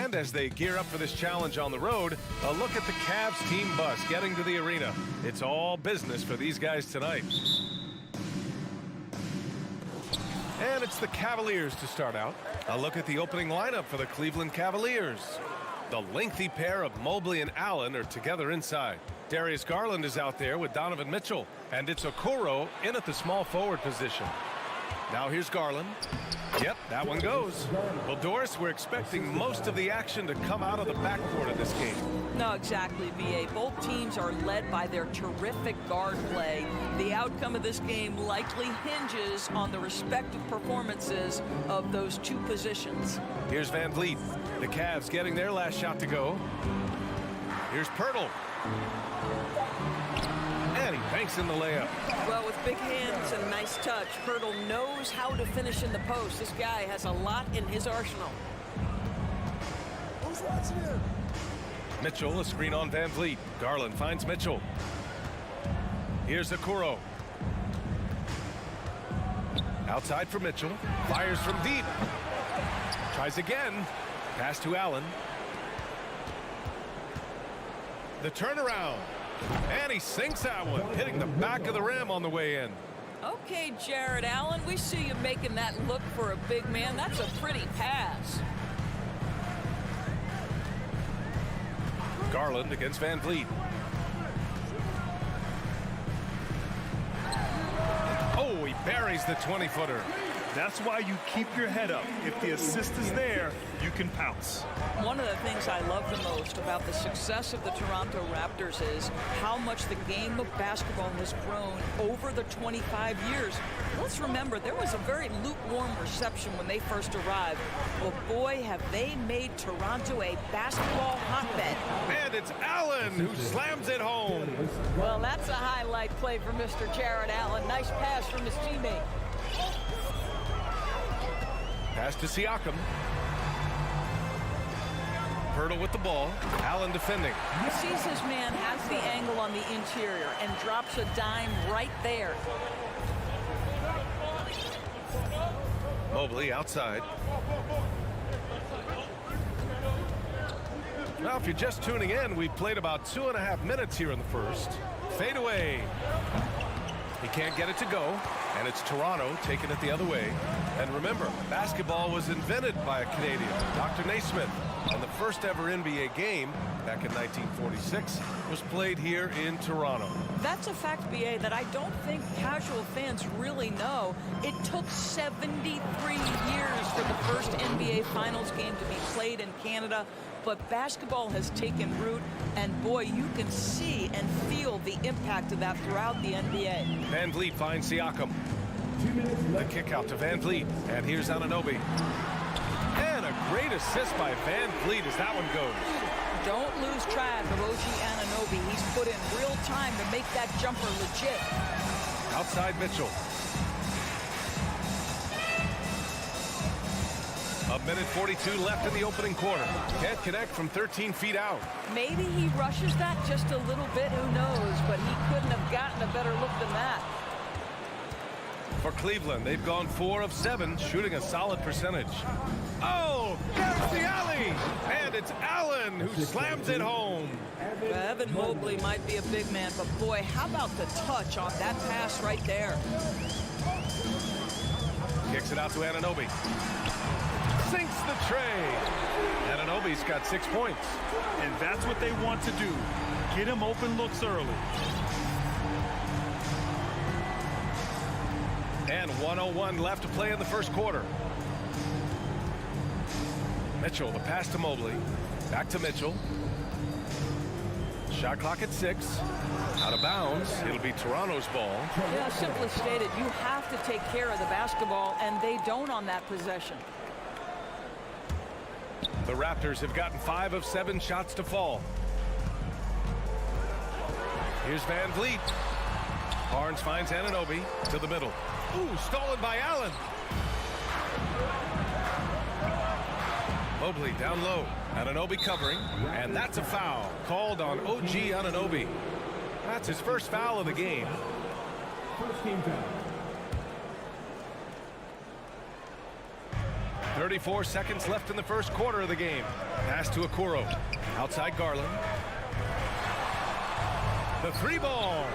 And as they gear up for this challenge on the road, a look at the Cavs team bus getting to the arena. It's all business for these guys tonight. And it's the Cavaliers to start out. A look at the opening lineup for the Cleveland Cavaliers. The lengthy pair of Mobley and Allen are together inside. Darius Garland is out there with Donovan Mitchell. And it's Okoro in at the small forward position. Now here's Garland. Yep, that one goes. Well, Doris, we're expecting most of the action to come out of the backcourt of this game. No, exactly, VA. Both teams are led by their terrific guard play. The outcome of this game likely hinges on the respective performances of those two positions. Here's Van Vliet. The Cavs getting their last shot to go. Here's Pirtle. And he banks in the layup. Well, with big hands and a nice touch, Pirtle knows how to finish in the post. This guy has a lot in his arsenal. Who's watching him? Mitchell, a screen on Van Vliet. Garland finds Mitchell. Here's Okoro. Outside for Mitchell. Fires from deep. Tries again. Pass to Allen. The turnaround. And he sinks that one, hitting the back of the rim on the way in. Okay, Jared Allen, we see you making that look for a big man. That's a pretty pass. Garland against Van Vliet. Oh, he buries the 20-footer. That's why you keep your head up. If the assist is there, you can pounce. One of the things I love the most about the success of the Toronto Raptors is how much the game of basketball has grown over the 25 years. Let's remember, there was a very lukewarm reception when they first arrived. Well, boy, have they made Toronto a basketball hotbed. And it's Allen who slams it home. Well, that's a highlight play for Mr. Jared Allen. Nice pass from his teammate. Pass to Siakam. Pirtle with the ball. Allen defending. He sees his man has the angle on the interior and drops a dime right there. Mobley outside. Now, if you're just tuning in, we've played about 2.5 minutes here in the first. Fade away. He can't get it to go, and it's Toronto taking it the other way. And remember, basketball was invented by a Canadian, Dr. Naismith, and the first ever NBA game, back in 1946, was played here in Toronto. That's a fact, BA, that I don't think casual fans really know. It took 73 years for the first NBA Finals game to be played in Canada, but basketball has taken root, and boy, you can see and feel the impact of that throughout the NBA. Van Vliet finds Siakam. The kick out to Van Vliet, and here's Anunoby. And a great assist by Van Vliet as that one goes. Don't lose track of OG Anunoby. He's put in real time to make that jumper legit. Outside Mitchell. A minute 42 left in the opening quarter. Can't connect from 13 feet out. Maybe he rushes that just a little bit, who knows, but he couldn't have gotten a better look than that. For Cleveland, they've gone 4 of 7, shooting a solid percentage. Oh, there's the alley! And it's Allen who slams it home. Evan Mobley might be a big man, but boy, how about the touch on that pass right there? Kicks it out to Anunoby. Sinks the tray. Anunoby's got 6 points. And that's what they want to do. Get him open looks early. And 1:01 left to play in the first quarter. Mitchell, the pass to Mobley. Back to Mitchell. Shot clock at 6. Out of bounds. It'll be Toronto's ball. Yeah, simply stated, you have to take care of the basketball, and they don't on that possession. The Raptors have gotten 5 of 7 shots to fall. Here's Van Vliet. Barnes finds Anunoby to the middle. Ooh, stolen by Allen. Mobley down low. Anunoby covering, and that's a foul called on OG Anunoby. That's his first foul of the game. First team foul. 34 seconds left in the first quarter of the game. Pass to Okoro. Outside Garland. The three ball.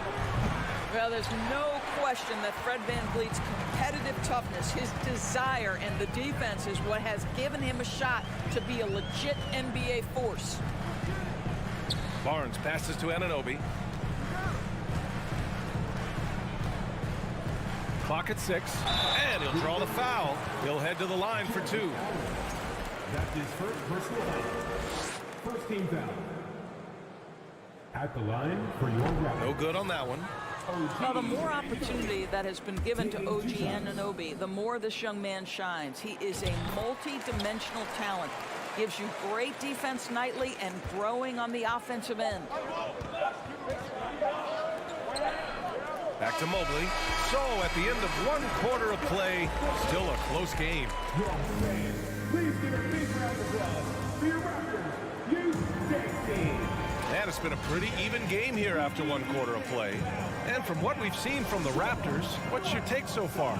Well, there's no question that Fred VanVleet's competitive toughness, his desire, and the defense is what has given him a shot to be a legit NBA force. Barnes passes to Anunoby. Clock at 6, and he'll draw the foul. He'll head to the line for 2. That's his first personal foul. First team foul. At the line for your Raptors. No good on that one. Now, the more opportunity that has been given to OG Anunoby, the more this young man shines. He is a multi-dimensional talent. Gives you great defense nightly and growing on the offensive end. Back to Mobley. So at the end of 1 quarter of play, still a close game. Please give a big round of applause for your Raptors. You And it's been a pretty even game here after 1 quarter of play. And from what we've seen from the Raptors, what's your take so far?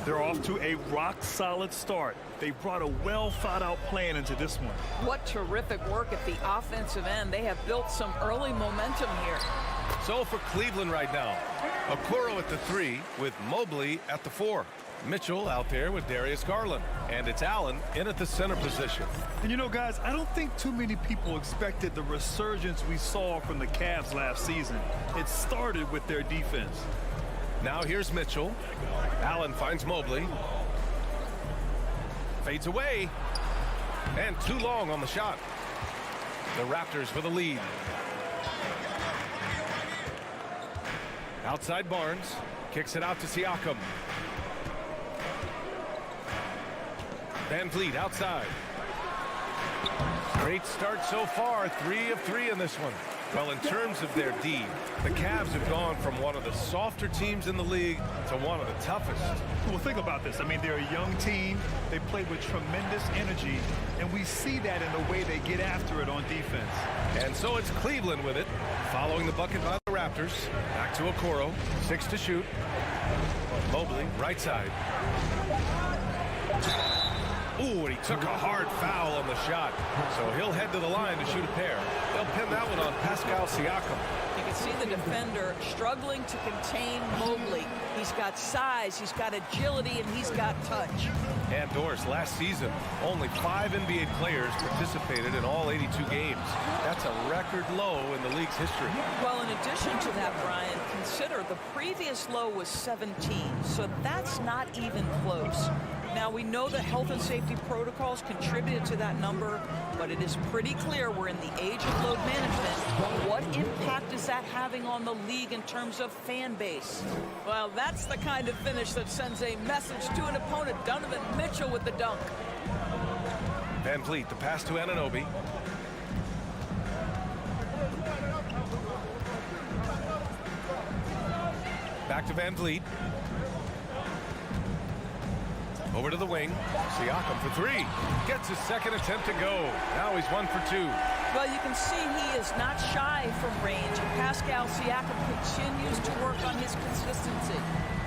They're off to a rock-solid start. They brought a well-thought-out plan into this one. What terrific work at the offensive end. They have built some early momentum here. So for Cleveland right now, Okoro at the 3 with Mobley at the 4. Mitchell out there with Darius Garland. And it's Allen in at the center position. And you know, guys, I don't think too many people expected the resurgence we saw from the Cavs last season. It started with their defense. Now here's Mitchell. Allen finds Mobley. Fades away. And too long on the shot. The Raptors with the lead. Outside Barnes. Kicks it out to Siakam. VanVleet outside. Great start so far. 3 of 3 in this one. Well, in terms of their D, the Cavs have gone from one of the softer teams in the league to one of the toughest. Well, think about this. I mean, they're a young team. They play with tremendous energy, and we see that in the way they get after it on defense. And so it's Cleveland with it, following the bucket by the Raptors. Back to Okoro, 6 to shoot. Mobley, right side. Ooh, and he took a hard foul on the shot. So he'll head to the line to shoot a pair. They'll pin that one on Pascal Siakam. You can see the defender struggling to contain Mobley. He's got size, he's got agility, and he's got touch. And Doris, last season, only 5 NBA players participated in all 82 games. That's a record low in the league's history. Well, in addition to that, Brian, consider the previous low was 17, so that's not even close. Now, we know that health and safety protocols contributed to that number, but it is pretty clear we're in the age of load management. What impact is that having on the league in terms of fan base? Well, that's the kind of finish that sends a message to an opponent. Donovan Mitchell with the dunk. VanVleet, the pass to Anunoby. Back to VanVleet. Over to the wing. Siakam for 3. Gets his second attempt to go. Now he's 1 for 2. Well, you can see he is not shy from range. And Pascal Siakam continues to work on his consistency.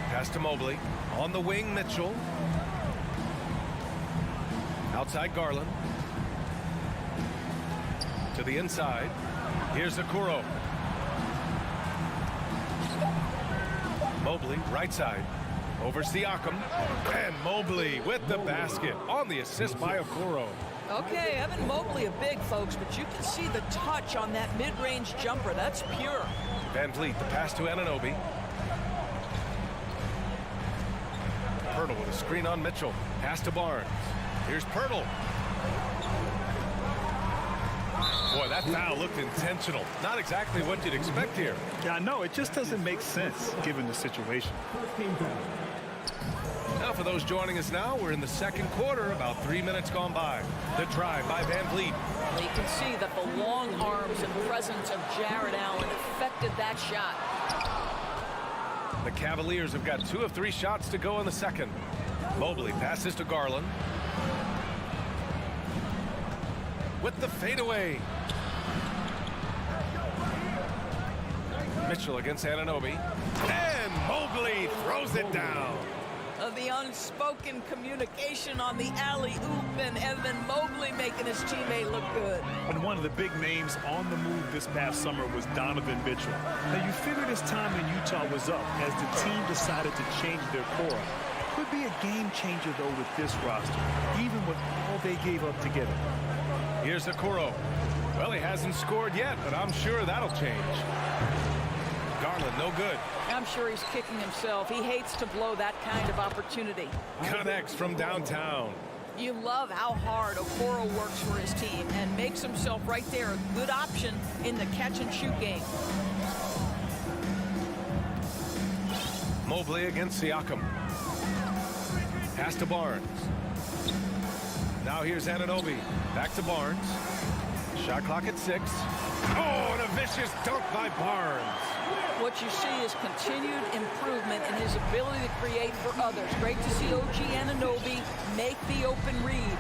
Pass to Mobley. On the wing, Mitchell. Outside Garland. To the inside. Here's Okoro. Mobley, right side. Over Siakam. And Mobley with the basket on the assist by Okoro. Okay, Evan Mobley a big, folks, but you can see the touch on that mid-range jumper. That's pure. VanVleet, the pass to Anunoby. Pirtle with a screen on Mitchell. Pass to Barnes. Here's Pirtle. Boy, that foul looked intentional. Not exactly what you'd expect here. Yeah, I know. It just doesn't make sense given the situation. Now for those joining us now, we're in the second quarter, about 3 minutes gone by. The drive by VanVleet. Well, you can see that the long arms and presence of Jared Allen affected that shot. The Cavaliers have got 2 of 3 shots to go in the second. Mobley passes to Garland. With the fadeaway. Mitchell against Anunoby. And Mobley throws it down. The the unspoken communication on the alley-oop, and Evan Mobley making his teammate look good. And one of the big names on the move this past summer was Donovan Mitchell. Now, you figured his time in Utah was up as the team decided to change their core. Could be a game changer, though, with this roster, even with all they gave up to get him. Here's Okoro. Well, he hasn't scored yet, but I'm sure that'll change. Garland, no good. I'm sure he's kicking himself. He hates to blow that kind of opportunity. Connects from downtown. You love how hard Okoro works for his team and makes himself right there a good option in the catch-and-shoot game. Mobley against Siakam. Pass to Barnes. Now here's Anunoby. Back to Barnes. Shot clock at 6. Oh, and a vicious dunk by Barnes. What you see is continued improvement in his ability to create for others. Great to see OG Anunoby make the open read.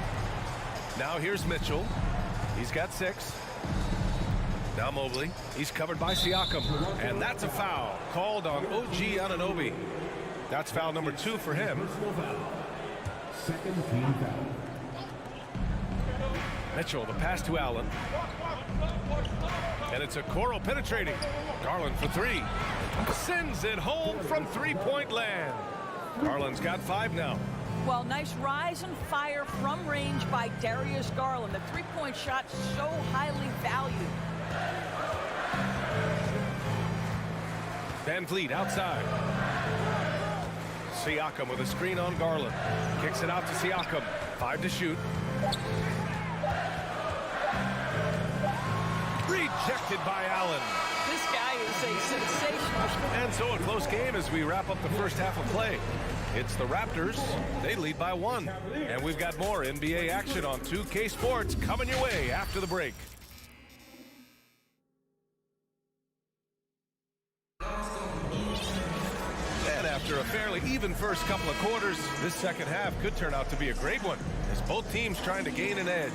Now here's Mitchell. He's got 6. Now Mobley. He's covered by Siakam. And that's a foul called on OG Anunoby. That's foul number 2 for him. Second team foul. Mitchell, the pass to Allen. And it's Okoro penetrating. Garland for 3. Sends it home from three-point land. Garland's got 5 now. Well, nice rise and fire from range by Darius Garland. The three-point shot so highly valued. Van Vliet outside. Siakam with a screen on Garland. Kicks it out to Siakam. 5 to shoot. Rejected by Allen. This guy is a sensational. And so a close game as we wrap up the first half of play. It's the Raptors. They lead by 1. And we've got more NBA action on 2K Sports coming your way after the break. And after a fairly even first couple of quarters, this second half could turn out to be a great one as both teams trying to gain an edge.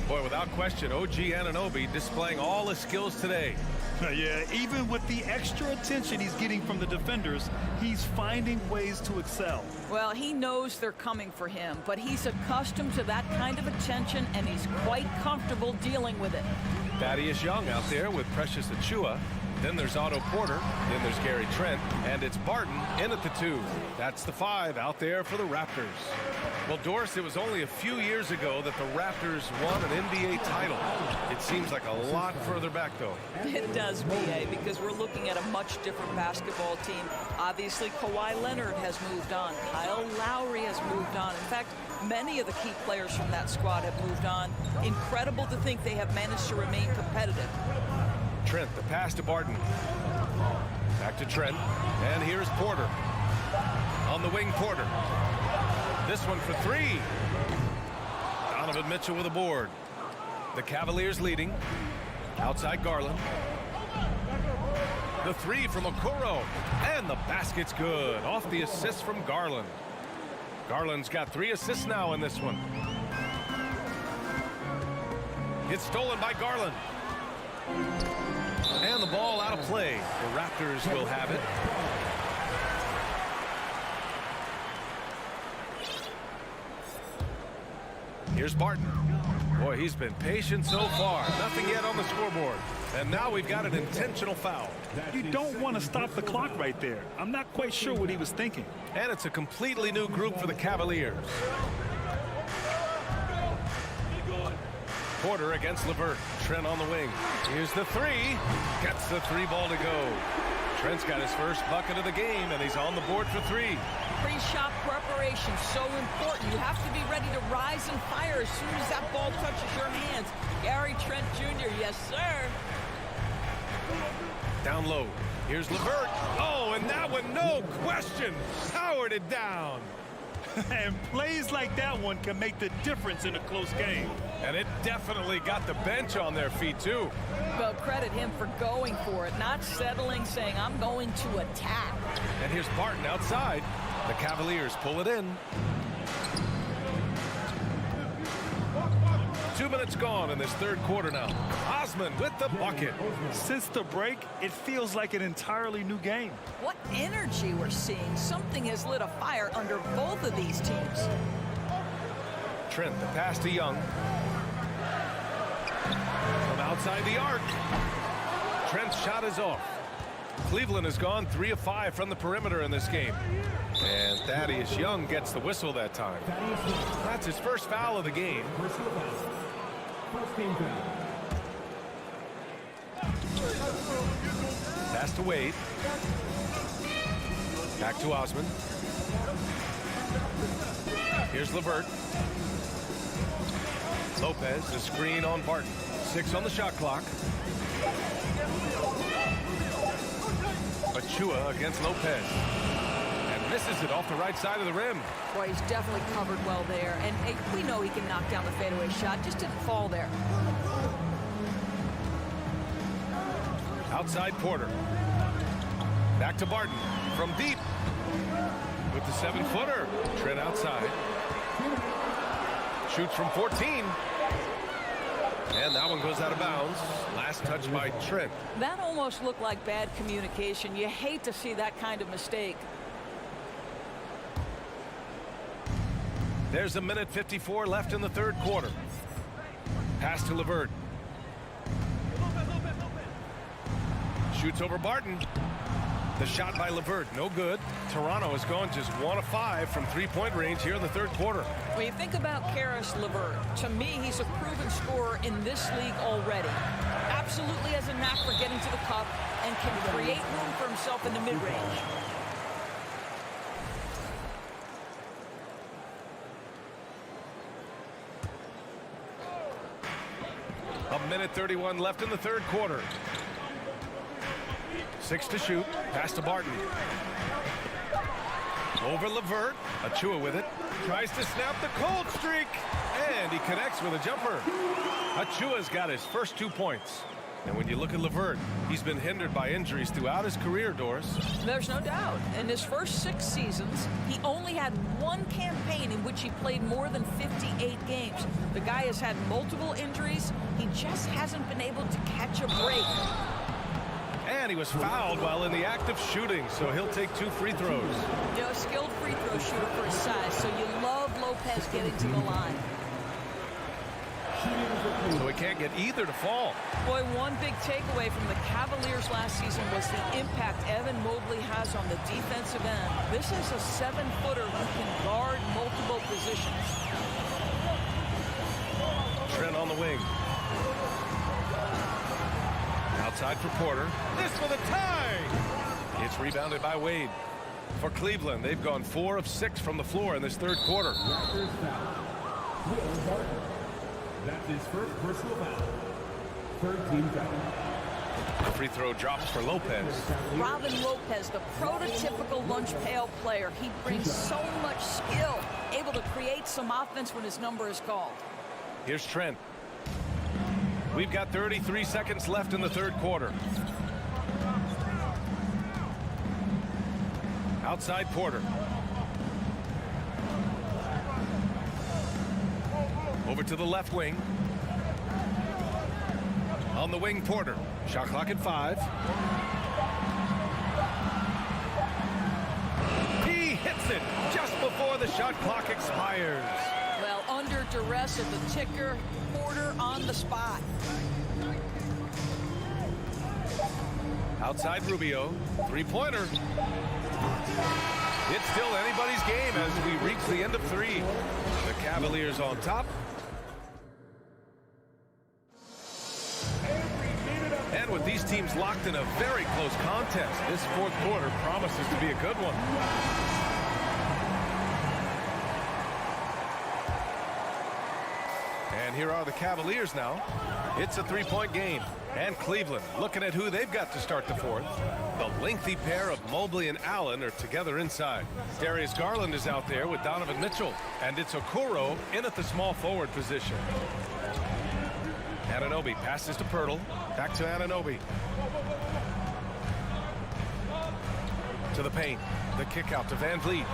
Boy, without question, OG Anunoby displaying all his skills today. Yeah, even with the extra attention he's getting from the defenders, he's finding ways to excel. Well, he knows they're coming for him, but he's accustomed to that kind of attention, and he's quite comfortable dealing with it. Thaddeus Young out there with Precious Achiuwa. Then there's Otto Porter. Then there's Gary Trent. And it's Barton in at the 2. That's the 5 out there for the Raptors. Well, Doris, it was only a few years ago that the Raptors won an NBA title. It seems like a lot further back, though. It does, B.A., because we're looking at a much different basketball team. Obviously, Kawhi Leonard has moved on. Kyle Lowry has moved on. In fact, many of the key players from that squad have moved on. Incredible to think they have managed to remain competitive. Trent, the pass to Barton. Back to Trent. And here's Porter. On the wing, Porter. This one for 3. Donovan Mitchell with a board. The Cavaliers leading. Outside Garland. The 3 from Okoro. And the basket's good. Off the assist from Garland. Garland's got 3 assists now in this one. It's stolen by Garland. And the ball out of play. The Raptors will have it. Here's Barton. Boy, he's been patient so far. Nothing yet on the scoreboard. And now we've got an intentional foul. You don't want to stop the clock right there. I'm not quite sure what he was thinking. And it's a completely new group for the Cavaliers. Porter against LeVert. Trent on the wing. Here's the 3. Gets the 3 ball to go. Trent's got his first bucket of the game, and he's on the board for 3. Pre-shot preparation, so important. You have to be ready to rise and fire as soon as that ball touches your hands. Gary Trent Jr., yes, sir. Down low. Here's LeVert. Oh, and that one, no question, powered it down. And plays like that one can make the difference in a close game. And it definitely got the bench on their feet, too. Well, credit him for going for it, not settling, saying, I'm going to attack. And here's Barton outside. The Cavaliers pull it in. 2 2 minutes gone in this third quarter now. Osman with the bucket. Since the break, it feels like an entirely new game. What energy we're seeing. Something has lit a fire under both of these teams. Trent, the pass to Young. From outside the arc. Trent's shot is off. Cleveland has gone 3 of 5 from the perimeter in this game. And Thaddeus Young gets the whistle that time. That's his first foul of the game. First team foul. Pass to Wade. Back to Osman. Here's LeVert. Lopez, the screen on Barton. 6 on the shot clock. Achua against Lopez. And misses it off the right side of the rim. Boy, he's definitely covered well there. And hey, we know he can knock down the fadeaway shot. Just didn't fall there. Outside Porter. Back to Barton. From deep. With the 7-footer. Trent outside. Shoots from 14. And that one goes out of bounds. Last touch by Trent. That almost looked like bad communication. You hate to see that kind of mistake. There's 1:54 left in the third quarter. Pass to LeVert. Shoots over Barton. The shot by LeVert, no good. Toronto has gone just 1 of 5 from three-point range here in the third quarter. When you think about Caris LeVert, to me, he's a proven scorer in this league already. Absolutely has a knack for getting to the cup and can create room for himself in the mid-range. A 1:31 left in the third quarter. 6 to shoot. Pass to Barton. Over LeVert. Achua with it. Tries to snap the cold streak. And he connects with a jumper. Achua's got his first 2 points. And when you look at LeVert, he's been hindered by injuries throughout his career, Doris. There's no doubt. In his first 6 seasons, he only had 1 campaign in which he played more than 58 games. The guy has had multiple injuries. He just hasn't been able to catch a break. And he was fouled while in the act of shooting, so he'll take 2 free throws. You know, a skilled free throw shooter for his size, so you love Lopez getting to the line. So he can't get either to fall. Boy, one big takeaway from the Cavaliers last season was the impact Evan Mobley has on the defensive end. This is a 7-footer who can guard multiple positions. Trent on the wing. Outside for Porter. This for the tie! It's rebounded by Wade. For Cleveland, they've gone 4 of 6 from the floor in this third quarter. Raptors foul. Will Barton. That's his first personal foul. Third team foul. The free throw drops for Lopez. Robin Lopez, the prototypical lunch pail player. He brings so much skill, able to create some offense when his number is called. Here's Trent. We've got 33 seconds left in the third quarter. Outside Porter. Over to the left wing. On the wing, Porter. Shot clock at 5. He hits it just before the shot clock expires. Well, under duress of the ticker, Porter on the spot. Outside Rubio. Three-pointer. It's still anybody's game as we reach the end of 3. The Cavaliers on top. And with these teams locked in a very close contest, this fourth quarter promises to be a good one. And here are the Cavaliers now. It's a 3-point game. And Cleveland looking at who they've got to start the fourth. The lengthy pair of Mobley and Allen are together inside. Darius Garland is out there with Donovan Mitchell. And it's Okoro in at the small forward position. Anunoby passes to Pirtle. Back to Anunoby. To the paint. The kick out to Van Vliet.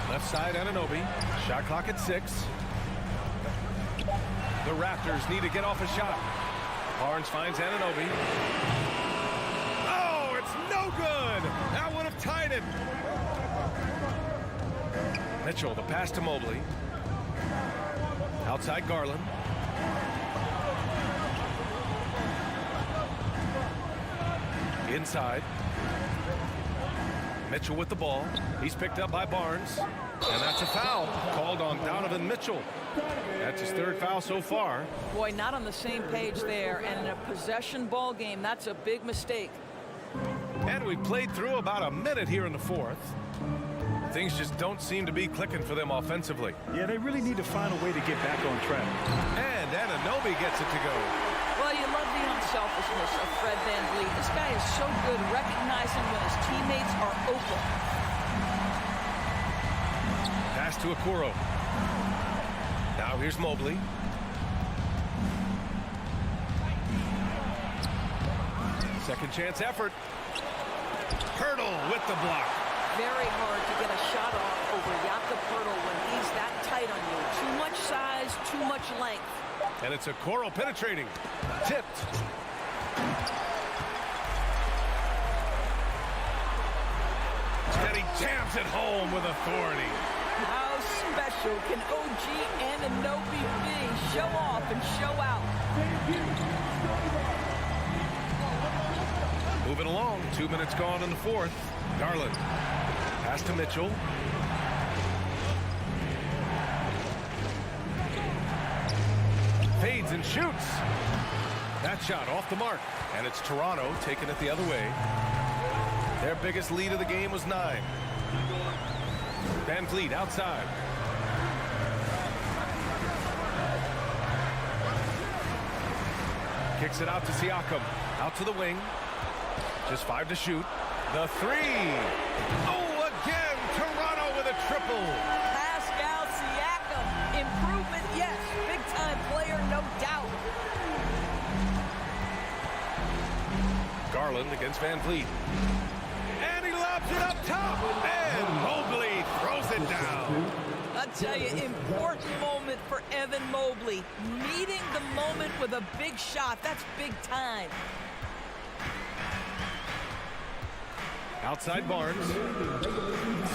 Left side Anunoby. Shot clock at 6. The Raptors need to get off a shot. Barnes finds Anunoby. Oh, it's no good. That would have tied it. Mitchell, the pass to Mobley. Outside Garland. Inside. Mitchell with the ball. He's picked up by Barnes. And that's a foul called on Donovan Mitchell. That's his third foul so far. Boy, not on the same page there. And in a possession ball game, that's a big mistake. And we played through about a minute here in the fourth. Things just don't seem to be clicking for them offensively. Yeah, they really need to find a way to get back on track. And Anunoby gets it to go. Well, you love the unselfishness of Fred VanVleet. This guy is so good recognizing when his teammates are open. Pass to Okoro. Now here's Mobley. Second chance effort. Hurdle with the block. Very hard to get a shot off over Jakob Poeltl when he's that tight on you. Too much size, too much length. And it's Okoro penetrating. Tipped. And he jams it home with authority. How special can OG Anunoby be? Show off and show out. Moving along. 2 minutes gone in the fourth. Garland. Pass to Mitchell. Fades and shoots. That shot off the mark. And it's Toronto taking it the other way. Their biggest lead of the game was 9. VanVleet outside. Kicks it out to Siakam. Out to the wing. Just 5 to shoot. The 3. Oh, again, Toronto with a triple. Pascal Siakam. Improvement, yes. Big-time player, no doubt. Garland against VanVleet. And he lobs it up top. And Mobley throws it down. I'll tell you, important moment for Evan Mobley. Meeting the moment with a big shot. That's big time. Outside Barnes.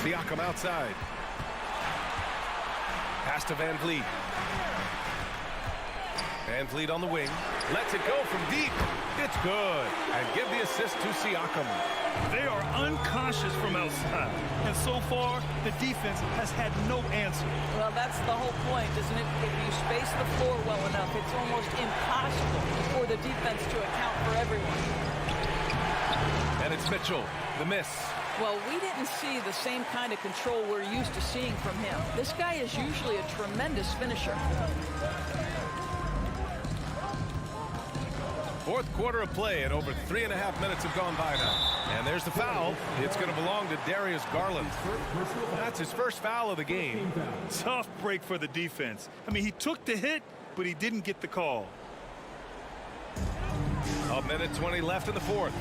Siakam outside. Pass to VanVleet. VanVleet on the wing. Lets it go from deep. It's good. And give the assist to Siakam. They are unconscious from outside. And so far, the defense has had no answer. Well, that's the whole point, isn't it? If you space the floor well enough, it's almost impossible for the defense to account for everyone. And it's Mitchell. The miss. Well, we didn't see the same kind of control we're used to seeing from him. This guy is usually a tremendous finisher. Fourth quarter of play, and over 3.5 minutes have gone by now. And there's the foul. It's going to belong to Darius Garland. That's his first foul of the game. Tough break for the defense. I mean, he took the hit, but he didn't get the call. A minute 20 left in the fourth.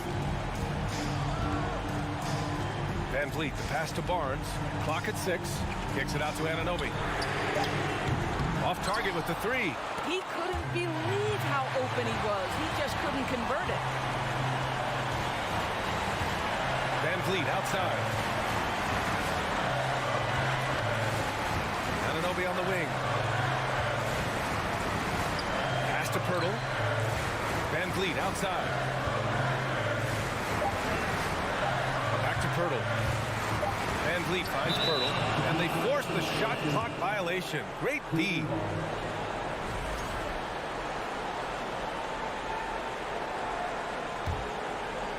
VanVleet, the pass to Barnes. Clock at 6. Kicks it out to Anunoby. Off target with the 3. He couldn't believe how open he was. He just couldn't convert it. VanVleet outside. Anunoby on the wing. Pass to Poeltl. VanVleet outside. Back to Poeltl. VanVleet finds Poeltl, and they force the shot clock violation. Great D.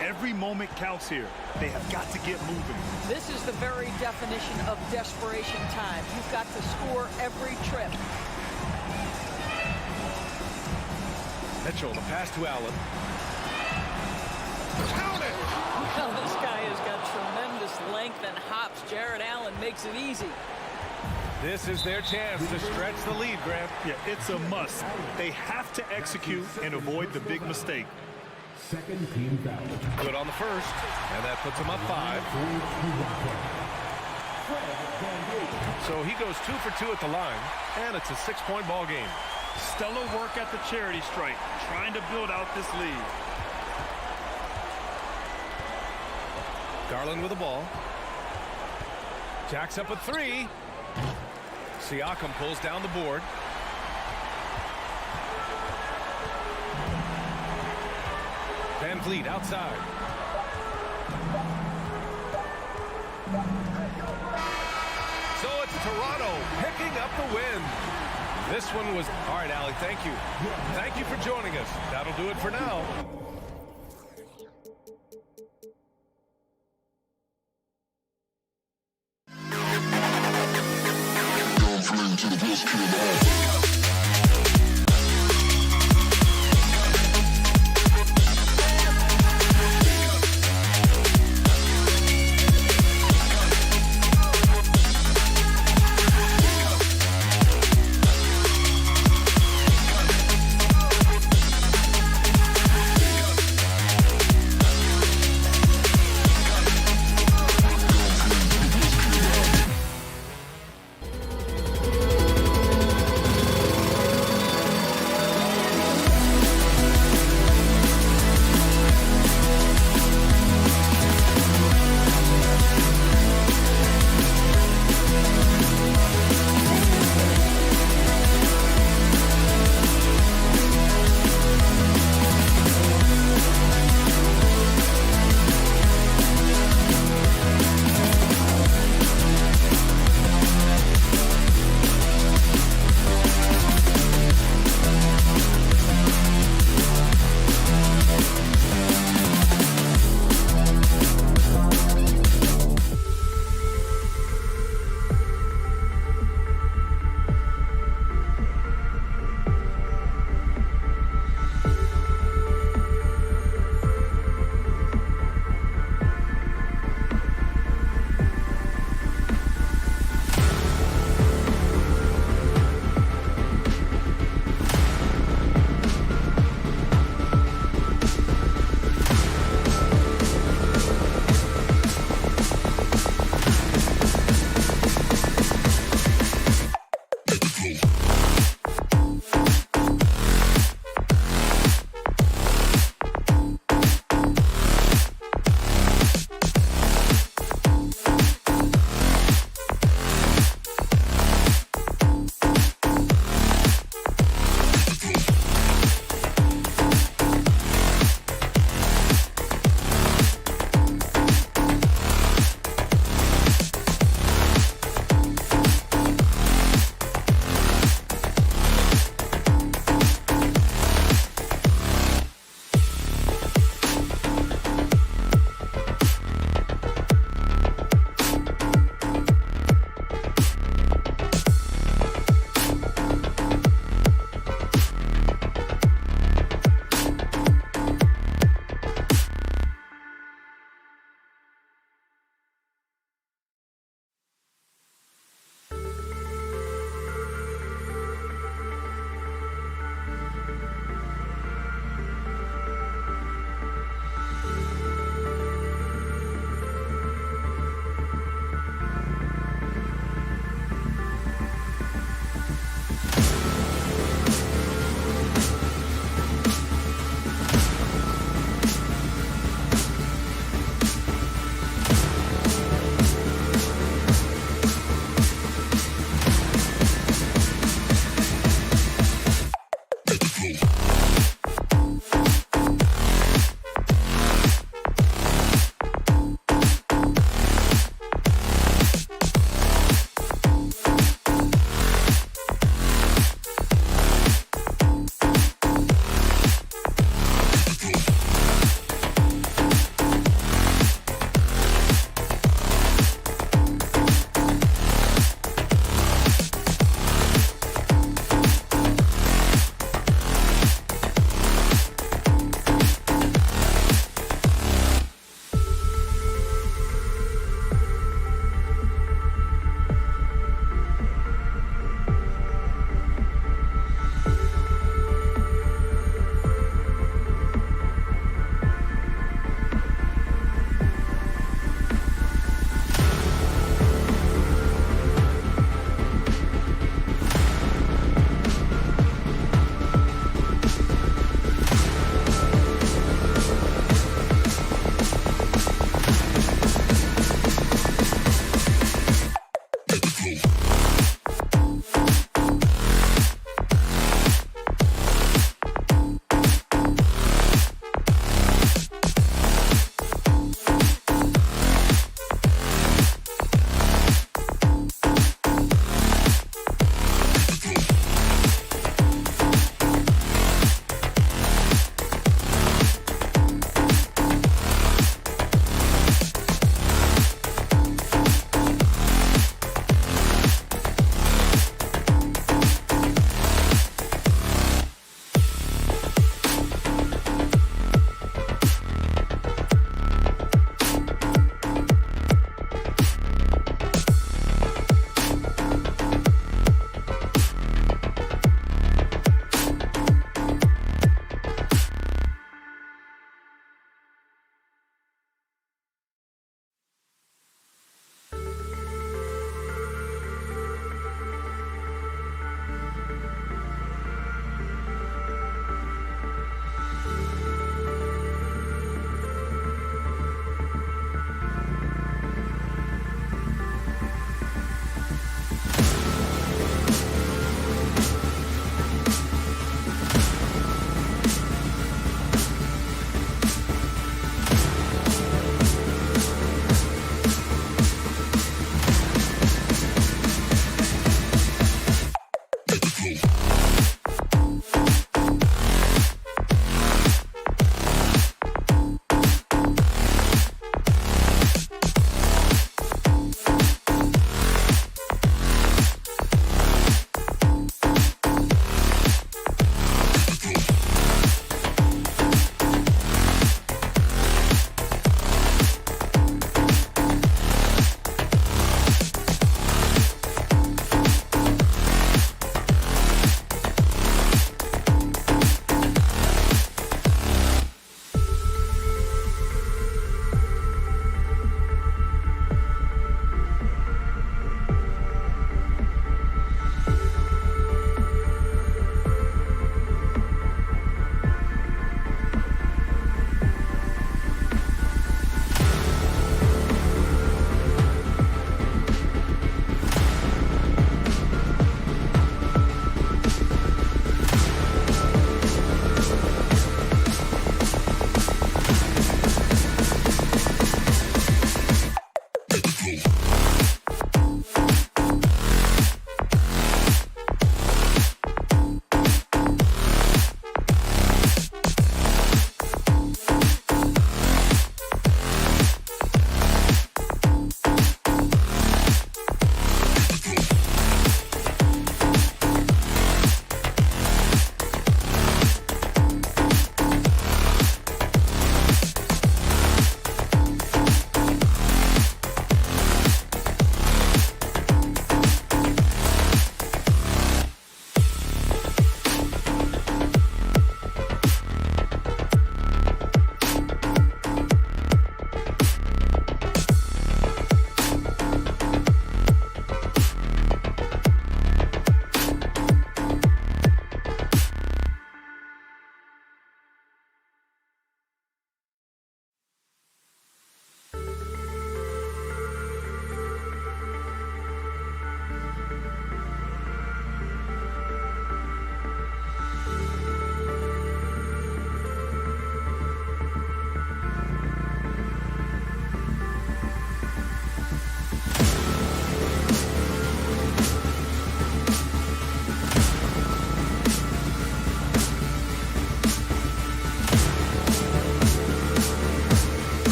Every moment counts here. They have got to get moving. This is the very definition of desperation time. You've got to score every trip. Mitchell, the pass to Allen. Count it! Well, this guy has got tremendous length and hops. Jared Allen makes it easy. This is their chance to stretch the lead, Grant. Yeah, it's a must. They have to execute and avoid the big mistake. Second team foul. Good on the first, and that puts him up 5. So he goes 2 for 2 at the line, and it's a 6-point ball game. Stellar work at the charity stripe, trying to build out this lead. Garland with the ball. Jacks up a three. Siakam pulls down the board. Van Vliet outside. So it's Toronto picking up the win. This one was... All right, Allie, thank you. Thank you for joining us. That'll do it for now.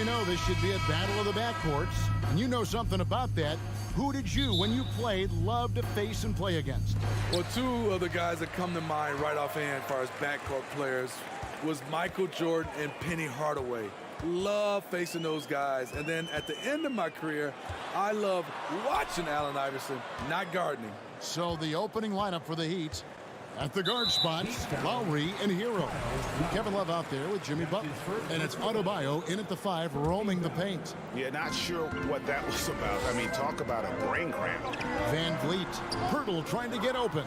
know this should be a battle of the backcourts, and you know something about that. Who did you, when you played, love to face and play against? Well, two of the guys that come to mind right offhand as far as backcourt players was Michael Jordan and Penny Hardaway. Love facing those guys. And then at the end of my career, I love watching Allen Iverson, not gardening. So the opening lineup for the Heat. At the guard spots, Lowry and Hero. Kevin Love out there with Jimmy Butler. And it's Adebayo in at the 5, roaming the paint. Yeah, not sure what that was about. I mean, talk about a brain cramp. Van Vliet, Pirtle trying to get open.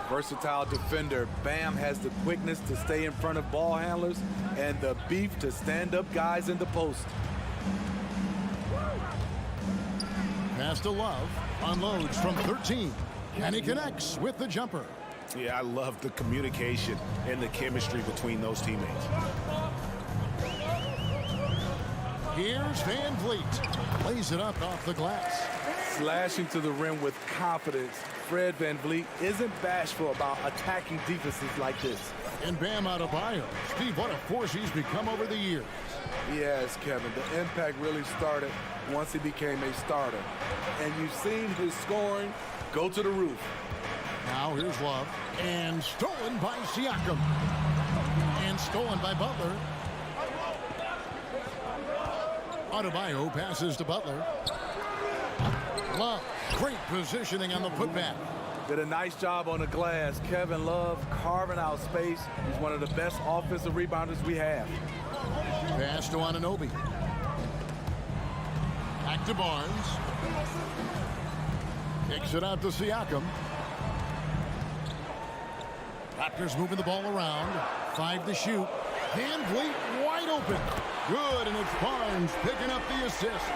Versatile defender. Bam has the quickness to stay in front of ball handlers and the beef to stand up guys in the post. Pass to Love, unloads from 13. And he connects with the jumper. Yeah, I love the communication and the chemistry between those teammates. Here's Van Vliet. Lays it up off the glass. Slashing to the rim with confidence. Fred Van Vliet isn't bashful about attacking defenses like this. And Bam Adebayo. Steve, what a force he's become over the years. Yes, Kevin, the impact really started once he became a starter. And you've seen his scoring go to the roof. Now here's Love. And stolen by Siakam. And stolen by Butler. Adebayo passes to Butler. Love, great positioning on the putback. Did a nice job on the glass. Kevin Love carving out space. He's one of the best offensive rebounders we have. Pass to Anunoby. Back to Barnes. Kicks it out to Siakam. Raptors moving the ball around. 5 to shoot. Van Vliet wide open. Good, and it's Barnes picking up the assist.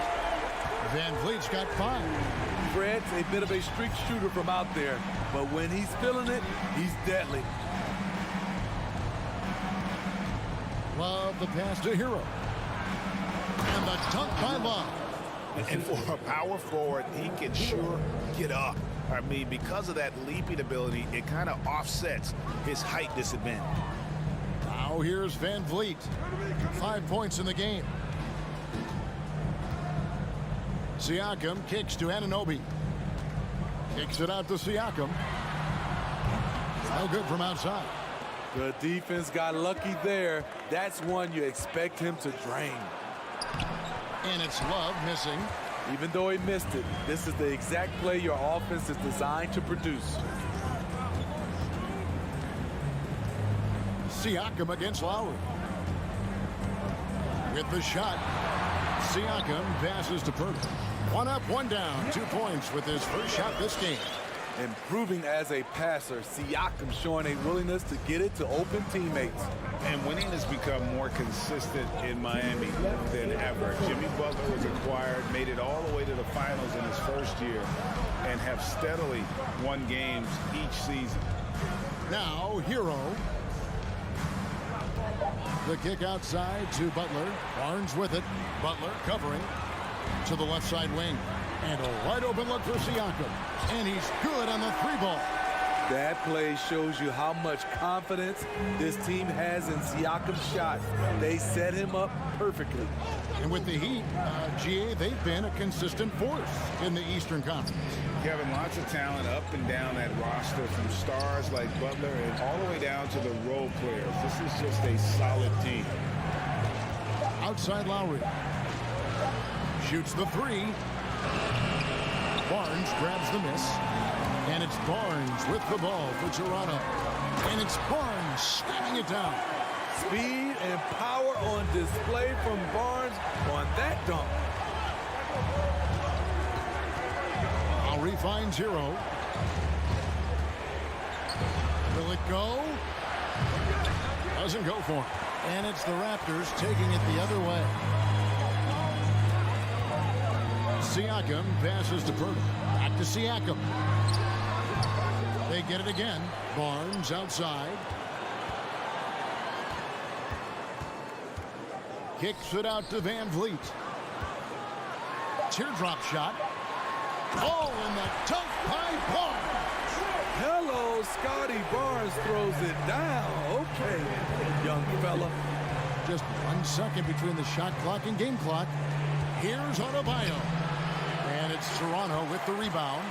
Van Vliet's got 5. Fred's a bit of a streak shooter from out there, but when he's feeling it, he's deadly. Love the pass to Hero. And the dunk by Love. And for a power forward, he can sure get up. I mean, because of that leaping ability, it kind of offsets his height disadvantage. Now here's Van Vliet. 5 points in the game. Siakam kicks to Anunoby. Kicks it out to Siakam. No good from outside. The defense got lucky there. That's one you expect him to drain. And it's Love missing. Even though he missed it, this is the exact play your offense is designed to produce. Siakam against Lowry. With the shot. Siakam passes to Pirtle. 1 up, 1 down. 2 points with his first shot this game. Improving as a passer, Siakam showing a willingness to get it to open teammates. And winning has become more consistent in Miami than ever. Jimmy Butler was acquired, made it all the way to the finals in his first year, and have steadily won games each season. Now, Hero. The kick outside to Butler. Barnes with it. Butler covering to the left side wing. And a wide open look for Siakam. And he's good on the 3-ball. That play shows you how much confidence this team has in Siakam's shot. They set him up perfectly. And with the Heat, GA, they've been a consistent force in the Eastern Conference. Kevin, lots of talent up and down that roster, from stars like Butler and all the way down to the role players. This is just a solid team. Outside Lowry. Shoots the 3. Barnes grabs the miss. And it's Barnes with the ball for Toronto. And it's Barnes slamming it down. Speed and power on display from Barnes on that dunk. Lowry finds Hero. Will it go? Doesn't go for him. And it's the Raptors taking it the other way. Siakam passes to Pirtle. Back to Siakam. They get it again. Barnes outside. Kicks it out to Van Vliet. Teardrop shot. Oh, and the dunk by Barnes. Hello, Scotty Barnes throws it down. Okay, young fella. Just 1 second between the shot clock and game clock. Here's Adebayo. And it's Toronto with the rebound.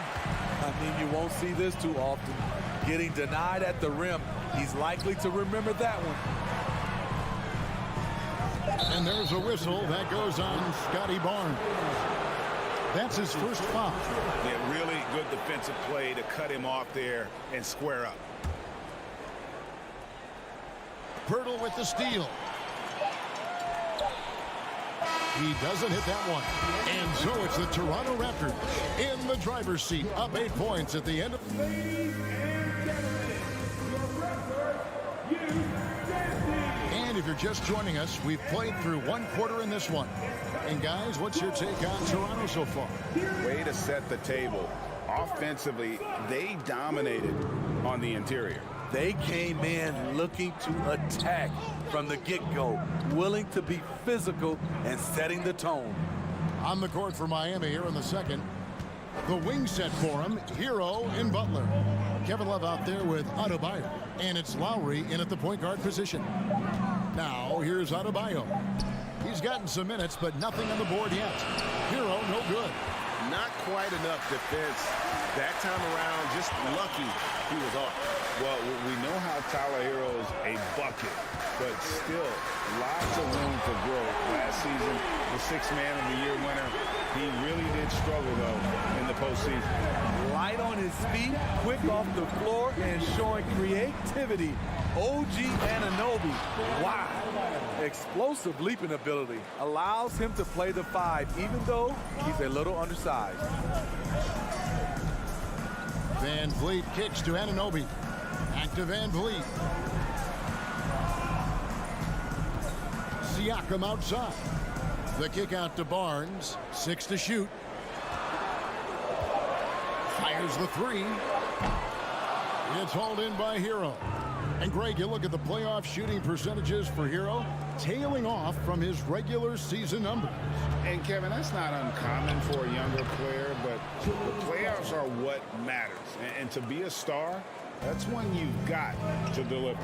I mean, you won't see this too often. Getting denied at the rim. He's likely to remember that one. And there's a whistle that goes on Scotty Barnes. That's his first foul. Yeah, really good defensive play to cut him off there and square up. Pirtle with the steal. He doesn't hit that one. And so it's the Toronto Raptors in the driver's seat, up 8 points at the end of... And if you're just joining us, we've played through 1 quarter in this one. And guys, what's your take on Toronto so far? Way to set the table. Offensively, they dominated on the interior. They came in looking to attack from the get-go, willing to be physical and setting the tone. On the court for Miami here in the second. The wing set for him, Hero and Butler. Kevin Love out there with Adebayo. And it's Lowry in at the point guard position. Now, here's Adebayo. He's gotten some minutes, but nothing on the board yet. Hero, no good. Not quite enough defense that time around. Just lucky he was off. Well, we know how Tyler Hero's a bucket, but still lots of room for growth. Last season, the 6th Man of the Year winner. He really did struggle, though, in the postseason. Light on his feet, quick off the floor, and showing creativity. OG Anunoby, wow. Explosive leaping ability. Allows him to play the 5, even though he's a little undersized. Van Vliet kicks to Anunoby. Back to Van Vliet. Siakam outside. The kick out to Barnes. 6 to shoot. Fires the 3. It's hauled in by Hero. And Greg, you look at the playoff shooting percentages for Hero, tailing off from his regular season numbers. And Kevin, that's not uncommon for a younger player, but the playoffs are what matters. And to be a star, that's when you've got to deliver.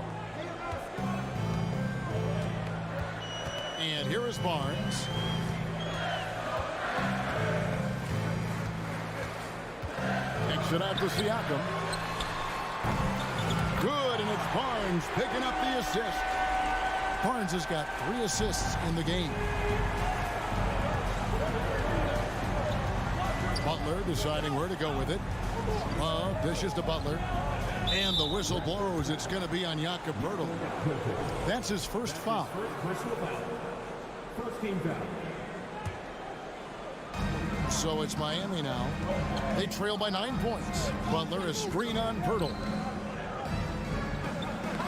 And here is Barnes. Kicks it out to Siakam. Good, and it's Barnes picking up the assist. Barnes has got 3 assists in the game. Butler deciding where to go with it. Dishes to Butler. And the whistle blows. It's going to be on Jakob Poeltl. That's his first foul. First team foul. So it's Miami now. They trail by 9 points. Butler, a screen on Poeltl.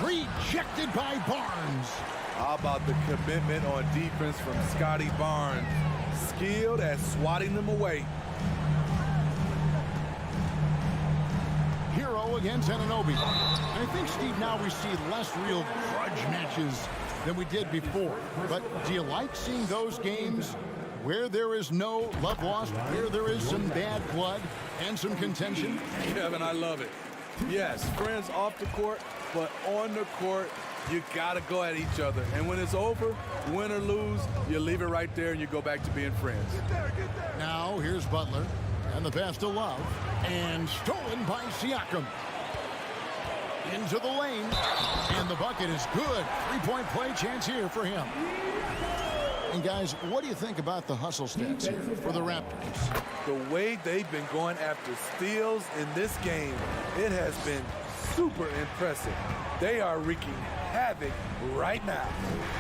Rejected by Barnes. How about the commitment on defense from Scotty Barnes? Skilled at swatting them away. Hero against Anunoby. I think, Steve, now we see less real grudge matches than we did before. But do you like seeing those games where there is no love lost, where there is some bad blood and some contention? Kevin, I love it. Yes, friends off the court, but on the court, you got to go at each other. And when it's over, win or lose, you leave it right there and you go back to being friends. Now here's Butler. And the pass to Love. And stolen by Siakam. Into the lane. And the bucket is good. 3-point play chance here for him. And guys, what do you think about the hustle stats here for the Raptors? The way they've been going after steals in this game, it has been super impressive. They are wreaking havoc right now.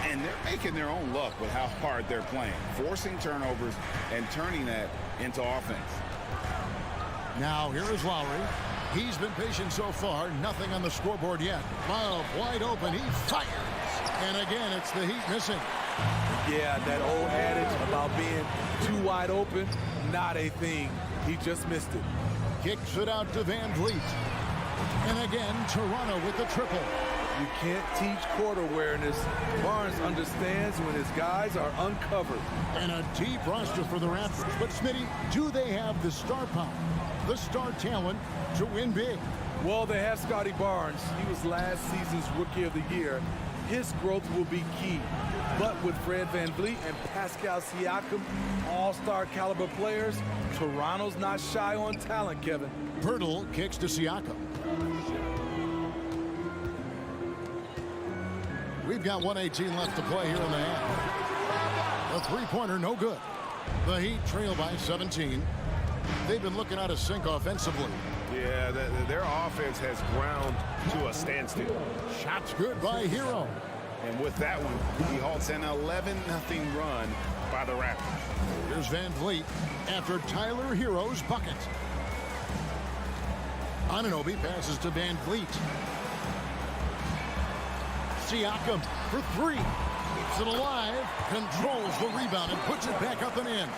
And they're making their own luck with how hard they're playing, forcing turnovers and turning that into offense. Now here is Lowry. He's been patient so far. Nothing on the scoreboard yet. Love wide open. He fires. And again, it's the Heat missing. Yeah, that old adage about being too wide open, not a thing. He just missed it. Kicks it out to Van Vliet. And again, Toronto with the triple. You can't teach court awareness. Barnes understands when his guys are uncovered. And a deep roster for the Raptors. But Smitty, do they have the star power, the star talent to win big? Well, they have Scotty Barnes. He was last season's Rookie of the Year. His growth will be key. But with Fred VanVleet and Pascal Siakam, all-star caliber players, Toronto's not shy on talent, Kevin. Pirtle kicks to Siakam. We've got 1:18 left to play here in the half. The three-pointer, no good. The Heat trail by 17. They've been looking out of sync offensively. Yeah, their offense has ground to a standstill. Shots good by Hero. And with that one, he halts an 11-0 run by the Raptors. Here's VanVleet after Tyler Hero's bucket. Anunoby passes to VanVleet. Siakam for three. Keeps it alive. Controls the rebound and puts it back up and in.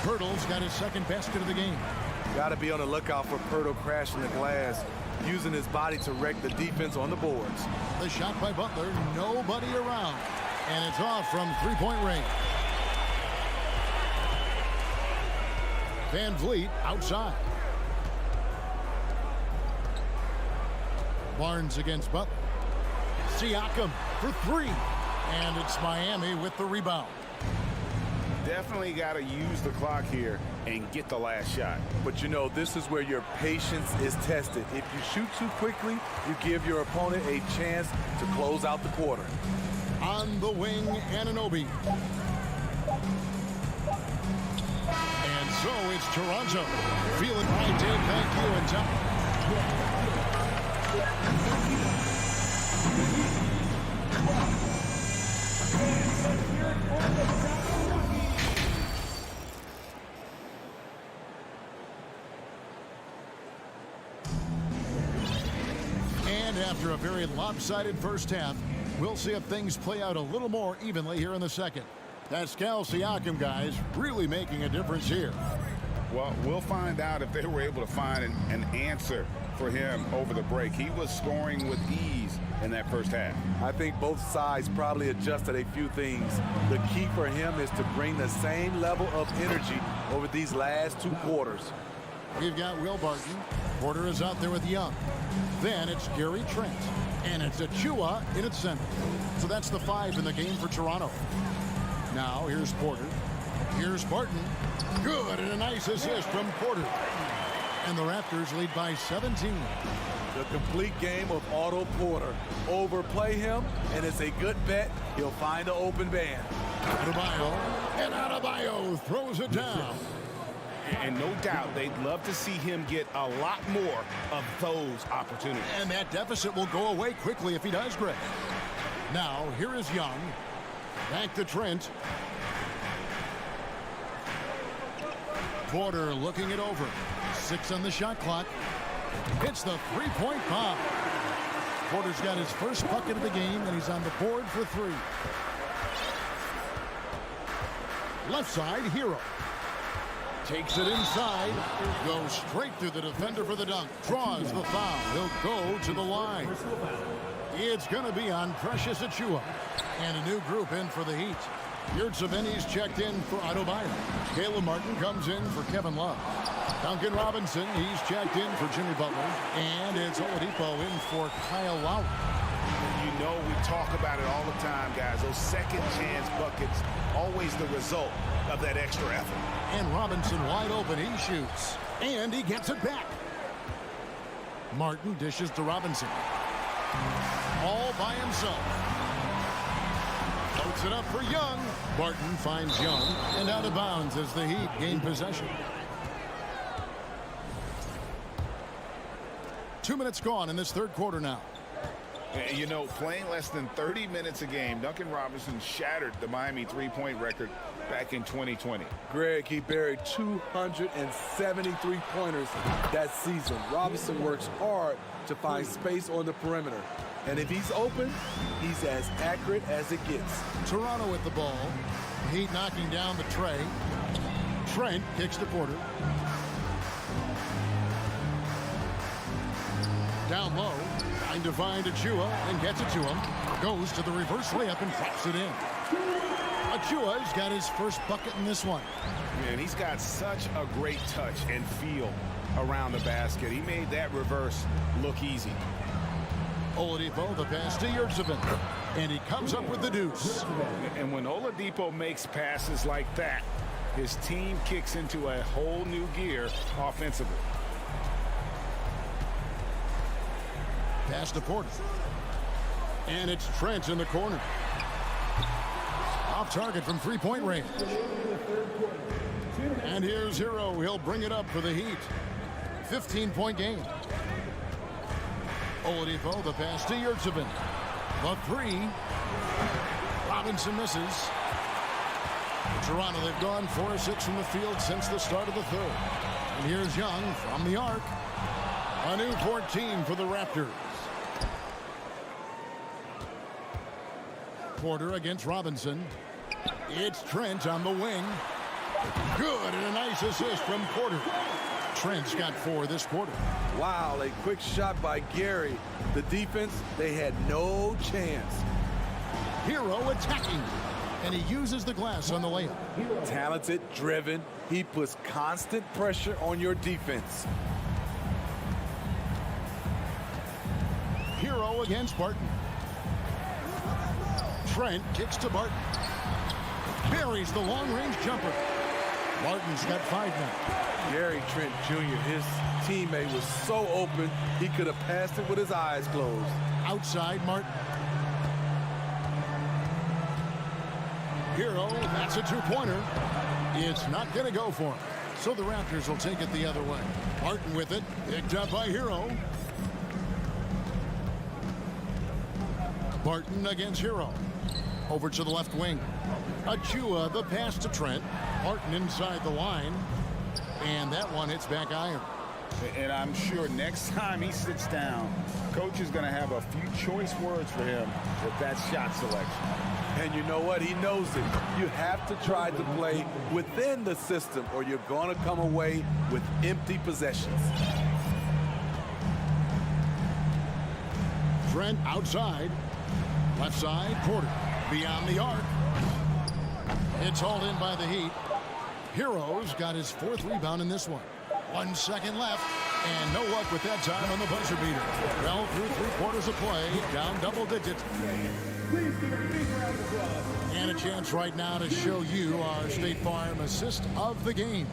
Pirtle's got his second basket of the game. Got to be on the lookout for Pirtle crashing the glass, using his body to wreck the defense on the boards. The shot by Butler, nobody around. And it's off from three-point range. VanVleet outside. Barnes against Butler. Siakam for three. And it's Miami with the rebound. Definitely got to use the clock here and get the last shot. But you know, this is where your patience is tested. If you shoot too quickly, you give your opponent a chance to close out the quarter. On the wing, Anunoby. And so it's Toronto. Feeling right, Dave. Thank you. And And after a very lopsided first half, we'll see if things play out a little more evenly here in the second. Pascal Siakam, guys, really making a difference here. Well, we'll find out if they were able to find an answer for him over the break. He was scoring with ease in that first half. I think both sides probably adjusted a few things. The key for him is to bring the same level of energy over these last two quarters. We've got Will Barton. Porter is out there with Young. Then it's Gary Trent. And it's Achua in its center. So that's the 5 in the game for Toronto. Now here's Porter. Here's Barton. Good, and a nice assist from Porter. And the Raptors lead by 17. The complete game of Otto Porter. Overplay him, and it's a good bet he'll find an open man. Adebayo, and Adebayo throws it down. And no doubt they'd love to see him get a lot more of those opportunities. And that deficit will go away quickly if he does, Greg. Now, here is Young. Back to Trent. Porter looking it over. 6 on the shot clock. Hits the three-point bomb. Porter's got his first bucket of the game, and he's on the board for 3. Left side, Hero. Takes it inside. Goes straight through the defender for the dunk. Draws the foul. He'll go to the line. It's going to be on Precious Achua. And a new group in for the Heat. Yurtseven's checked in for Adebayo. Caleb Martin comes in for Kevin Love. Duncan Robinson, he's checked in for Jimmy Butler. And it's Oladipo in for Kyle Lowry. You know we talk about it all the time, guys. Those second chance buckets, always the result of that extra effort. And Robinson wide open, he shoots. And he gets it back. Martin dishes to Robinson. All by himself. Floats it up for Young. Barton finds Young and out of bounds as the Heat gain possession. 2 minutes gone in this third quarter now. You know, playing less than 30 minutes a game, Duncan Robinson shattered the Miami three-point record back in 2020. Greg, he buried 273 pointers that season. Robinson works hard to find space on the perimeter. And if he's open, he's as accurate as it gets. Toronto with the ball. Heat knocking down the tray. Trent kicks to Porter. Down low. Trying to find Achua and gets it to him. Goes to the reverse layup and drops it in. Achua's got his first bucket in this one. Man, he's got such a great touch and feel around the basket. He made that reverse look easy. Oladipo, the pass to Yurtseven. And he comes up with the deuce. And when Oladipo makes passes like that, his team kicks into a whole new gear offensively. Pass to Porter. And it's Trent in the corner. Off target from three-point range. And here's Hero. He'll bring it up for the Heat. 15-point game. Oladipo, the pass to Yurtsevin. The three. Robinson misses. Toronto, they've gone 4 of 6 from the field since the start of the third. And here's Young from the arc. A new 14 for the Raptors. Porter against Robinson. It's Trent on the wing. Good, and a nice assist from Porter. Trent's got 4 this quarter. Wow, a quick shot by Gary. The defense, they had no chance. Hero attacking. And he uses the glass on the layup. Talented, driven. He puts constant pressure on your defense. Hero against Barton. Trent kicks to Barton. Buries the long-range jumper. Barton's got 5 now. Gary Trent Jr., his teammate was so open, he could have passed it with his eyes closed. Outside Martin. Hero, that's a two-pointer. It's not going to go for him. So the Raptors will take it the other way. Martin with it, picked up by Hero. Barton against Hero. Over to the left wing. Achua, the pass to Trent. Barton inside the line. And that one hits back iron. And I'm sure next time he sits down, coach is going to have a few choice words for him with that shot selection. And you know what? He knows it. You have to try to play within the system or you're going to come away with empty possessions. Trent outside. Left side, Porter. Beyond the arc. It's hauled in by the Heat. Hero's got his 4th rebound in this one. 1 second left. And no luck with that time on the buzzer beater. Well, through 3 quarters of play, down double digits. And a chance right now to show you our State Farm assist of the game.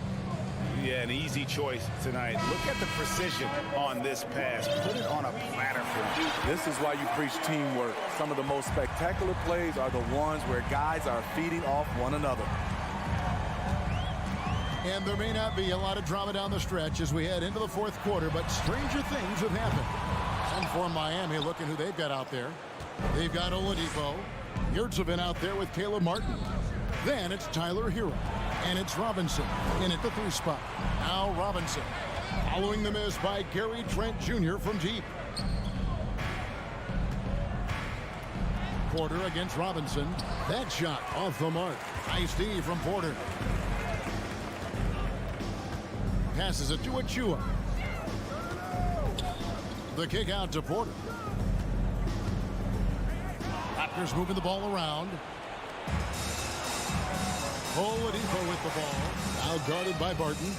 Yeah, an easy choice tonight. Look at the precision on this pass. Put it on a platter for him. This is why you preach teamwork. Some of the most spectacular plays are the ones where guys are feeding off one another. And there may not be a lot of drama down the stretch as we head into the 4th quarter, but stranger things have happened. And for Miami, look at who they've got out there. They've got Oladipo. Yurtsevin out there with Caleb Martin. Then it's Tyler Hero. And it's Robinson in at the 3 spot. Now Robinson following the miss by Gary Trent Jr. from deep. Porter against Robinson. That shot off the mark. Nice D from Porter. Passes it to Achua. The kick out to Porter. Raptors moving the ball around. Oladipo with the ball. Now guarded by Barton.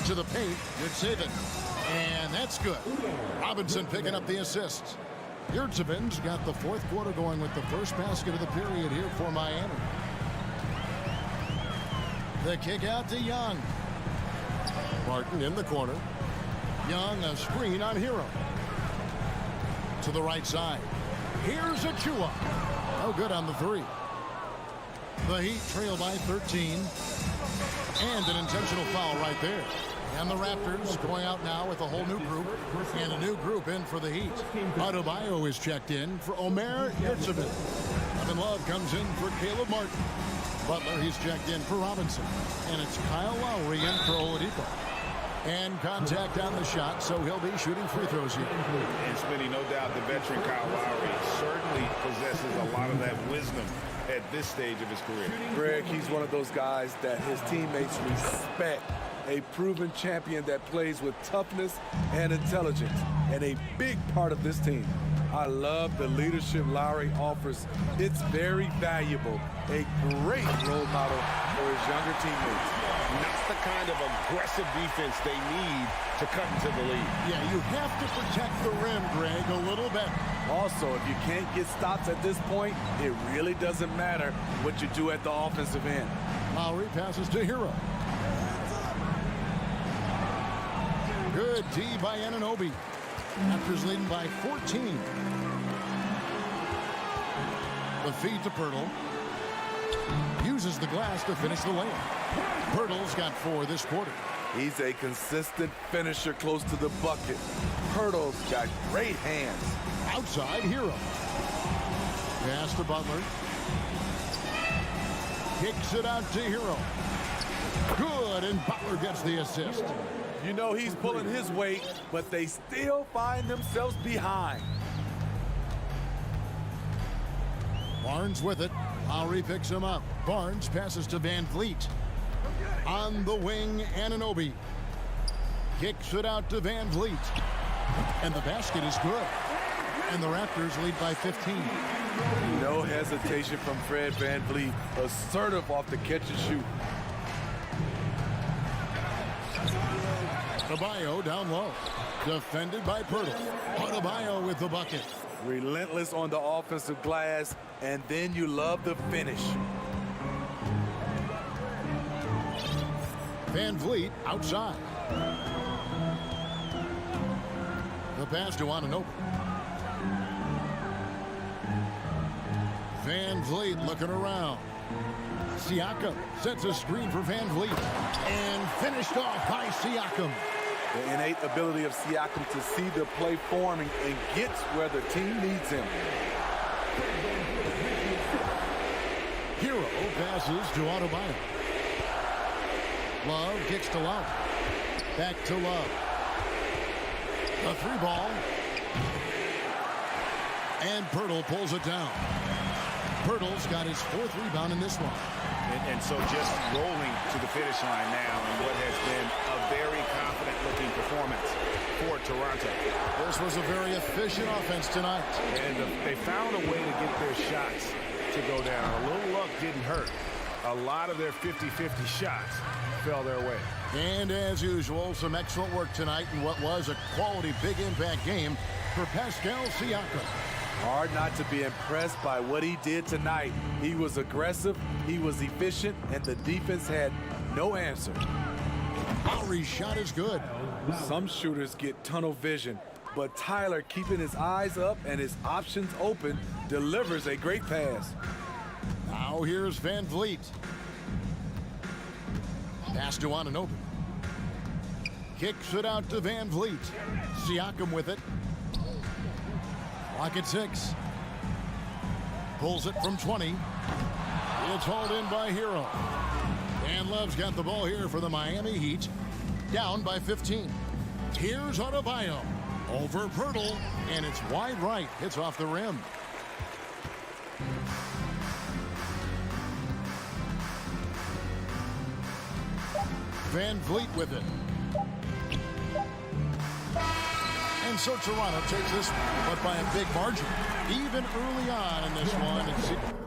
To the paint. Good saving. And that's good. Robinson picking up the assist. Yurtsevin's got the 4th quarter going with the first basket of the period here for Miami. The kick out to Young. Barton in the corner. Young, a screen on Hero. To the right side. Here's Achua. No good on the 3. The Heat trail by 13. And an intentional foul right there. And the Raptors going out now with a whole new group. And a new group in for the Heat. Adebayo is checked in for Omer Yurtsevin. Kevin Love comes in for Caleb Martin. Butler, he's checked in for Robinson. And it's Kyle Lowry in for Oladipo. And contact on the shot, so he'll be shooting free throws here. And Smitty, no doubt the veteran Kyle Lowry certainly possesses a lot of that wisdom at this stage of his career. Greg, he's one of those guys that his teammates respect. A proven champion that plays with toughness and intelligence. And a big part of this team. I love the leadership Lowry offers. It's very valuable. A great role model for his younger teammates. not the kind of aggressive defense they need to cut into the lead. Yeah, you have to protect the rim, Greg, a little bit. Also, if you can't get stops at this point, it really doesn't matter what you do at the offensive end. Lowry passes to Hero. Good D by Anunoby. Raptors leading by 14. The feed to Pirtle. Uses the glass to finish the layup. Pirtle's got 4 this quarter. He's a consistent finisher close to the bucket. Pirtle's got great hands. Outside, Hero. Pass to Butler. Kicks it out to Hero. Good, and Butler gets the assist. You know he's pulling his weight, but they still find themselves behind. Barnes with it. Lowry picks him up. Barnes passes to Van Vliet. On the wing, Anunoby. Kicks it out to Van Vliet. And the basket is good. And the Raptors lead by 15. No hesitation from Fred Van Vliet. Assertive off the catch and shoot. Adebayo down low. Defended by Pirtle. Adebayo with the bucket. Relentless on the offensive glass, and then you love the finish. Van Vliet outside. The pass to Anunoby. Van Vliet looking around. Siakam sets a screen for Van Vliet. And finished off by Siakam. The innate ability of Siakam to see the play forming and gets where the team needs him. Hero passes to Adebayo. Love kicks to Love. Back to Love. A 3-ball. And Pirtle pulls it down. Pirtle's got his 4th rebound in this one. And so just rolling to the finish line now in what has been a very confident-looking performance for Toronto. This was a very efficient offense tonight. And they found a way to get their shots to go down. A little luck didn't hurt. A lot of their 50-50 shots fell their way. And as usual, some excellent work tonight in what was a quality big impact game for Pascal Siakam. Hard not to be impressed by what he did tonight. He was aggressive, he was efficient, and the defense had no answer. Lowry's shot is good. Some shooters get tunnel vision, but Tyler, keeping his eyes up and his options open, delivers a great pass. Now here's Van Vliet. Pass to Anunoby. Kicks it out to Van Vliet. Siakam with it. Clock at 6. Pulls it from 20. It's hauled in by Hero. And Love's got the ball here for the Miami Heat. Down by 15. Here's Adebayo. Over Pirtle. And it's wide right. Hits off the rim. Van Vliet with it. And so Toronto takes this one, but by a big margin. Even early on in this one.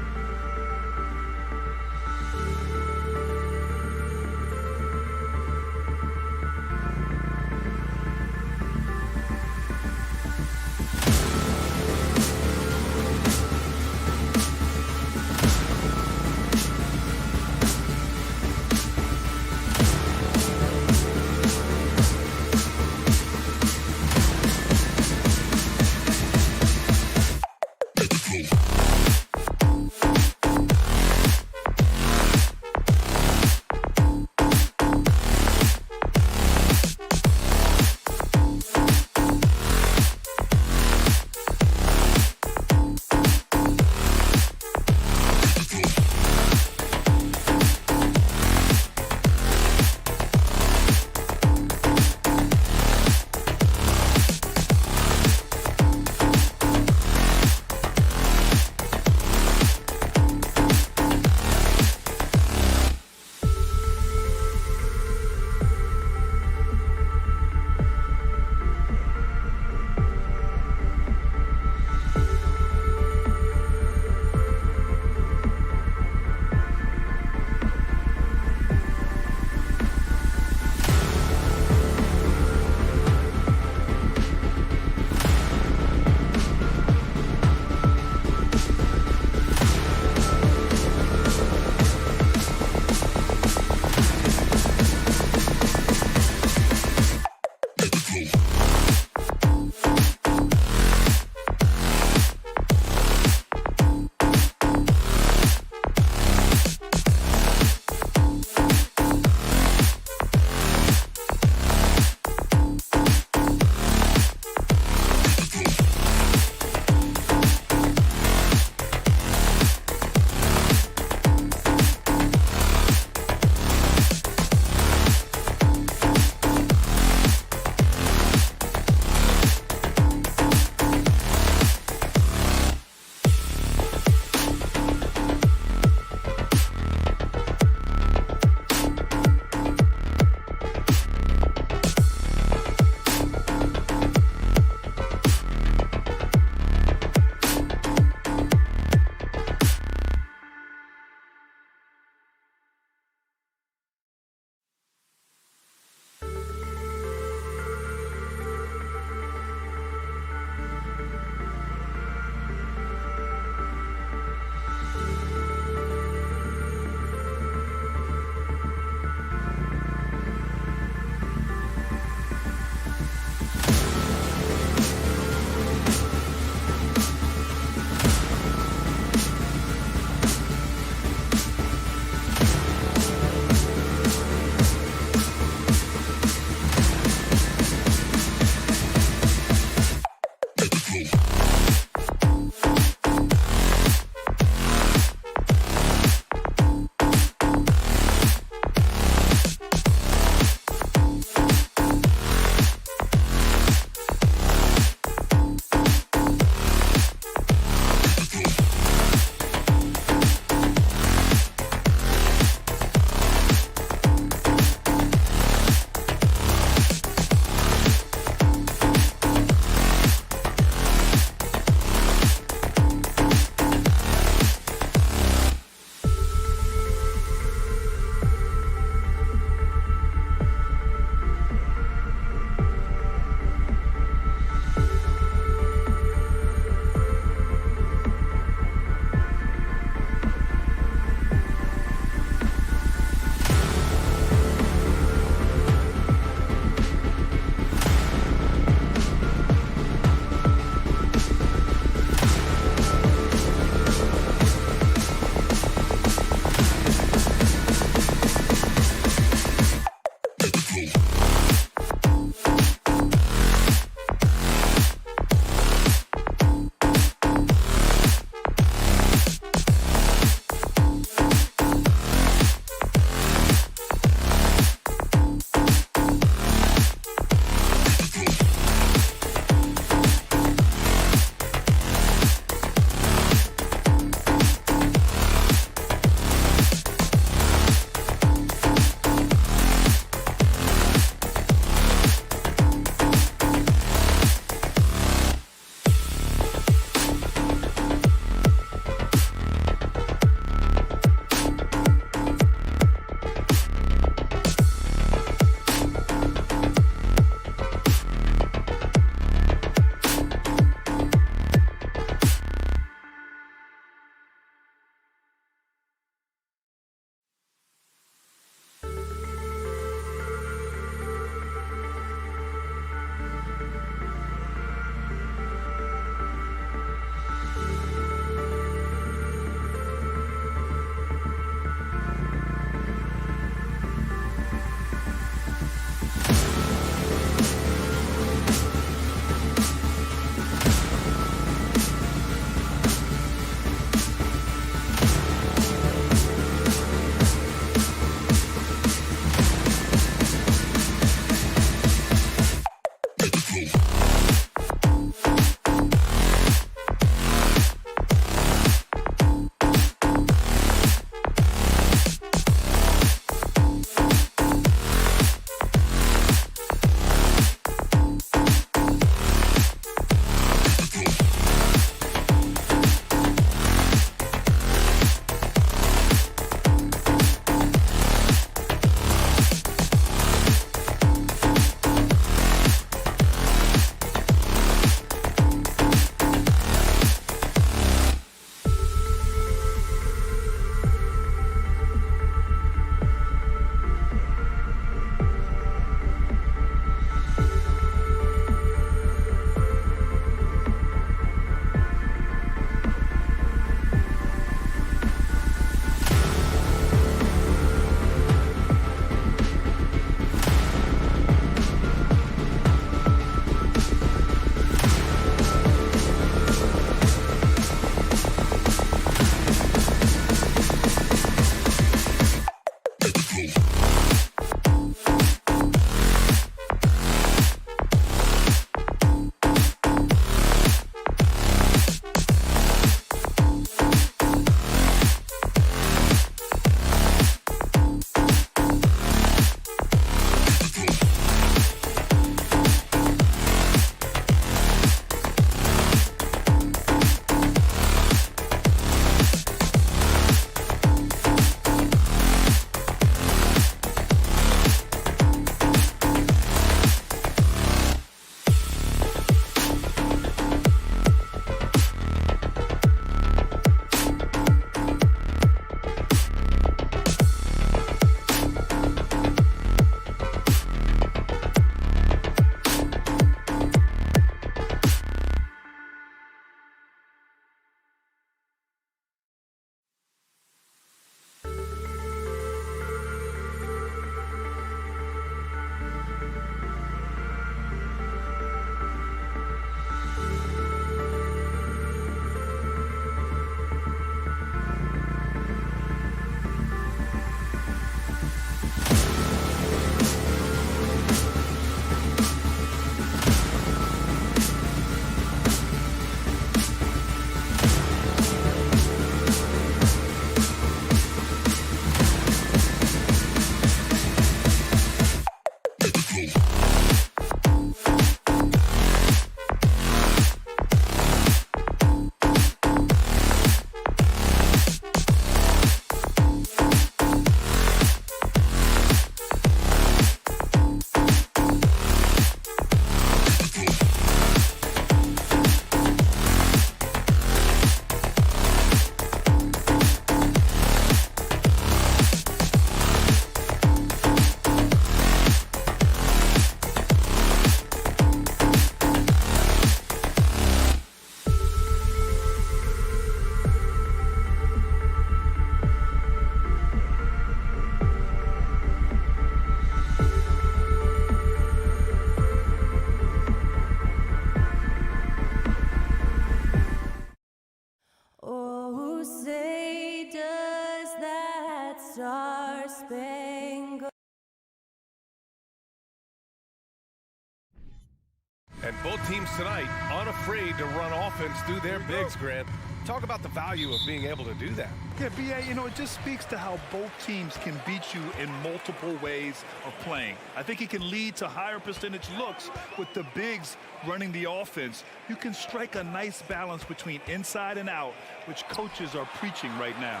And both teams tonight unafraid to run offense through their bigs, Grant. Talk about the value of being able to do that. Yeah, B.A., you know, it just speaks to how both teams can beat you in multiple ways of playing. I think it can lead to higher percentage looks with the bigs running the offense. You can strike a nice balance between inside and out, which coaches are preaching right now.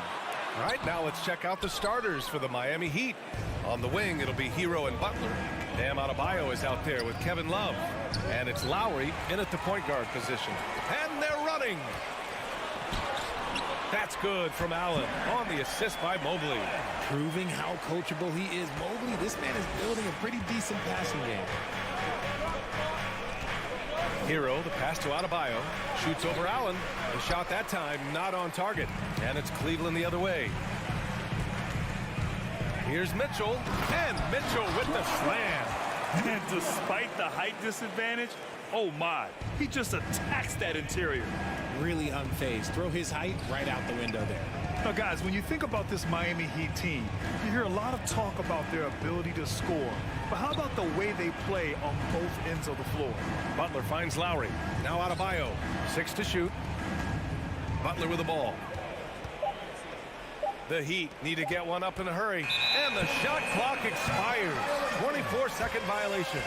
All right, now let's check out the starters for the Miami Heat. On the wing, it'll be Hero and Butler. Bam Adebayo is out there with Kevin Love. And it's Lowry in at the point guard position. And they're running. That's good from Allen on the assist by Mobley. Proving how coachable he is. Mobley, this man is building a pretty decent passing game. Hero, the pass to Adebayo, shoots over Allen. The shot that time not on target. And it's Cleveland the other way. Here's Mitchell, and Mitchell with the slam. And despite the height disadvantage, oh my, he just attacks that interior. Really unfazed. Throw his height right out the window there. Now, guys, when you think about this Miami Heat team, you hear a lot of talk about their ability to score. But how about the way they play on both ends of the floor? Butler finds Lowry. Now Adebayo, 6 to shoot. Butler with the ball. The Heat need to get one up in a hurry. And the shot clock expires. 24-second violation.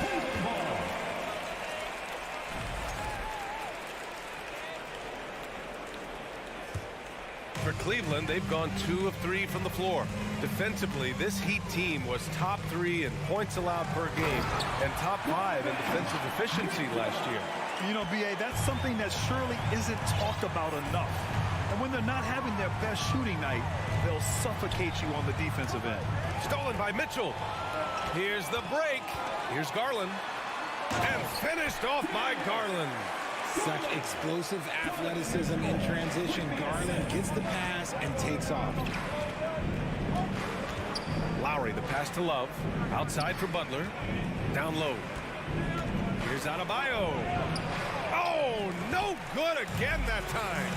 For Cleveland, they've gone 2 of 3 from the floor. Defensively, this Heat team was top 3 in points allowed per game and top 5 in defensive efficiency last year. You know, B.A., that's something that surely isn't talked about enough. And when they're not having their best shooting night, they'll suffocate you on the defensive end. Stolen by Mitchell. Here's the break. Here's Garland. And finished off by Garland. Such explosive athleticism in transition. Garland gets the pass and takes off. Lowry, the pass to Love. Outside for Butler. Down low. Here's Adebayo. Oh, no good again that time.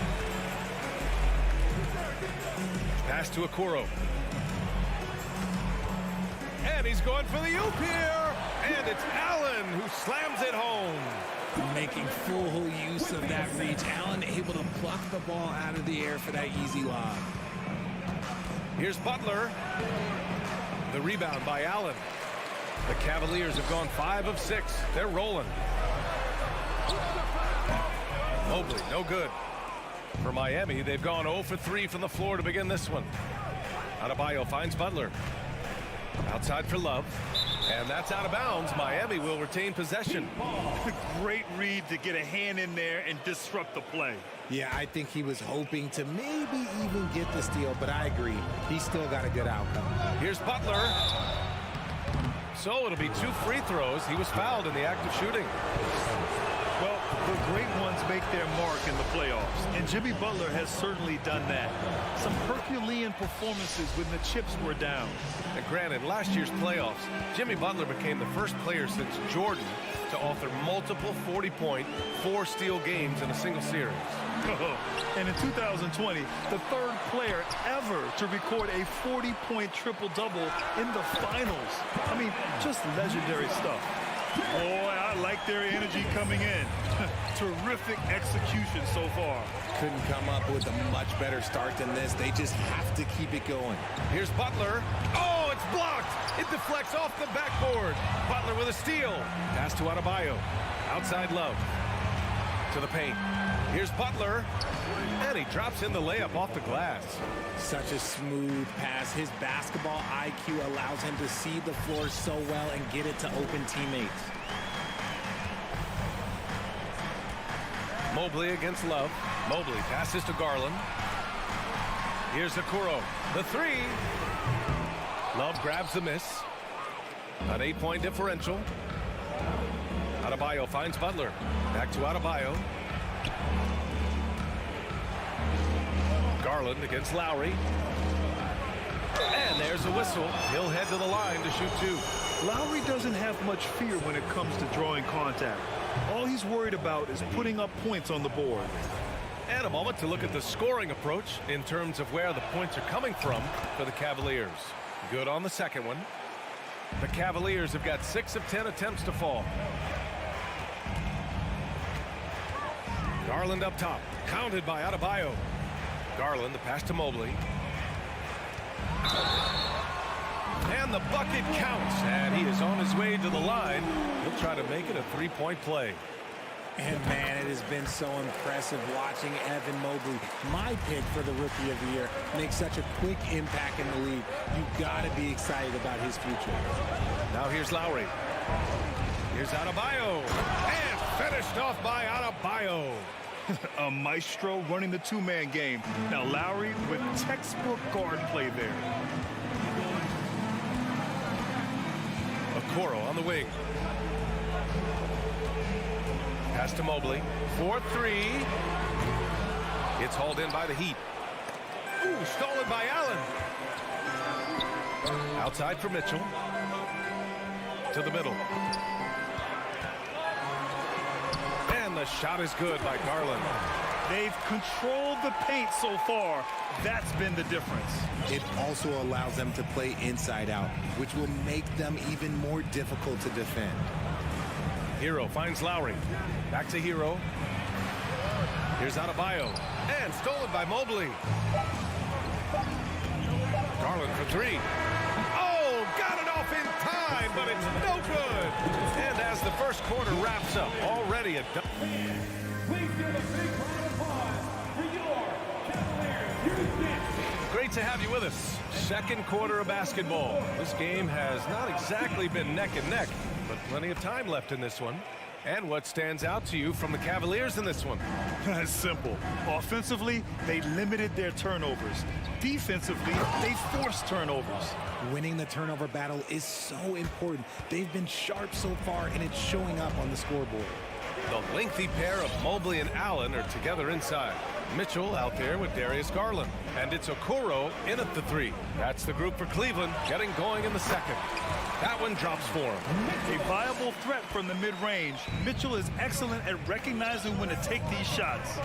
Pass to Okoro. And he's going for the oop here. And it's Allen who slams it home. Making full use of that reach. Allen able to pluck the ball out of the air for that easy lob. Here's Butler. The rebound by Allen. The Cavaliers have gone 5 of 6. They're rolling. Mobley, no good. For Miami, they've gone 0 for 3 from the floor to begin this one. Adebayo finds Butler. Outside for Love. And that's out of bounds. Miami will retain possession. Great read to get a hand in there and disrupt the play. Yeah, I think he was hoping to maybe even get the steal, but I agree. He's still got a good outcome. Here's Butler. So it'll be 2 free throws. He was fouled in the act of shooting. Well, the great ones make their mark in the playoffs, and Jimmy Butler has certainly done that. Some Herculean performances when the chips were down. And granted, last year's playoffs, Jimmy Butler became the first player since Jordan to author multiple 40-point, 4-steal games in a single series. And in 2020, the third player ever to record a 40-point triple-double in the finals. I mean, just legendary stuff. Boy, I like their energy coming in. Terrific execution so far. Couldn't come up with a much better start than this. They just have to keep it going. Here's Butler. Oh, it's blocked. It deflects off the backboard. Butler with a steal. Pass to Adebayo. Outside Love. To the paint. Here's Butler. And he drops in the layup off the glass. Such a smooth pass. His basketball IQ allows him to see the floor so well and get it to open teammates. Mobley against Love. Mobley passes to Garland. Here's Okoro. The 3. Love grabs the miss. An 8-point differential. Adebayo finds Butler. Back to Adebayo. Garland against Lowry. And there's a whistle. He'll head to the line to shoot 2. Lowry doesn't have much fear when it comes to drawing contact. All he's worried about is putting up points on the board. And a moment to look at the scoring approach in terms of where the points are coming from for the Cavaliers. Good on the second one. The Cavaliers have got 6 of 10 attempts to fall. Garland up top, pounded by Adebayo. Garland, the pass to Mobley. And the bucket counts, and he is on his way to the line. He'll try to make it a three-point play. And man, it has been so impressive watching Evan Mobley, my pick for the Rookie of the Year, make such a quick impact in the league. You got to be excited about his future. Now here's Lowry. Here's Adebayo. And finished off by Adebayo. A maestro running the two-man game. Now Lowry with textbook guard play there. Okoro on the wing. Pass to Mobley. 4-3. It's hauled in by the Heat. Ooh, stolen by Allen. Outside for Mitchell. To the middle. And the shot is good by Garland. They've controlled the paint so far. That's been the difference. It also allows them to play inside out, which will make them even more difficult to defend. Hero finds Lowry. Back to Hero. Here's Adebayo. And stolen by Mobley. Garland for three. Oh, got it off in time, but it's no good. And as the first quarter wraps up, already a... Please give a big round of applause for your Cavaliers. Great to have you with us. Second quarter of basketball. This game has not exactly been neck and neck, but plenty of time left in this one. And what stands out to you from the Cavaliers in this one? It's simple. Offensively, they limited their turnovers. Defensively, they forced turnovers. Winning the turnover battle is so important. They've been sharp so far, and it's showing up on the scoreboard. The lengthy pair of Mobley and Allen are together inside. Mitchell out there with Darius Garland. And it's Okoro in at the three. That's the group for Cleveland getting going in the second. That one drops for him. A viable threat from the mid-range. Mitchell is excellent at recognizing when to take these shots.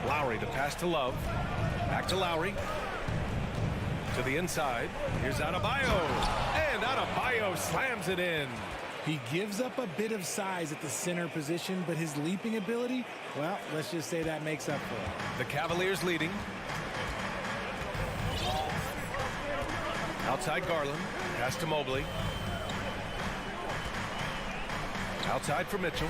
Lowry to pass to Love. Back to Lowry. To the inside. Here's Adebayo. And Adebayo slams it in. He gives up a bit of size at the center position, but his leaping ability, well, let's just say that makes up for it. The Cavaliers leading. Outside Garland. Pass to Mobley. Outside for Mitchell.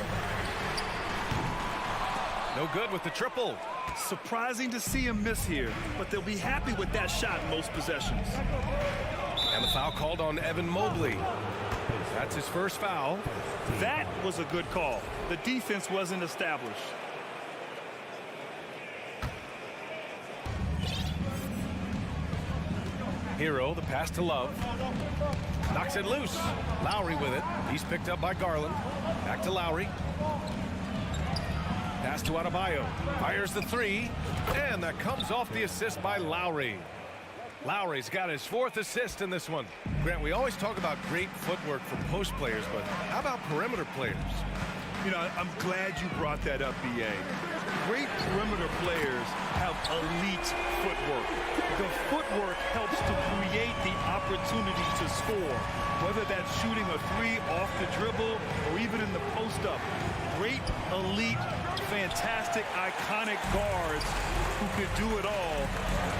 No good with the triple. Surprising to see him miss here, but they'll be happy with that shot in most possessions. And the foul called on Evan Mobley. That's his first foul. That was a good call. The defense wasn't established. Hero, the pass to Love. Knocks it loose. Lowry with it. He's picked up by Garland. Back to Lowry. Pass to Adebayo. Fires the three. And that comes off the assist by Lowry. Lowry's got his fourth assist in this one. Grant, we always talk about great footwork from post players, but how about perimeter players? You know, I'm glad you brought that up, B.A. Great perimeter players have elite footwork. The footwork helps to create the opportunity to score, whether that's shooting a three off the dribble or even in the post-up. Great, elite, fantastic, iconic guards who could do it all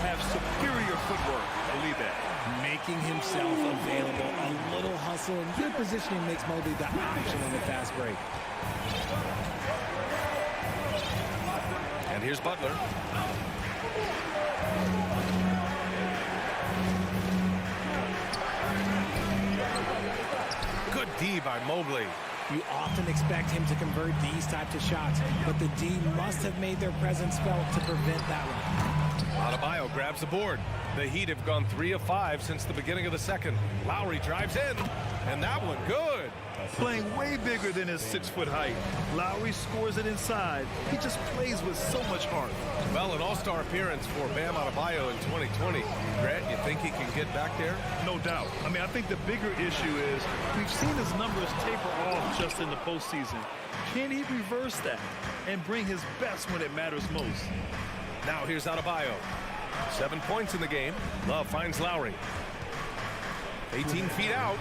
have superior footwork. Believe that. Making himself available, a little hustle and good positioning makes Mobley the option in the fast break. And here's Butler. Good D by Mobley. You often expect him to convert these types of shots, but the D must have made their presence felt to prevent that one. Adebayo grabs the board. The Heat have gone 3 of 5 since the beginning of the second. Lowry drives in, and that one good. Playing way bigger than his 6-foot height. Lowry scores it inside. He just plays with so much heart. Well, an all-star appearance for Bam Adebayo in 2020. Grant, you think he can get back there? No doubt. I mean, I think the bigger issue is we've seen his numbers taper off just in the postseason. Can he reverse that and bring his best when it matters most? Now here's Adebayo. 7 points in the game. Love finds Lowry. 18 feet out.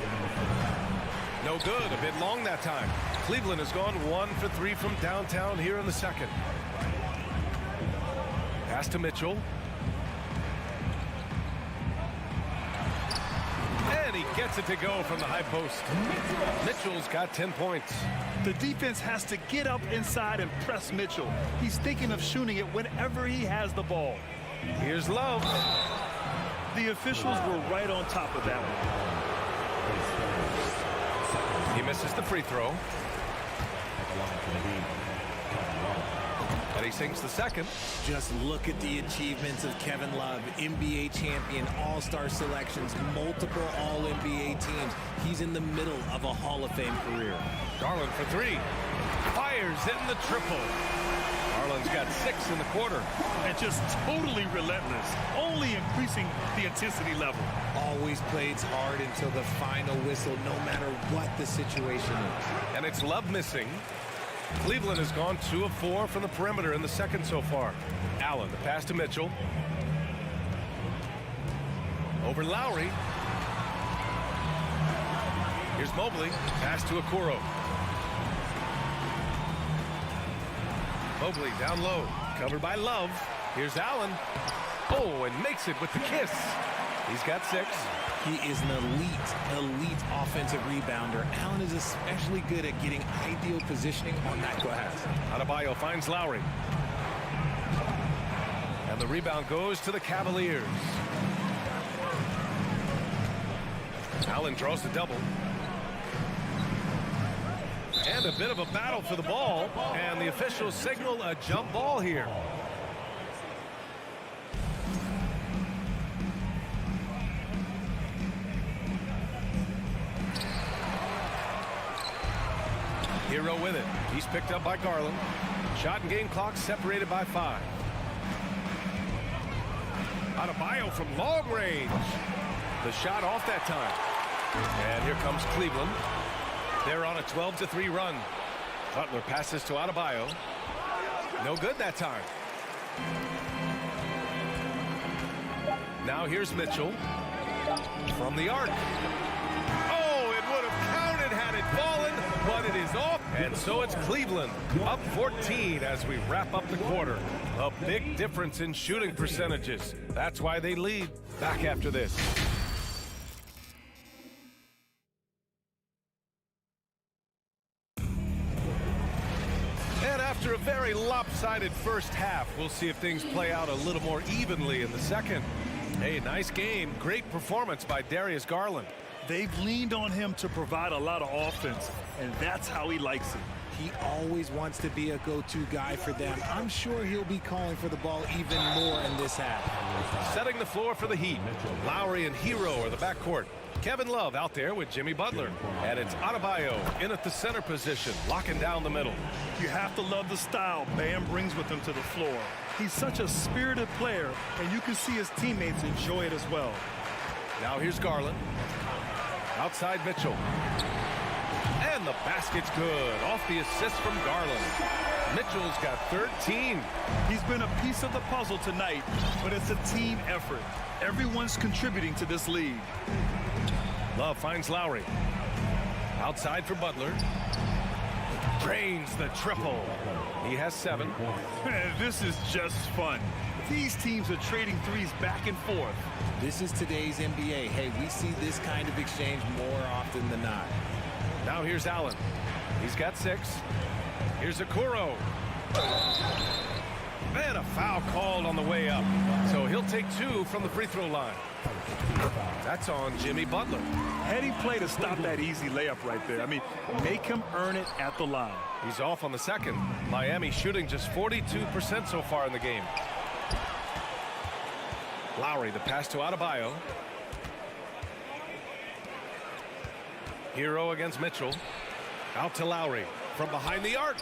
No good. A bit long that time. Cleveland has gone 1 for 3 from downtown here in the second. Pass to Mitchell. And he gets it to go from the high post. Mitchell's got 10 points. The defense has to get up inside and press Mitchell. He's thinking of shooting it whenever he has the ball. Here's Love. The officials were right on top of that one. He misses the free throw. And he sinks the second. Just look at the achievements of Kevin Love. NBA champion, all-star selections, multiple all-NBA teams. He's in the middle of a Hall of Fame career. Garland for 3. Fires in the triple. Garland's got 6 in the quarter. And just totally relentless, only increasing the intensity level. Always plays hard until the final whistle, no matter what the situation is. And it's Love missing. Cleveland has gone 2 of 4 from the perimeter in the second so far. Allen, the pass to Mitchell. Over Lowry. Here's Mobley. Pass to Okoro. Mobley down low. Covered by Love. Here's Allen. Oh, and makes it with the kiss. He's got 6. He is an elite offensive rebounder. Allen is especially good at getting ideal positioning on that glass. Adebayo finds Lowry. And the rebound goes to the Cavaliers. Allen draws the double. And a bit of a battle for the ball. And the officials signal a jump ball here. Hero with it. He's picked up by Garland. Shot and game clock separated by 5. Adebayo from long range. The shot off that time. And here comes Cleveland. They're on a 12-3 run. Butler passes to Adebayo. No good that time. Now here's Mitchell. From the arc. Oh, it would have counted had it fallen, but it is off. And so it's Cleveland up 14 as we wrap up the quarter. A big difference in shooting percentages. That's why they lead. Back after this. After a very lopsided first half, we'll see if things play out a little more evenly in the second. Hey, nice game. Great performance by Darius Garland. They've leaned on him to provide a lot of offense, and that's how he likes it. He always wants to be a go-to guy for them. I'm sure he'll be calling for the ball even more in this half. Setting the floor for the Heat. Lowry and Hero are the backcourt. Kevin Love out there with Jimmy Butler. And it's Adebayo in at the center position, locking down the middle. You have to love the style Bam brings with him to the floor. He's such a spirited player, and you can see his teammates enjoy it as well. Now here's Garland. Outside Mitchell. And the basket's good. Off the assist from Garland. Mitchell's got 13. He's been a piece of the puzzle tonight, but it's a team effort. Everyone's contributing to this lead. Love finds Lowry. Outside for Butler. Drains the triple. He has 7. This is just fun. These teams are trading threes back and forth. This is today's NBA. Hey, we see this kind of exchange more often than not. Now here's Allen. He's got 6. Here's Okoro. And a foul called on the way up. So he'll take 2 from the free throw line. That's on Jimmy Butler. Heady play to stop that easy layup right there. I mean, make him earn it at the line. He's off on the second. Miami shooting just 42% so far in the game. Lowry, the pass to Adebayo. Hero against Mitchell. Out to Lowry from behind the arc.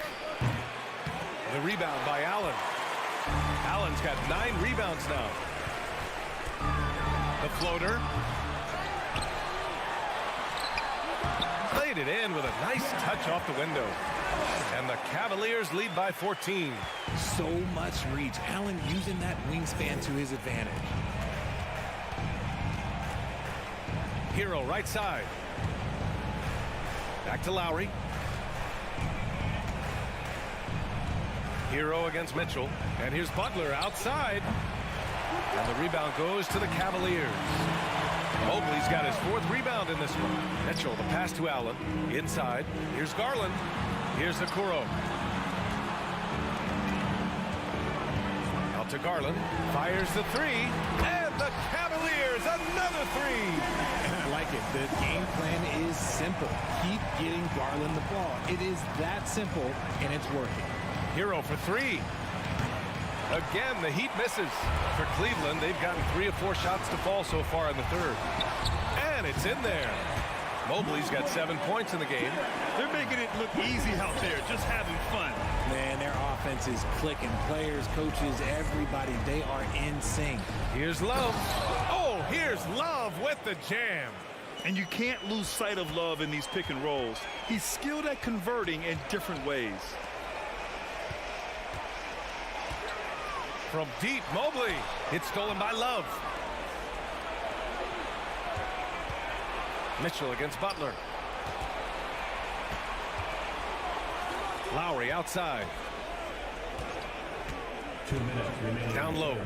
The rebound by Allen. Allen's got 9 rebounds now. The floater. Played it in with a nice touch off the window. And the Cavaliers lead by 14. So much reach. Allen using that wingspan to his advantage. Hero right side. Back to Lowry. Hero against Mitchell. And here's Butler outside. And the rebound goes to the Cavaliers. Mobley's got his 4th rebound in this one. Mitchell, the pass to Allen. Inside. Here's Garland. Here's Okoro. Out to Garland. Fires the 3. And the Cavaliers, another 3. And I like it. The game plan is simple. Keep getting Garland the ball. It is that simple, and it's working. Hero for 3. Again, the Heat misses. For Cleveland, they've gotten 3 of 4 shots to fall so far in the 3rd. And it's in there. Mobley's got 7 points in the game. They're making it look easy out there, just having fun. Man, their offense is clicking. Players, coaches, everybody, they are in sync. Here's Love. Oh, here's Love with the jam. And you can't lose sight of Love in these pick and rolls. He's skilled at converting in different ways. From deep, Mobley. It's stolen by Love. Mitchell against Butler. Lowry outside. 2 minutes remaining. Down low.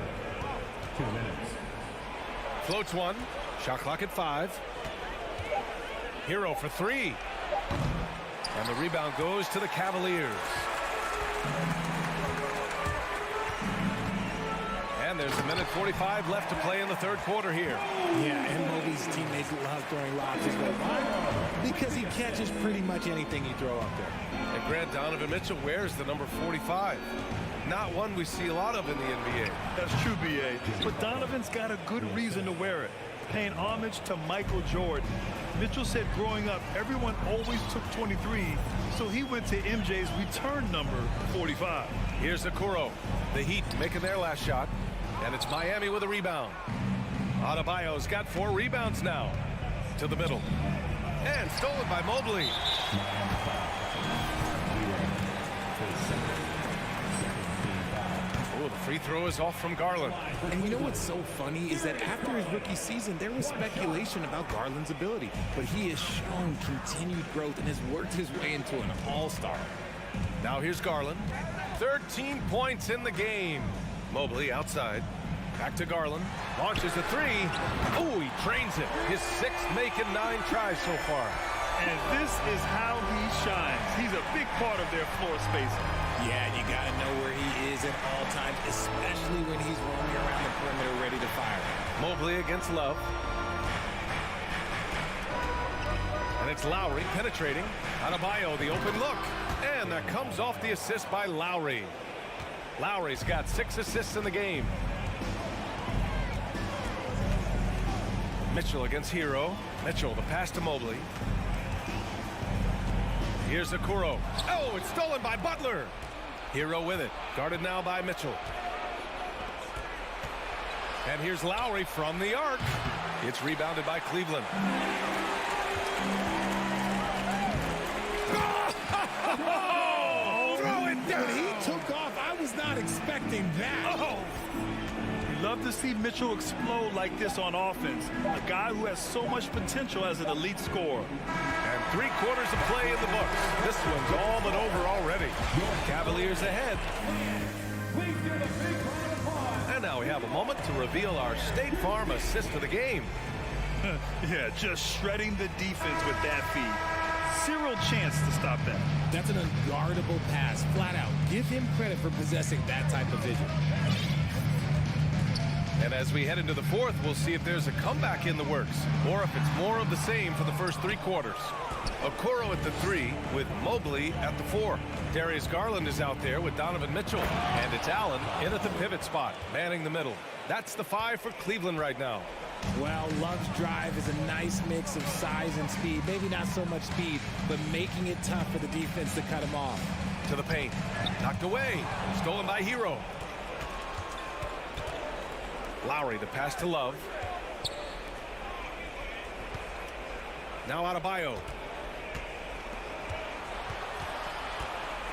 2 minutes. Floats one. Shot clock at 5. Hero for 3. And the rebound goes to the Cavaliers. And there's 1:45 left to play in the 3rd quarter here. Yeah, and Mobley's teammates love throwing lobs as well. Why? Because he catches pretty much anything you throw up there. And Grant, Donovan Mitchell wears the number 45. Not one we see a lot of in the NBA. That's true, B.A. But Donovan's got a good reason to wear it. Paying homage to Michael Jordan. Mitchell said growing up, everyone always took 23, so he went to MJ's return number 45. Here's Okoro. The Heat making their last shot. And it's Miami with a rebound. Adebayo's got 4 rebounds now. To the middle. And stolen by Mobley. Oh, the free throw is off from Garland. And you know what's so funny is that after his rookie season, there was speculation about Garland's ability. But he has shown continued growth and has worked his way into an all-star. Now here's Garland. 13 points in the game. Mobley outside. Back to Garland. Launches a 3. Oh, he trains it. His 6th making 9 tries so far. And this is how he shines. He's a big part of their floor spacing. Yeah, you got to know where he is at all times, especially when he's roaming around the perimeter ready to fire. Mobley against Love. And it's Lowry penetrating. Adebayo, the open look. And that comes off the assist by Lowry. Lowry's got 6 assists in the game. Mitchell against Hero. Mitchell, the pass to Mobley. Here's Okoro. Oh, it's stolen by Butler. Hero with it. Guarded now by Mitchell. And here's Lowry from the arc. It's rebounded by Cleveland. Throw it down. When he took off, I was not expecting that. Oh! We love to see Mitchell explode like this on offense. A guy who has so much potential as an elite scorer. And 3 quarters of play in the books. This one's all but over already. Cavaliers ahead. And now we have a moment to reveal our State Farm assist of the game. Yeah, just shredding the defense with that feed. Zero chance to stop that. That's an unguardable pass, flat out. Give him credit for possessing that type of vision. And as we head into the 4th, we'll see if there's a comeback in the works, or if it's more of the same for the first 3 quarters. Okoro at the 3 with Mobley at the 4. Darius Garland is out there with Donovan Mitchell. And it's Allen in at the pivot spot, manning the middle. That's the 5 for Cleveland right now. Well, Love's drive is a nice mix of size and speed. Maybe not so much speed, but making it tough for the defense to cut him off. To the paint. Knocked away. Stolen by Hero. Lowry, the pass to Love. Now Adebayo.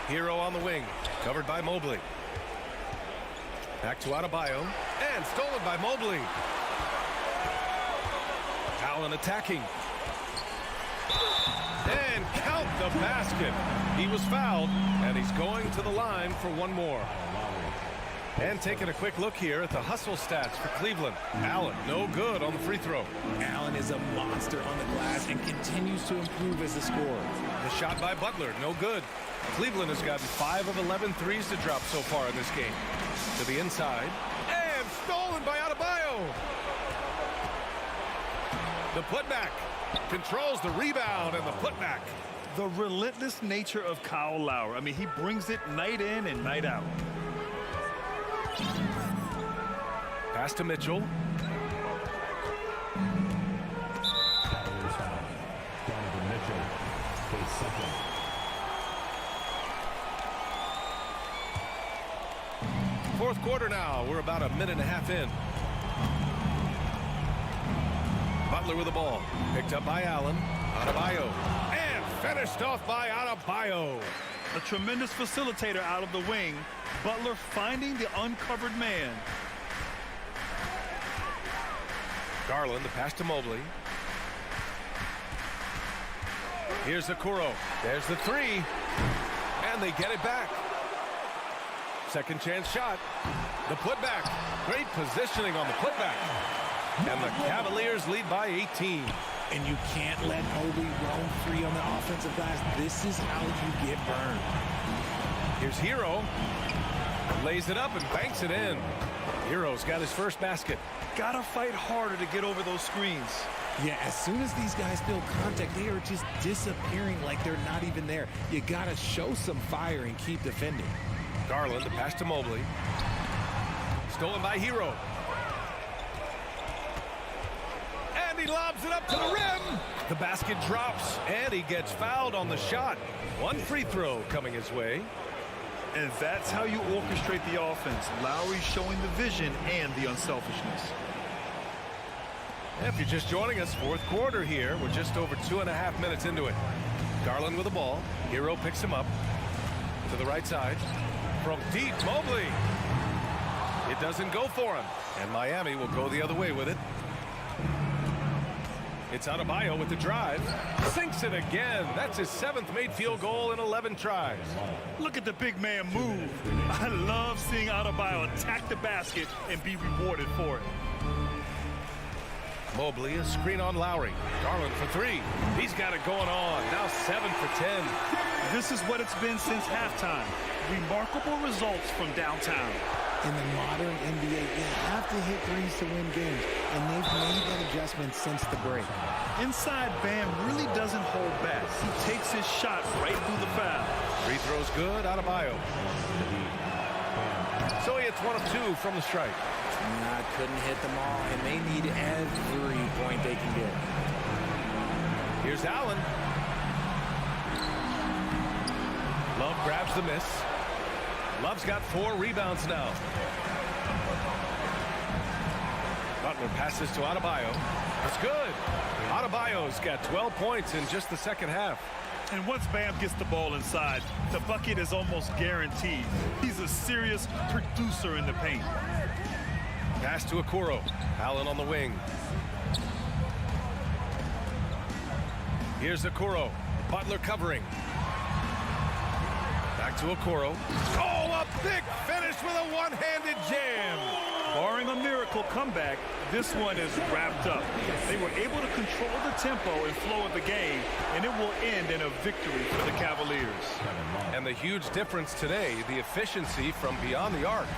Hero on the wing. Covered by Mobley. Back to Adebayo. And stolen by Mobley. Allen attacking. And count the basket. He was fouled, and he's going to the line for one more. And taking a quick look here at the hustle stats for Cleveland. Allen, no good on the free throw. Allen is a monster on the glass and continues to improve as a scorer. The shot by Butler, no good. Cleveland has gotten 5 of 11 threes to drop so far in this game. To the inside, and stolen by Adebayo. The putback controls the rebound and the putback. The relentless nature of Kyle Lowry. I mean, he brings it night in and night out. Pass to Mitchell. Cavaliers foul. Donovan Mitchell, his second. Fourth quarter now. We're about a minute and a half in. Butler with the ball. Picked up by Allen. Adebayo. And finished off by Adebayo. A tremendous facilitator out of the wing. Butler finding the uncovered man. Garland, the pass to Mobley. Here's Okoro. There's the three. And they get it back. Second chance shot. The putback. Great positioning on the putback. And the Cavaliers lead by 18. And you can't let Mobley roam free on the offensive glass. This is how you get burned. Here's Hero. Lays it up and banks it in. Hero's got his first basket. Gotta fight harder to get over those screens. Yeah, as soon as these guys feel contact, they are just disappearing like they're not even there. You gotta show some fire and keep defending. Garland, the pass to Mobley. Stolen by Hero. And he lobs it up to the rim. The basket drops, and he gets fouled on the shot. One free throw coming his way. And that's how you orchestrate the offense. Lowry showing the vision and the unselfishness. If you're just joining us, fourth quarter here. We're just over 2.5 minutes into it. Garland with the ball. Hero picks him up to the right side. From deep, Mobley. It doesn't go for him. And Miami will go the other way with it. It's Adebayo with the drive. Sinks it again. That's his 7th made field goal in 11 tries. Look at the big man move. I love seeing Adebayo attack the basket and be rewarded for it. Mobley, a screen on Lowry. Garland for three. He's got it going on. Now 7 for 10. This is what it's been since halftime. Remarkable results from downtown. In the modern NBA, you have to hit threes to win games, and they've made that adjustment since the break. Inside, Bam really doesn't hold back. He takes his shot right through the foul. Free throws good, Adebayo. So he hits 1 of 2 from the strike. Couldn't hit them all, and they need every point they can get. Here's Allen. Love grabs the miss. Love's got 4 rebounds now. Butler passes to Adebayo. That's good. Adebayo's got 12 points in just the second half. And once Bam gets the ball inside, the bucket is almost guaranteed. He's a serious producer in the paint. Pass to Okoro. Allen on the wing. Here's Okoro. Butler covering. Back to Okoro. Oh, a big finish with a one-handed jam. Barring a miracle comeback, this one is wrapped up. They were able to control the tempo and flow of the game, and it will end in a victory for the Cavaliers. And the huge difference today, the efficiency from beyond the arc.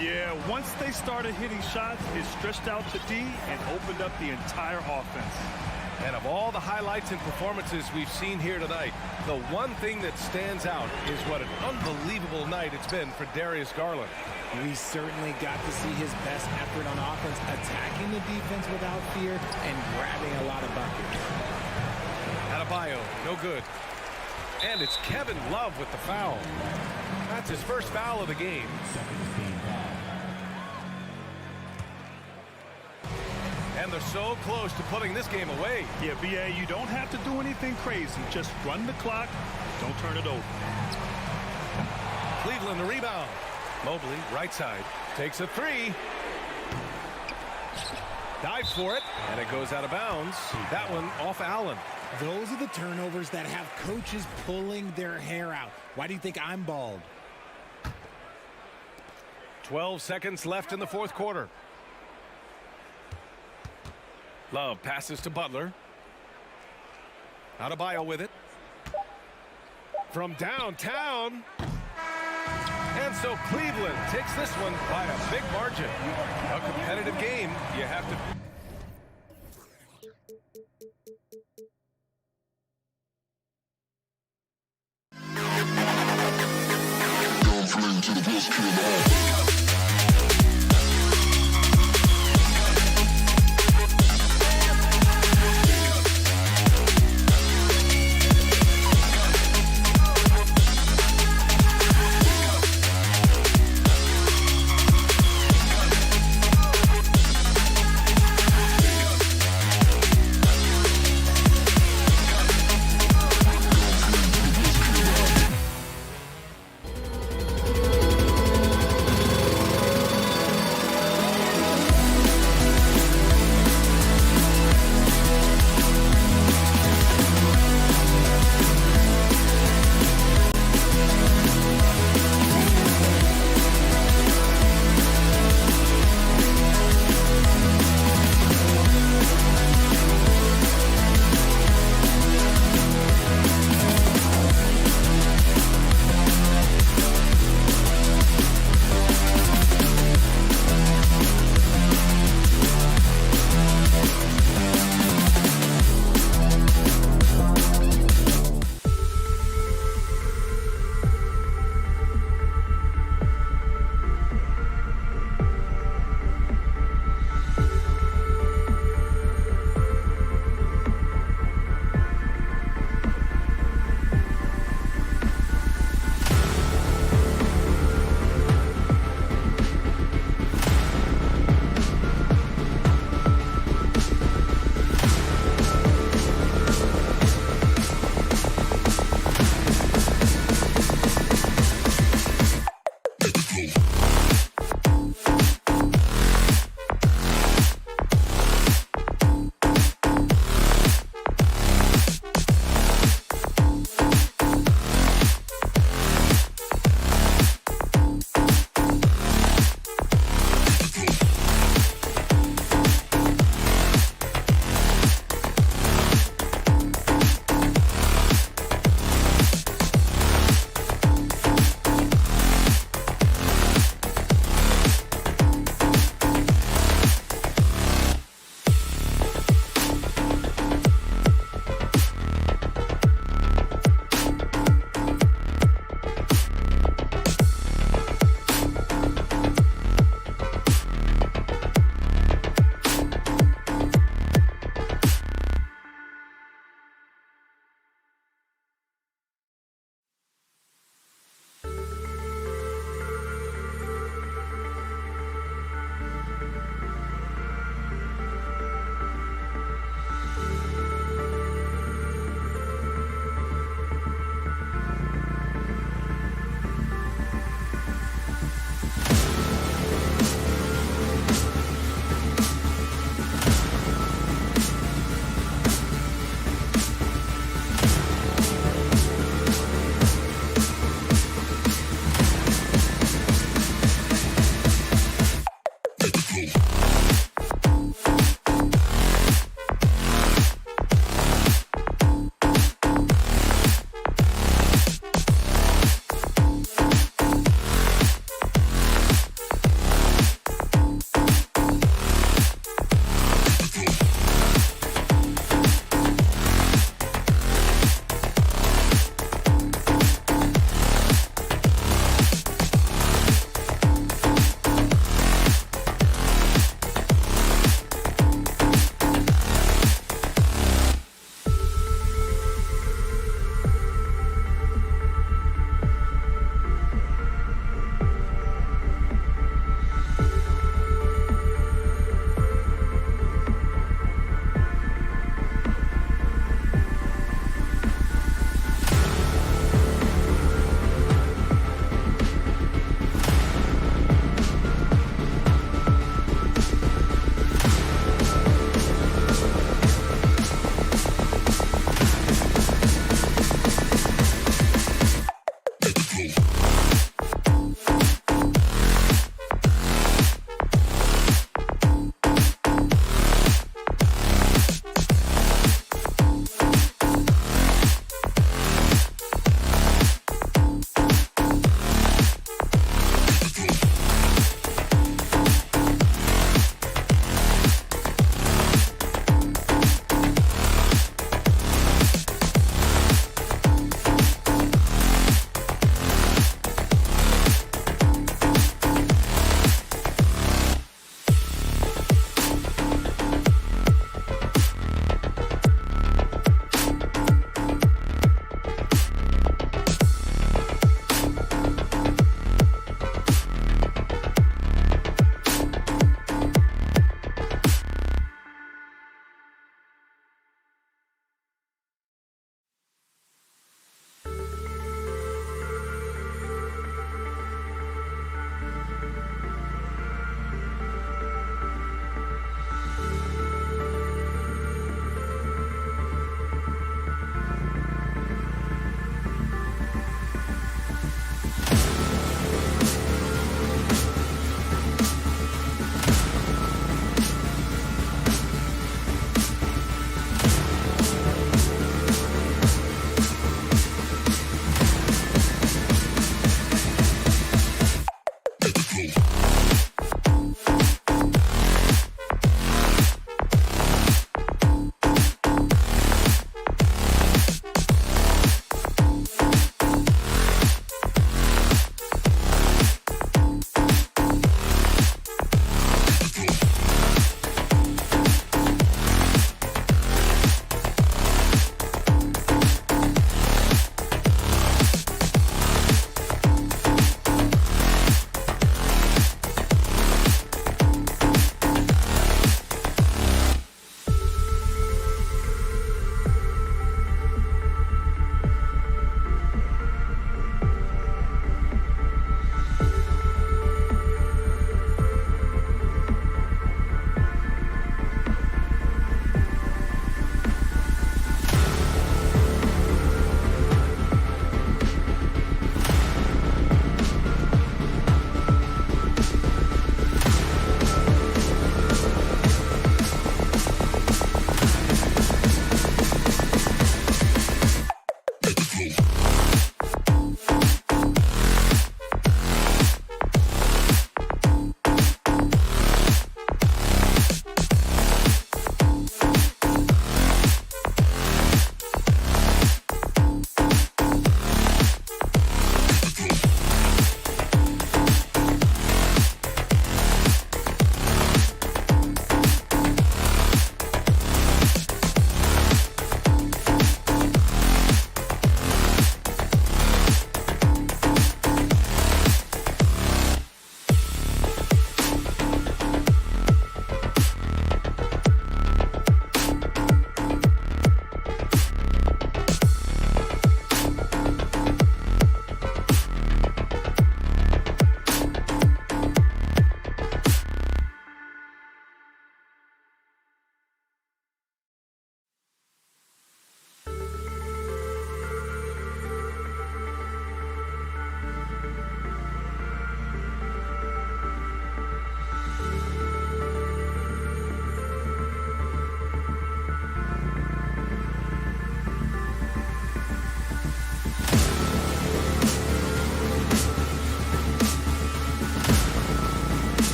Yeah, once they started hitting shots, it stretched out to D and opened up the entire offense. And of all the highlights and performances we've seen here tonight, the one thing that stands out is what an unbelievable night it's been for Darius Garland. We certainly got to see his best effort on offense, attacking the defense without fear and grabbing a lot of buckets. Adebayo, no good. And it's Kevin Love with the foul. That's his first foul of the game. And they're so close to putting this game away. Yeah, BA, you don't have to do anything crazy. Just run the clock. Don't turn it over. Cleveland the rebound. Mobley, right side, takes a three. Dives for it, and it goes out of bounds. That one off Allen. Those are the turnovers that have coaches pulling their hair out. Why do you think I'm bald? 12 seconds left in the fourth quarter. Love passes to Butler. Adebayo with it. From downtown. And so Cleveland takes this one by a big margin. A competitive game. You have to...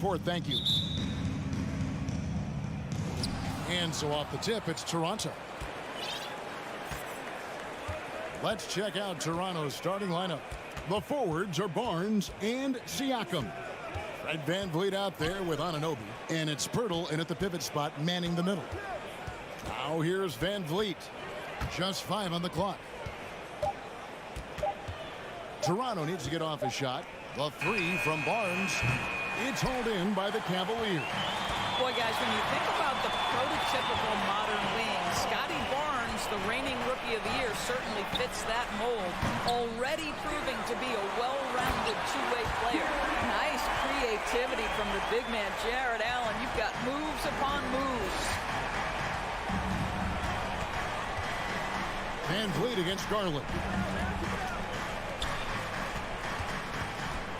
report, thank you. And so off the tip, it's Toronto. Let's check out Toronto's starting lineup. The forwards are Barnes and Siakam. Fred VanVleet out there with Anunoby. And it's Pirtle in at the pivot spot, manning the middle. Now here's VanVleet. Just 5 on the clock. Toronto needs to get off a shot. The 3 from Barnes. It's hauled in by the Cavaliers. Boy, guys, when you think about the prototypical modern wing, Scotty Barnes, the reigning Rookie of the Year, certainly fits that mold. Already proving to be a well-rounded two-way player. Nice creativity from the big man, Jared Allen. You've got moves upon moves. VanVleet against Garland.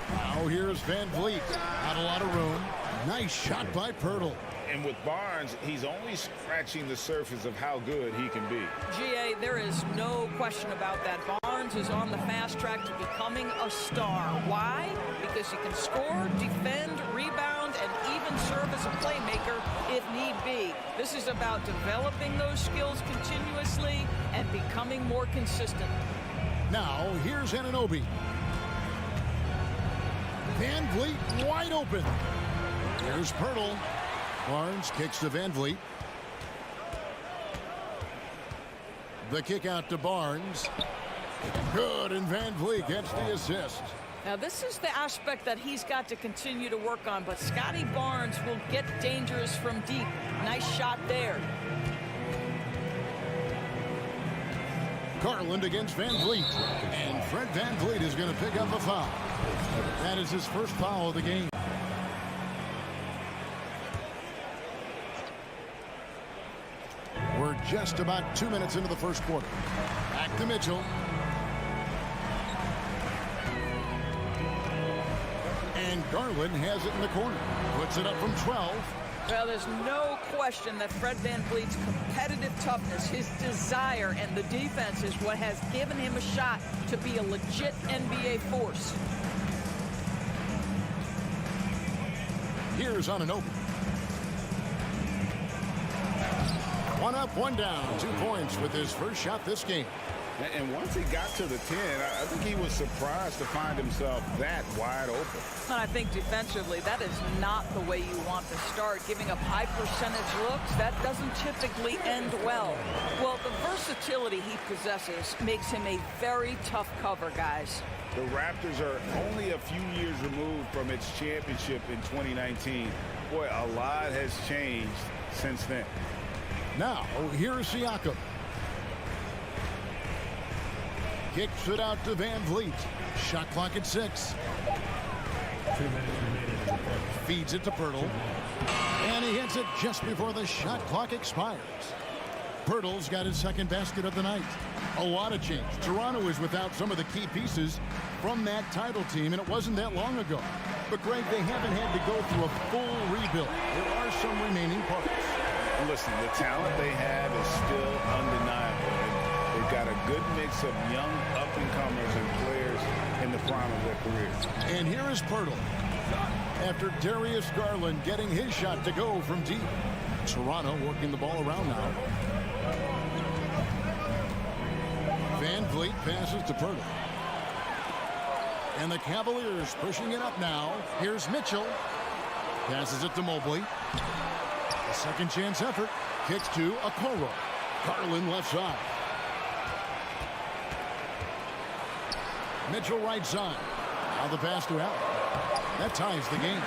Now here's VanVleet. Not a lot of room. Nice shot by Pirtle. And with Barnes, he's only scratching the surface of how good he can be. GA, there is no question about that. Barnes is on the fast track to becoming a star. Why? Because he can score, defend, rebound, and even serve as a playmaker if need be. This is about developing those skills continuously and becoming more consistent. Now here's Anunoby. VanVleet wide open. Here's Pirtle. Barnes kicks to VanVleet. The kick out to Barnes. Good, and VanVleet gets the assist. Now, this is the aspect that he's got to continue to work on, but Scotty Barnes will get dangerous from deep. Nice shot there. Garland against VanVleet. And Fred VanVleet is going to pick up a foul. That is his first foul of the game. We're just about 2 minutes into the first quarter. Back to Mitchell. And Garland has it in the corner. Puts it up from 12. Well, there's no question that Fred VanVleet's competitive toughness, his desire, and the defense is what has given him a shot to be a legit NBA force. Here's Anunoby. One up, one down. 2 points with his first shot this game. And once he got to the 10, I think he was surprised to find himself that wide open. And I think defensively, that is not the way you want to start. Giving up high percentage looks, that doesn't typically end well. Well, the versatility he possesses makes him a very tough cover, guys. The Raptors are only a few years removed from its championship in 2019. Boy, a lot has changed since then. Now, here's Siakam. Kicks it out to VanVleet. Shot clock at 6. 2 minutes remaining. Feeds it to Pirtle. And he hits it just before the shot clock expires. Pirtle's got his second basket of the night. A lot of change. Toronto is without some of the key pieces from that title team, and it wasn't that long ago. But, Greg, they haven't had to go through a full rebuild. There are some remaining parts. Listen, the talent they have is still undeniable. They've got a good mix of young up-and-comers and players in the prime of their careers. And here is Pirtle. After Darius Garland getting his shot to go from deep. Toronto working the ball around now. VanVleet passes to Pirtle. And the Cavaliers pushing it up now. Here's Mitchell. Passes it to Mobley. A second chance effort. Kicks to Okoro. Garland left side. Mitchell right side. Now the pass to Allen. That ties the game.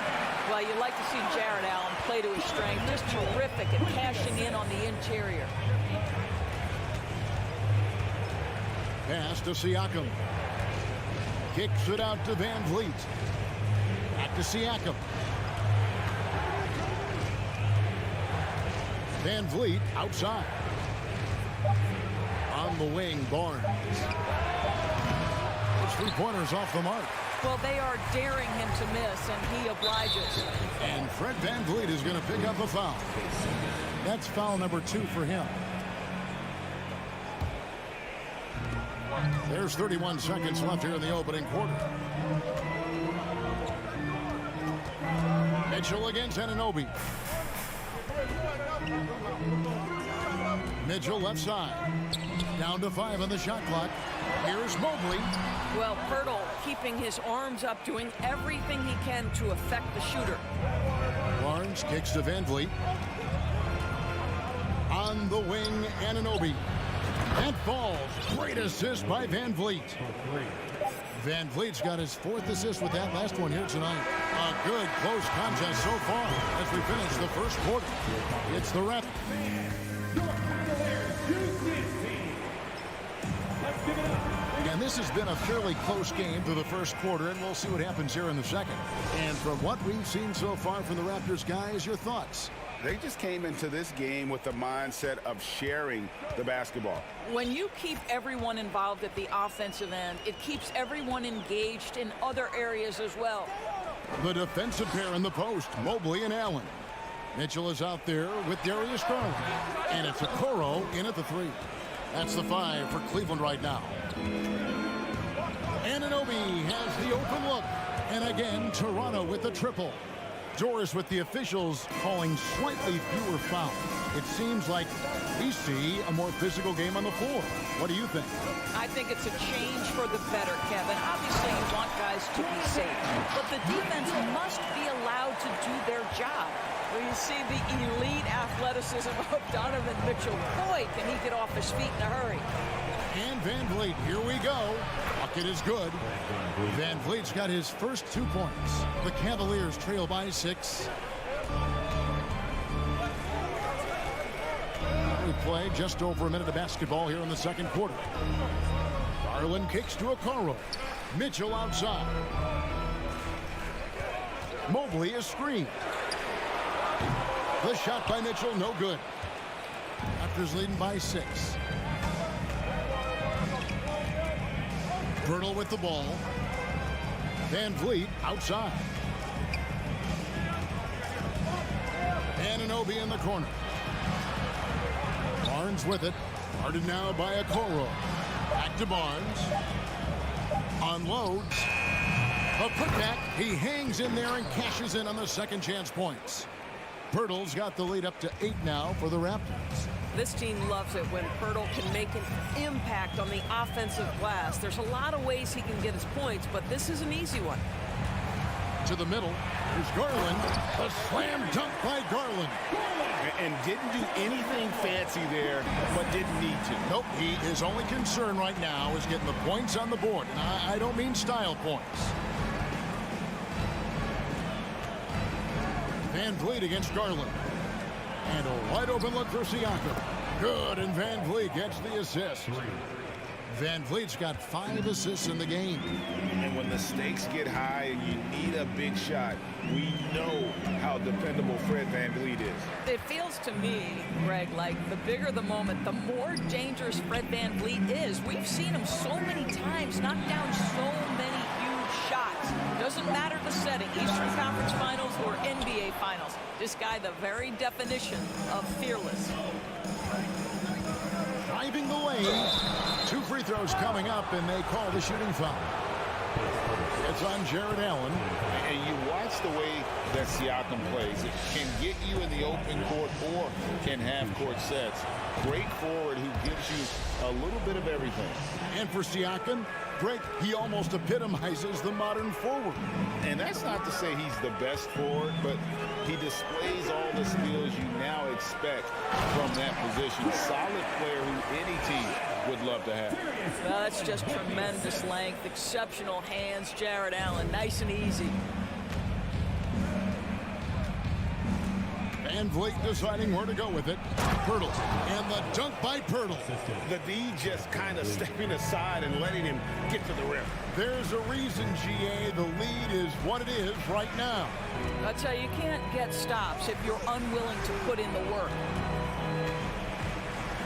Well, you like to see Jared Allen play to his strength. Just terrific at cashing in on the interior. Pass to Siakam. Kicks it out to VanVleet. Back to Siakam. VanVleet outside. On the wing, Barnes. Those 3-pointers off the mark. Well, they are daring him to miss, and he obliges. And Fred VanVleet is going to pick up a foul. That's foul number 2 for him. There's 31 seconds left here in the opening quarter. Mitchell against Anunoby. Mitchell left side. Down to 5 on the shot clock. Here's Mobley. Well, Pirtle keeping his arms up, doing everything he can to affect the shooter. Barnes kicks to Van Vliet. On the wing, Anunoby. And falls. Great assist by Van Vliet. Van Vliet's got his 4th assist with that last one here tonight. A good close contest so far as we finish the first quarter. It's the Raptors. And this has been a fairly close game through the first quarter, and we'll see what happens here in the second. And from what we've seen so far from the Raptors, guys, your thoughts? They just came into this game with the mindset of sharing the basketball. When you keep everyone involved at the offensive end, it keeps everyone engaged in other areas as well. The defensive pair in the post, Mobley and Allen. Mitchell is out there with Darius Garland. And it's Okoro in at the 3. That's the 5 for Cleveland right now. Anunoby has the open look. And again, Toronto with the triple. Doris with the officials calling slightly fewer fouls. It seems like we see a more physical game on the floor. What do you think? I think it's a change for the better, Kevin. Obviously, you want guys to be safe, but the defense must be allowed to do their job. Well, you see the elite athleticism of Donovan Mitchell. Boy, can he get off his feet in a hurry. And Van Vliet, here we go. Bucket is good. Van Vliet's got his first 2 points. The Cavaliers trail by 6. We play just over a minute of basketball here in the second quarter. Garland kicks to Okoro. Mitchell outside. Mobley is screened. The shot by Mitchell, no good. Raptors leading by 6. Pirtle with the ball. Van Vliet outside. Anunoby in the corner. Barnes with it. Guarded now by Okoro. Back to Barnes. Unloads. A putback. He hangs in there and cashes in on the second chance points. Pirtle's got the lead up to 8 now for the Raptors. This team loves it when Pirtle can make an impact on the offensive glass. There's a lot of ways he can get his points, but this is an easy one. To the middle. Here's Garland. A slam dunk by Garland. And didn't do anything fancy there, but didn't need to. Nope, his only concern right now is getting the points on the board. And I don't mean style points. Van Vliet against Garland. And a wide open look for Siakam. Good, and Van Vliet gets the assist. Van Vliet's got 5 assists in the game. And when the stakes get high and you need a big shot, we know how dependable Fred Van Vliet is. It feels to me, Greg, like the bigger the moment, the more dangerous Fred Van Vliet is. We've seen him so many times knock down so many huge shots. Doesn't matter the setting, Eastern Conference Finals or NBA Finals. This guy, the very definition of fearless. Driving the lane. 2 free throws coming up, and they call the shooting foul. It's on Jared Allen. And you watch the way that Siakam plays. It can get you in the open court or can have court sets. Great forward who gives you a little bit of everything. And for Siakam, Greg, he almost epitomizes the modern forward. And that's not to say he's the best forward, but he displays all the skills you now expect from that position. Solid player who any team would love to have. Well, that's just tremendous length, exceptional hands, Jared Allen, nice and easy. Van Vliet deciding where to go with it. Pirtle, and the dunk by Pirtle. The D just kind of stepping aside and letting him get to the rim. There's a reason, GA, the lead is what it is right now. I'll tell you, you can't get stops if you're unwilling to put in the work.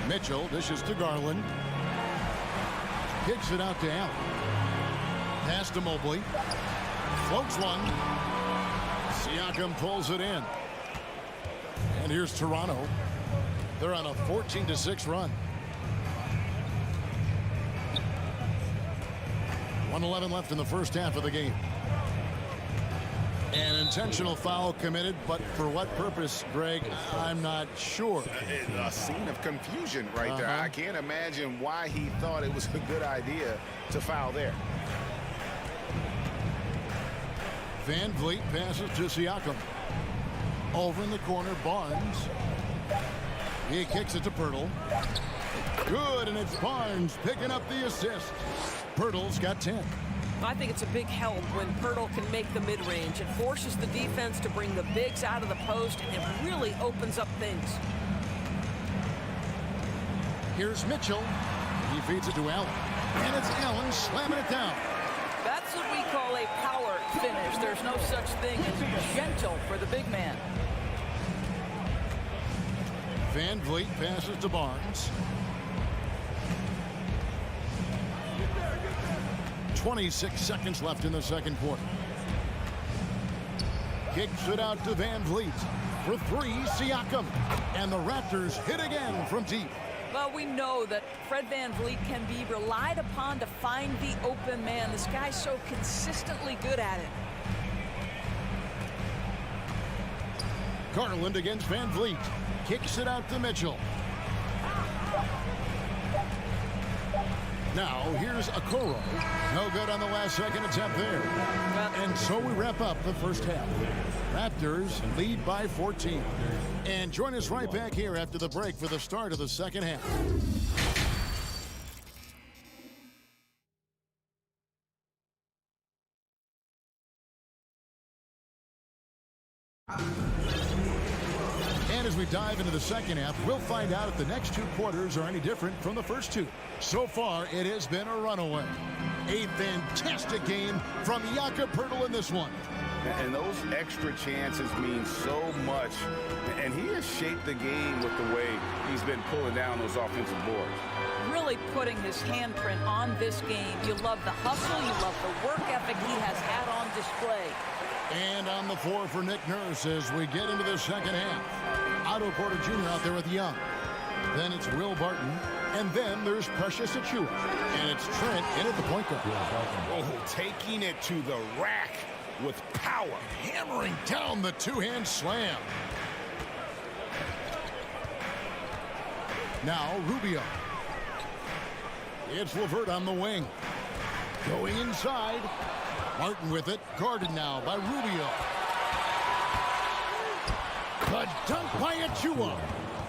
Mitchell dishes to Garland. Kicks it out to Allen. Pass to Mobley. Floats one. Siakam pulls it in. And here's Toronto. They're on a 14-6 run. 1:11 left in the first half of the game. An intentional foul committed, but for what purpose, Greg? I'm not sure. A scene of confusion right there. I can't imagine why he thought it was a good idea to foul there. Van Vliet passes to Siakam. Over in the corner, Barnes. He kicks it to Pirtle. Good, and it's Barnes picking up the assist. Pirtle's got 10. I think it's a big help when Pirtle can make the mid-range. It forces the defense to bring the bigs out of the post, and it really opens up things. Here's Mitchell. He feeds it to Allen. And it's Allen slamming it down. That's what we call a power finish. There's no such thing as gentle for the big man. Van Vliet passes to Barnes. 26 seconds left in the second quarter. Kicks it out to Van Vliet. For three, Siakam. And the Raptors hit again from deep. Well, we know that Fred Van Vliet can be relied upon to find the open man. This guy's so consistently good at it. Garland against Van Vliet. Kicks it out to Mitchell. Now, here's Okoro. No good on the last second attempt there. And so we wrap up the first half. Raptors lead by 14. And join us right back here after the break for the start of the second half. And as we dive into the second half, we'll find out if the next two quarters are any different from the first two. So far, it has been a runaway. A fantastic game from Jakob Poeltl in this one. And those extra chances mean so much. And he has shaped the game with the way he's been pulling down those offensive boards. Really putting his handprint on this game. You love the hustle. You love the work ethic he has had on display. And on the floor for Nick Nurse as we get into the second half. Otto Porter Jr. out there with Young. Then it's Will Barton. And then there's Precious Achiuwa. And it's Trent in at the point guard. Oh, taking it to the rack with power. Hammering down the two-hand slam. Now Rubio. It's LeVert on the wing. Going inside. Martin with it. Guarded now by Rubio. The dunk by Achiuwa.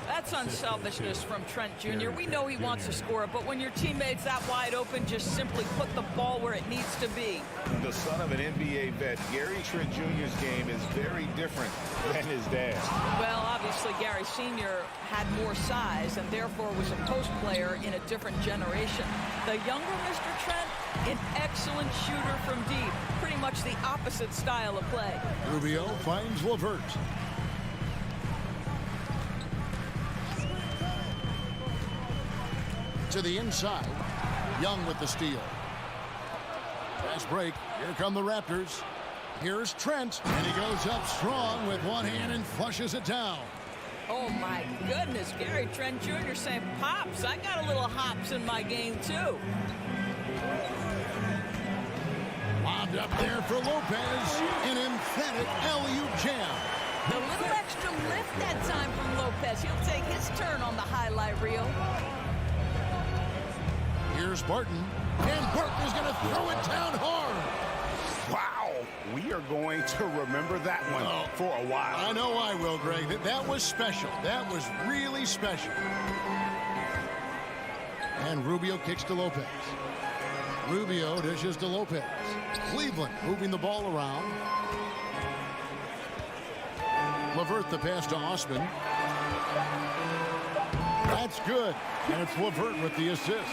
That's unselfishness from Trent Jr. We know he wants to score, but when your teammate's that wide open, just simply put the ball where it needs to be. The son of an NBA vet, Gary Trent Jr.'s game is very different than his dad's. Well, obviously, Gary Sr. had more size and therefore was a post player in a different generation. The younger Mr. Trent, an excellent shooter from deep. Pretty much the opposite style of play. Rubio finds LeVert. To the inside. Young with the steal. Fast break. Here come the Raptors. Here's Trent. And he goes up strong with one hand and flushes it down. Oh, my goodness. Gary Trent Jr. saying, Pops, I got a little hops in my game, too. Lobbed up there for Lopez. An emphatic alley-oop jam. A little extra lift that time from Lopez. He'll take his turn on the highlight reel. Here's Barton. And Barton is going to throw it down hard. Wow. We are going to remember that one for a while. I know I will, Greg. That was special. That was really special. And Rubio kicks to Lopez. Rubio dishes to Lopez. Cleveland moving the ball around. LeVert the pass to Osman. That's good. And it's LeVert with the assist.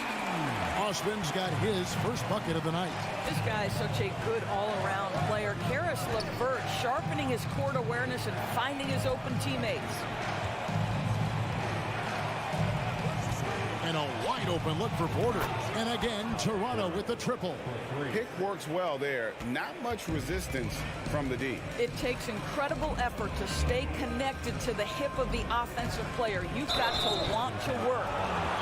Osman's got his first bucket of the night. This guy is such a good all-around player. Karis LeVert sharpening his court awareness and finding his open teammates. And a wide open look for Porter. And again, Toronto with the triple. Pick works well there. Not much resistance from the D. It takes incredible effort to stay connected to the hip of the offensive player. You've got to want to work.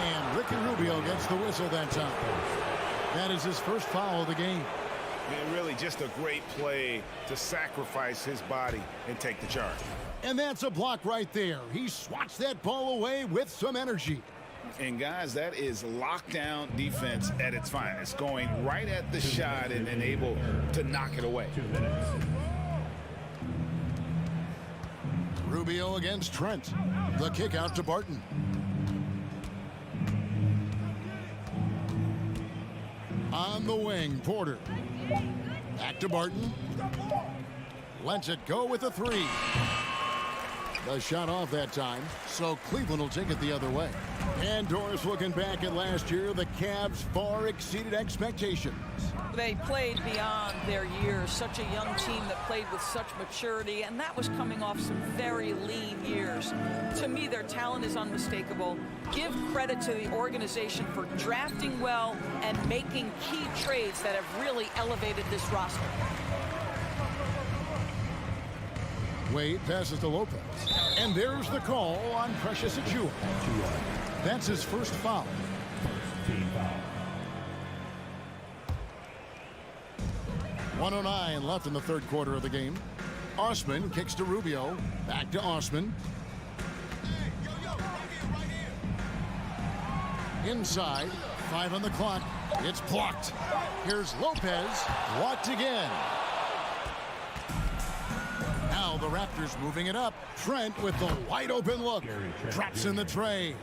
And Ricky Rubio gets the whistle that time. That is his first foul of the game. Really just a great play to sacrifice his body and take the charge. And that's a block right there. He swats that ball away with some energy. And guys, that is lockdown defense at its finest, going right at the shot and able to knock it away. 2 minutes. Rubio against Trent. The kick out to Barton. On the wing, Porter. Back to Barton. Lets it go with a 3. The shot off that time, so Cleveland will take it the other way. And Doris, looking back at last year, the Cavs far exceeded expectations. They played beyond their years. Such a young team that played with such maturity, and that was coming off some very lean years. To me, their talent is unmistakable. Give credit to the organization for drafting well and making key trades that have really elevated this roster. Wade passes to Lopez. And there's the call on Precious Achiuwa. That's his first foul. Team foul. 1:09 left in the third quarter of the game. Osman kicks to Rubio. Back to Osman. Inside. 5 on the clock. It's blocked. Here's Lopez. Blocked again. Now the Raptors moving it up. Trent with the wide open look. Drops in the tray.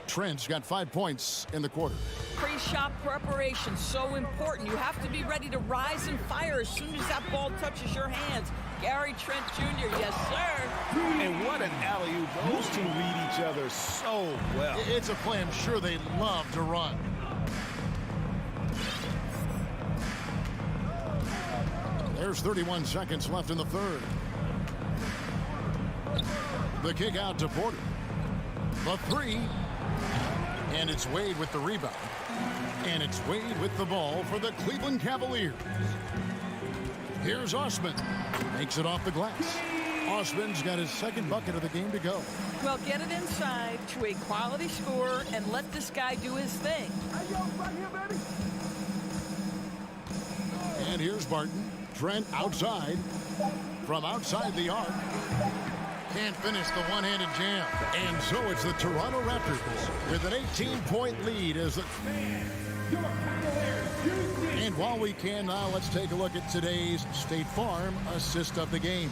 Trent's got 5 points in the quarter. Pre-shot preparation, so important. You have to be ready to rise and fire as soon as that ball touches your hands. Gary Trent Jr., yes, sir. And what an alley-oop. Those two read each other so well. It's a play I'm sure they love to run. There's 31 seconds left in the third. The kick out to Porter. The 3. And it's Wade with the rebound. And it's Wade with the ball for the Cleveland Cavaliers. Here's Osman. Makes it off the glass. Osman's got his second bucket of the game to go. Well, get it inside to a quality scorer and let this guy do his thing. And here's Barton. Trent outside. From outside the arc. Can't finish the one-handed jam. And so it's the Toronto Raptors with an 18-point lead as the... And while we can now, let's take a look at today's State Farm assist of the game.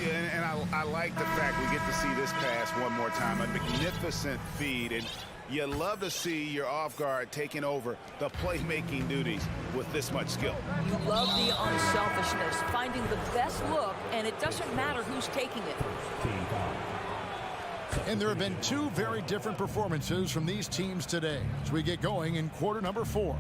Yeah, and I like the fact we get to see this pass one more time. A magnificent feed, and you love to see your off guard taking over the playmaking duties with this much skill. You love the unselfishness, finding the best look, and it doesn't matter who's taking it. Team foul. And there have been 2 very different performances from these teams today as we get going in quarter number 4.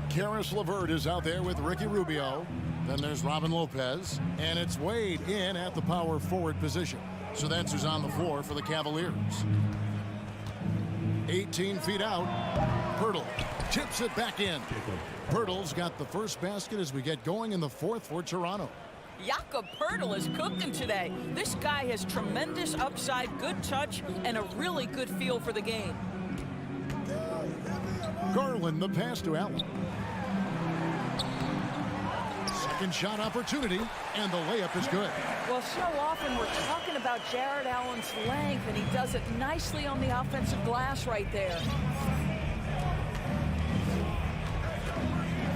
Karis LeVert is out there with Ricky Rubio. Then there's Robin Lopez, and it's Wade in at the power forward position. So that's who's on the floor for the Cavaliers. 18 feet out. Pirtle tips it back in. Pirtle's got the first basket as we get going in the fourth for Toronto. Jakob Poeltl is cooking today. This guy has tremendous upside, good touch, and a really good feel for the game. Garland, the pass to Allen. Second shot opportunity, and the layup is good. Well, so often we're talking about Jared Allen's length, and he does it nicely on the offensive glass right there.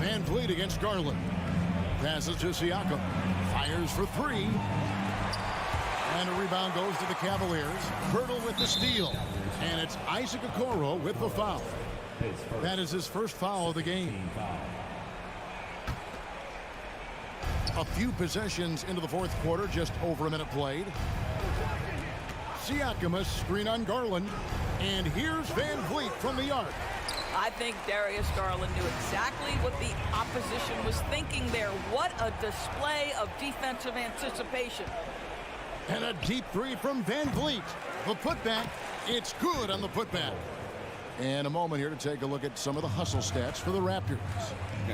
Van Vliet against Garland. Passes to Siakam. Fires for 3. And a rebound goes to the Cavaliers. Poeltl with the steal. And it's Isaac Okoro with the foul. That is his first foul of the game. A few possessions into the fourth quarter, just over a minute played. Siakam, a screen on Garland. And here's Van Vliet from the arc. I think Darius Garland knew exactly what the opposition was thinking there. What a display of defensive anticipation. And a deep 3 from Van Vliet. The putback, it's good on the putback. And a moment here to take a look at some of the hustle stats for the Raptors.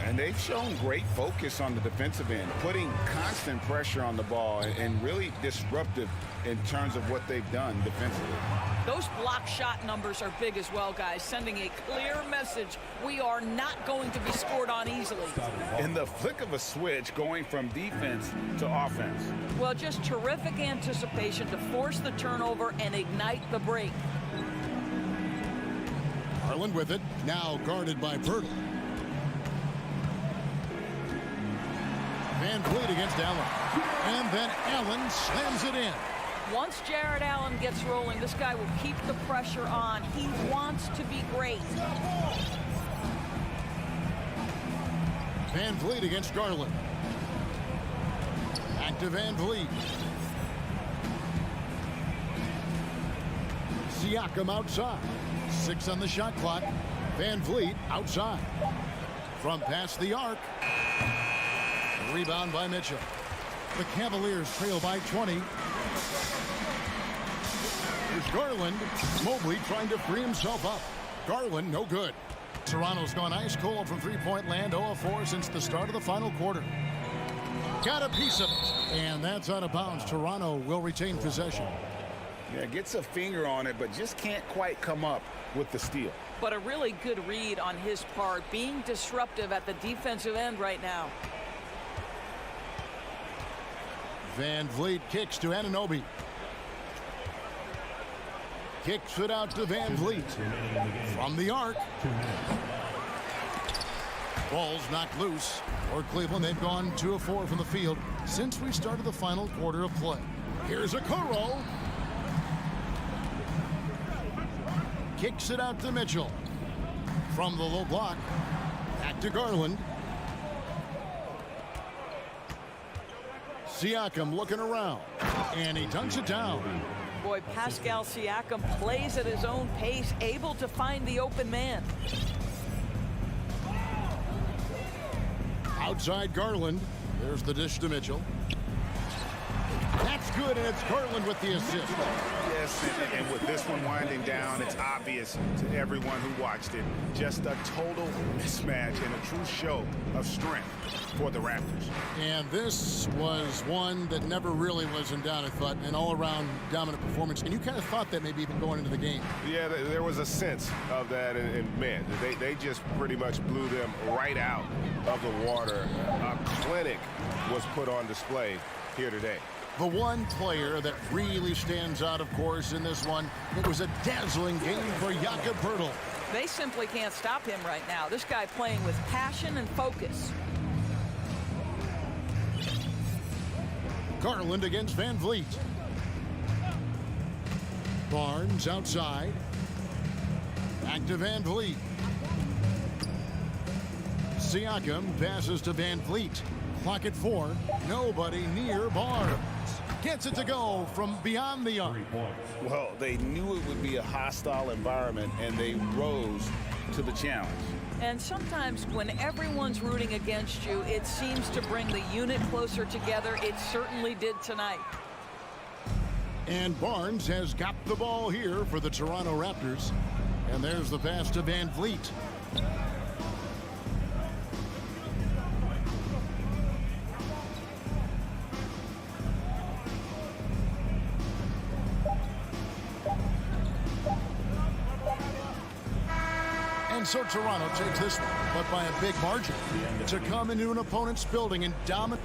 And they've shown great focus on the defensive end, putting constant pressure on the ball and really disruptive in terms of what they've done defensively. Those block shot numbers are big as well, guys, sending a clear message. We are not going to be scored on easily. In the flick of a switch, going from defense to offense. Well, just terrific anticipation to force the turnover and ignite the break. Garland with it, now guarded by Purtle. Van Vliet against Allen. And then Allen slams it in. Once Jared Allen gets rolling, this guy will keep the pressure on. He wants to be great. Van Vliet against Garland. Back to Van Vliet. Siakam outside. 6 on the shot clock. Van Vliet outside. From past the arc. Rebound by Mitchell. The Cavaliers trail by 20. Here's Garland. Mobley trying to free himself up. Garland, no good. Toronto's gone ice cold from three-point land, 0 of 4 since the start of the final quarter. Got a piece of it. And that's out of bounds. Toronto will retain possession. Yeah, gets a finger on it, but just can't quite come up with the steal. But a really good read on his part, being disruptive at the defensive end right now. Van Vliet kicks to Anunoby. Kicks it out to Van Vliet. From the arc. Ball's knocked loose. For Cleveland, they've gone 2 of 4 from the field since we started the final quarter of play. Here's Okoro. Kicks it out to Mitchell. From the low block. Back to Garland. Siakam looking around. And he dunks it down. Boy, Pascal Siakam plays at his own pace, able to find the open man. Outside Garland. There's the dish to Mitchell. That's good, and it's Garland with the assist. Yes, and with this one winding down, it's obvious to everyone who watched it. Just a total mismatch and a true show of strength for the Raptors. And this was one that never really was in doubt, I thought, an all-around dominant performance. And you kind of thought that maybe even going into the game. Yeah, there was a sense of that, and man, they just pretty much blew them right out of the water. A clinic was put on display here today. The one player that really stands out, of course, in this one, it was a dazzling game for Jakob Poeltl. They simply can't stop him right now. This guy playing with passion and focus. Garland against Van Vliet. Barnes outside. Back to Van Vliet. Siakam passes to Van Vliet. Clock at 4. Nobody near Barnes. Gets it to go from beyond the arc. Well, they knew it would be a hostile environment, and they rose to the challenge. And sometimes when everyone's rooting against you, it seems to bring the unit closer together. It certainly did tonight. And Barnes has got the ball here for the Toronto Raptors. And there's the pass to Van Vliet. And so Toronto takes this one, but by a big margin, to come into an opponent's building and dominate.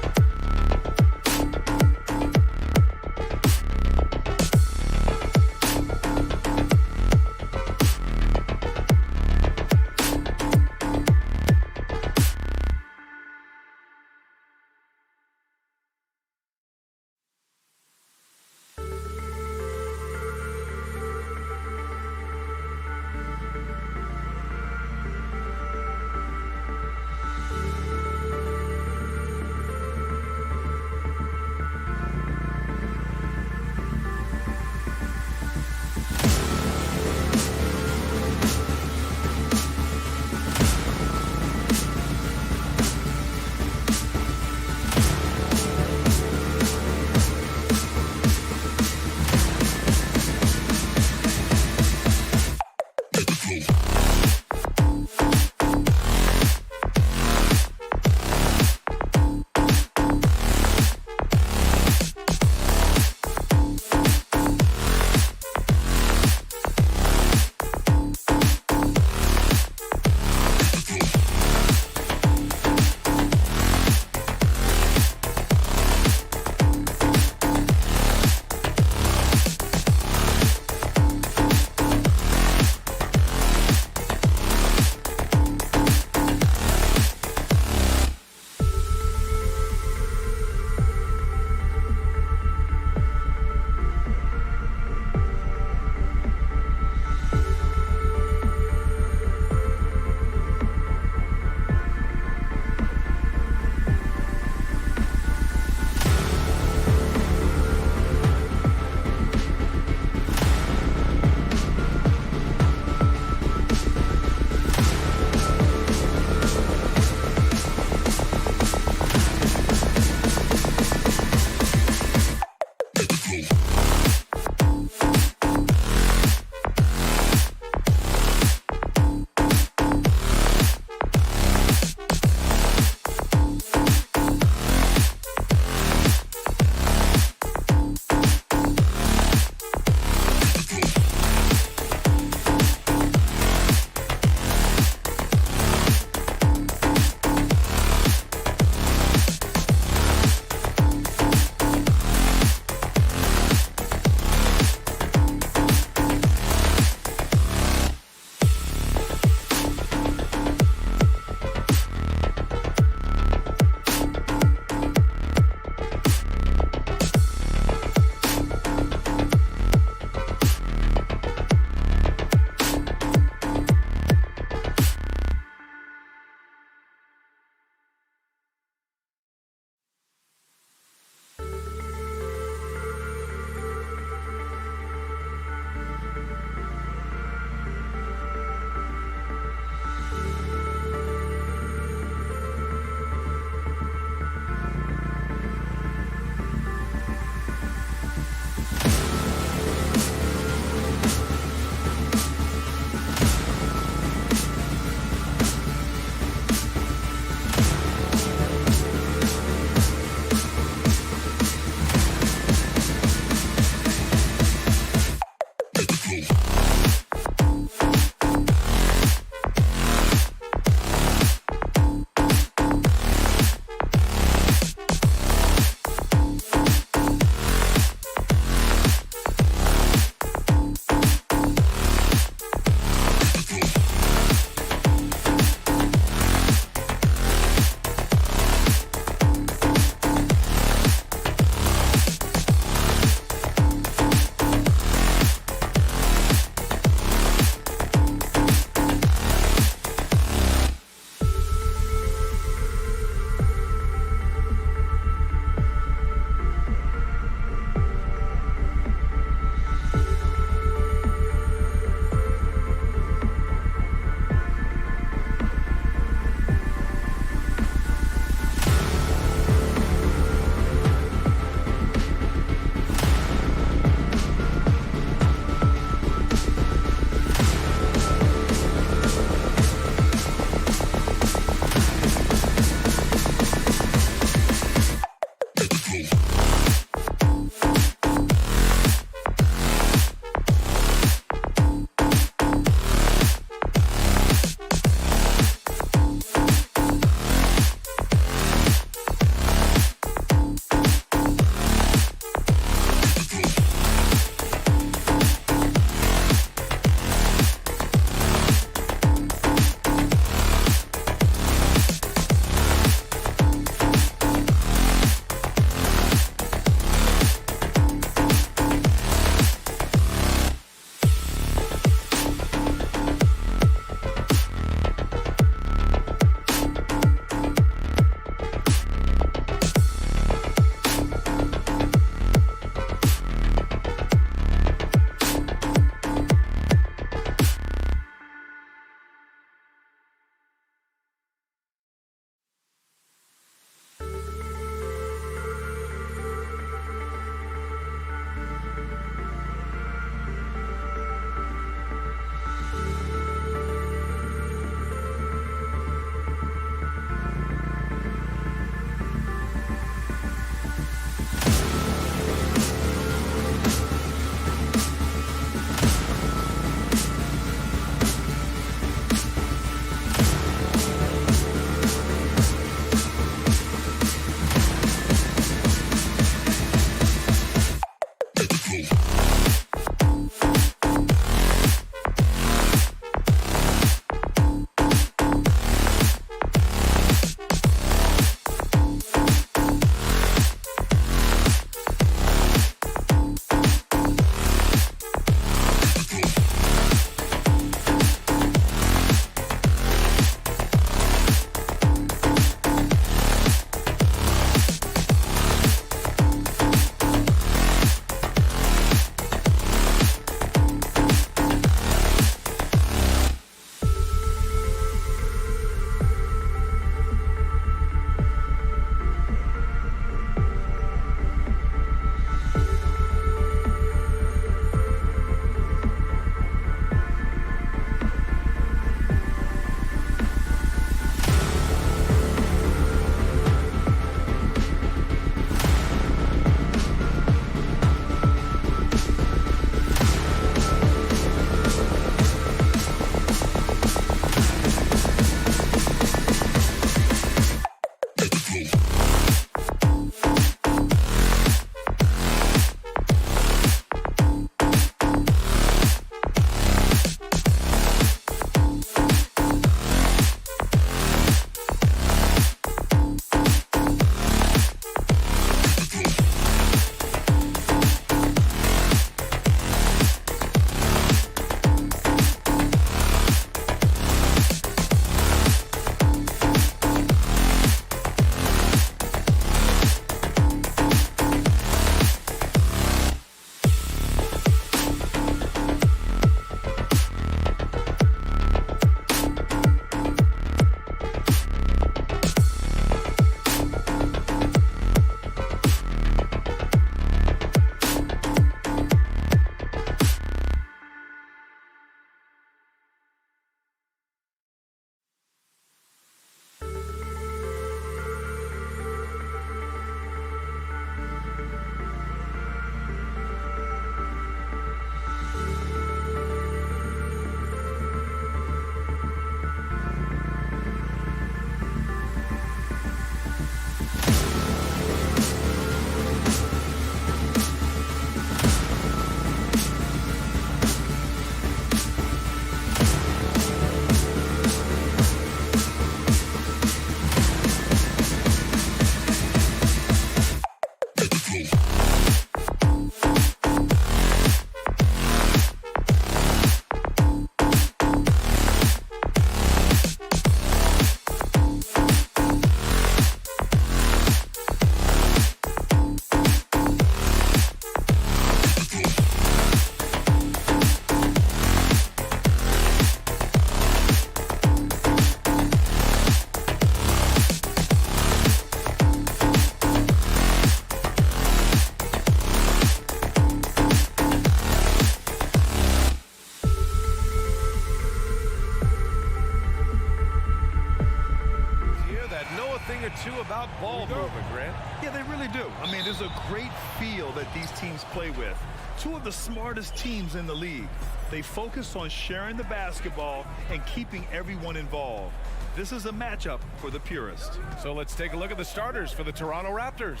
about ball movement, Grant? Yeah, they really do. I mean, there's a great feel that these teams play with. Two of the smartest teams in the league. They focus on sharing the basketball and keeping everyone involved. This is a matchup for the purist. So let's take a look at the starters for the Toronto Raptors.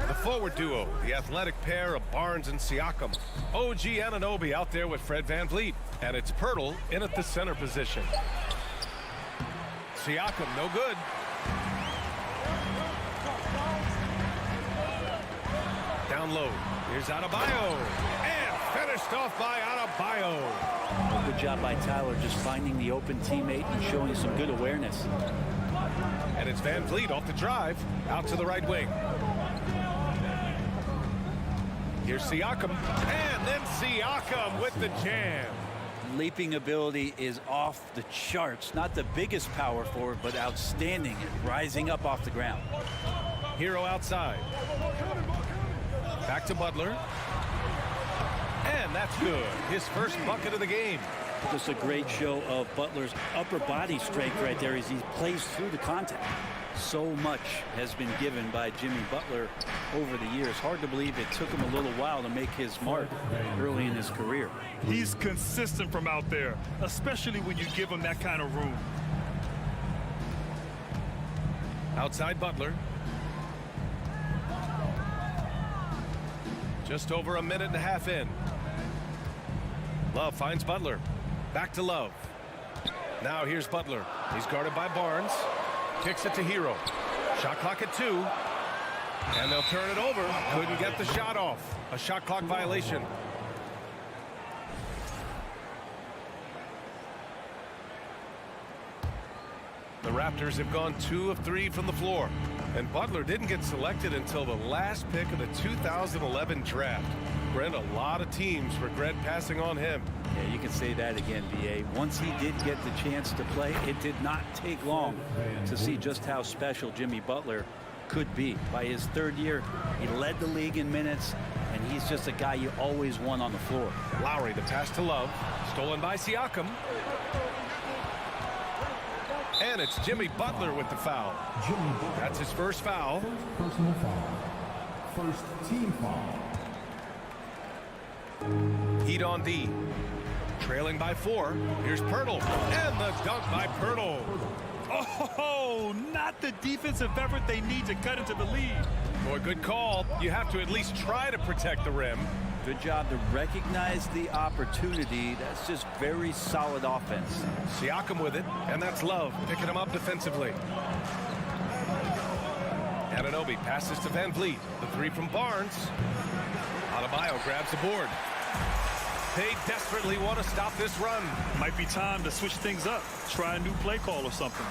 The forward duo, the athletic pair of Barnes and Siakam. OG Anunoby out there with Fred VanVleet. And it's Pirtle in at the center position. Siakam, no good. Down low. Here's Adebayo. And finished off by Adebayo. Good job by Tyler just finding the open teammate and showing some good awareness. And it's VanVleet off the drive, out to the right wing. Here's Siakam, and then Siakam with the jam. Leaping ability is off the charts. Not the biggest power forward, but outstanding at rising up off the ground. Hero outside. Back to Butler. And that's good. His first bucket of the game. Just a great show of Butler's upper body strength right there as he plays through the contact. So much has been given by Jimmy Butler over the years. Hard to believe it took him a little while to make his mark early in his career. He's consistent from out there, especially when you give him that kind of room. Outside Butler. Just over a minute and a half in. Love finds Butler. Back to Love. Now here's Butler. He's guarded by Barnes. Kicks it to Hero. Shot clock at 2. And they'll turn it over. Couldn't get the shot off. A shot clock violation. The Raptors have gone 2 of 3 from the floor. And Butler didn't get selected until the last pick of the 2011 draft. Brent, a lot of teams regret passing on him. Yeah, you can say that again, B.A. Once he did get the chance to play, it did not take long to see just how special Jimmy Butler could be. By his third year, he led the league in minutes, and he's just a guy you always want on the floor. Lowry, the pass to Love. Stolen by Siakam. And it's Jimmy Butler with the foul. That's his first foul. Personal foul. First team foul. Heat on D. Trailing by 4. Here's Pirtle. And the dunk by Pirtle. Oh, not the defensive effort they need to cut into the lead. Boy, good call. You have to at least try to protect the rim. Good job to recognize the opportunity. That's just very solid offense. Siakam with it, and that's Love picking him up defensively. Anunoby passes to VanVleet. The 3 from Barnes. Adebayo grabs the board. They desperately want to stop this run. Might be time to switch things up. Try a new play call or something.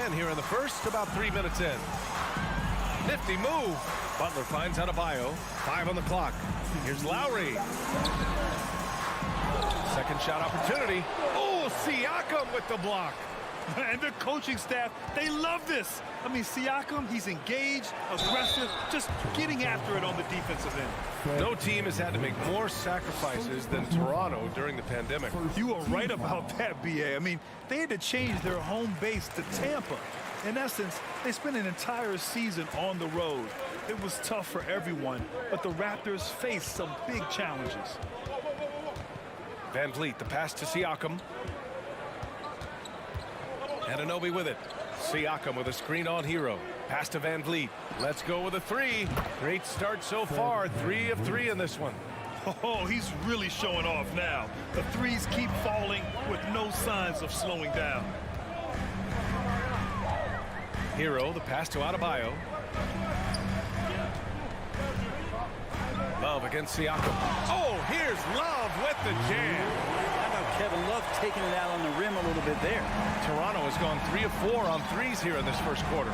And here in the first, about 3 minutes in. Nifty move. Butler finds Adebayo. 5 on the clock. Here's Lowry. Second shot opportunity. Oh, Siakam with the block. And the coaching staff, they love this. I mean, Siakam, he's engaged, aggressive, just getting after it on the defensive end. No team has had to make more sacrifices than Toronto during the pandemic. You are right about that, B.A. I mean, they had to change their home base to Tampa. In essence, they spent an entire season on the road. It was tough for everyone, but the Raptors faced some big challenges. VanVleet, the pass to Siakam. Anunoby with it. Siakam with a screen on Hero. Pass to VanVleet. Let's go with a 3. Great start so far. 3 of 3 in this one. Oh, he's really showing off now. The threes keep falling with no signs of slowing down. Hero, the pass to Adebayo. Love against Siakam. Oh, here's Love with the jam. How about Kevin Love taking it out on the rim a little bit there? Toronto has gone 3 of 4 on threes here in this first quarter.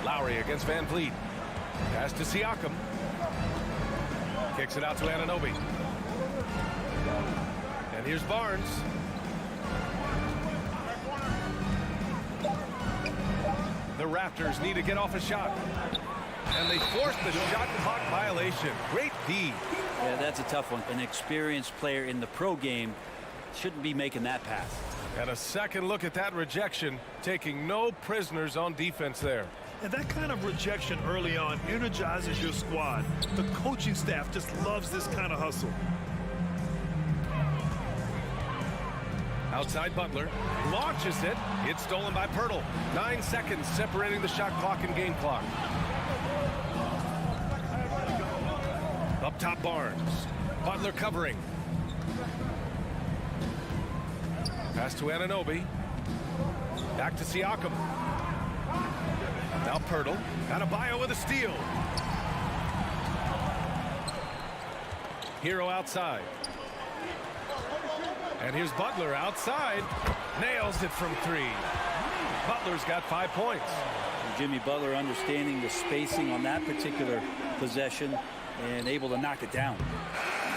Lowry against VanVleet. Pass to Siakam. Kicks it out to Anunoby. And here's Barnes. The Raptors need to get off a shot. And they force the shot clock violation. Great D. Yeah, that's a tough one. An experienced player in the pro game shouldn't be making that pass. And a second look at that rejection, taking no prisoners on defense there. And that kind of rejection early on energizes your squad. The coaching staff just loves this kind of hustle. Outside Butler, launches it. It's stolen by Pirtle. 9 seconds separating the shot clock and game clock. Up top Barnes. Butler covering. Pass to Anunoby. Back to Siakam. Now Pirtle. Adebayo with a steal. Hero outside. And here's Butler outside. Nails it from 3. Butler's got 5 points. And Jimmy Butler understanding the spacing on that particular possession and able to knock it down.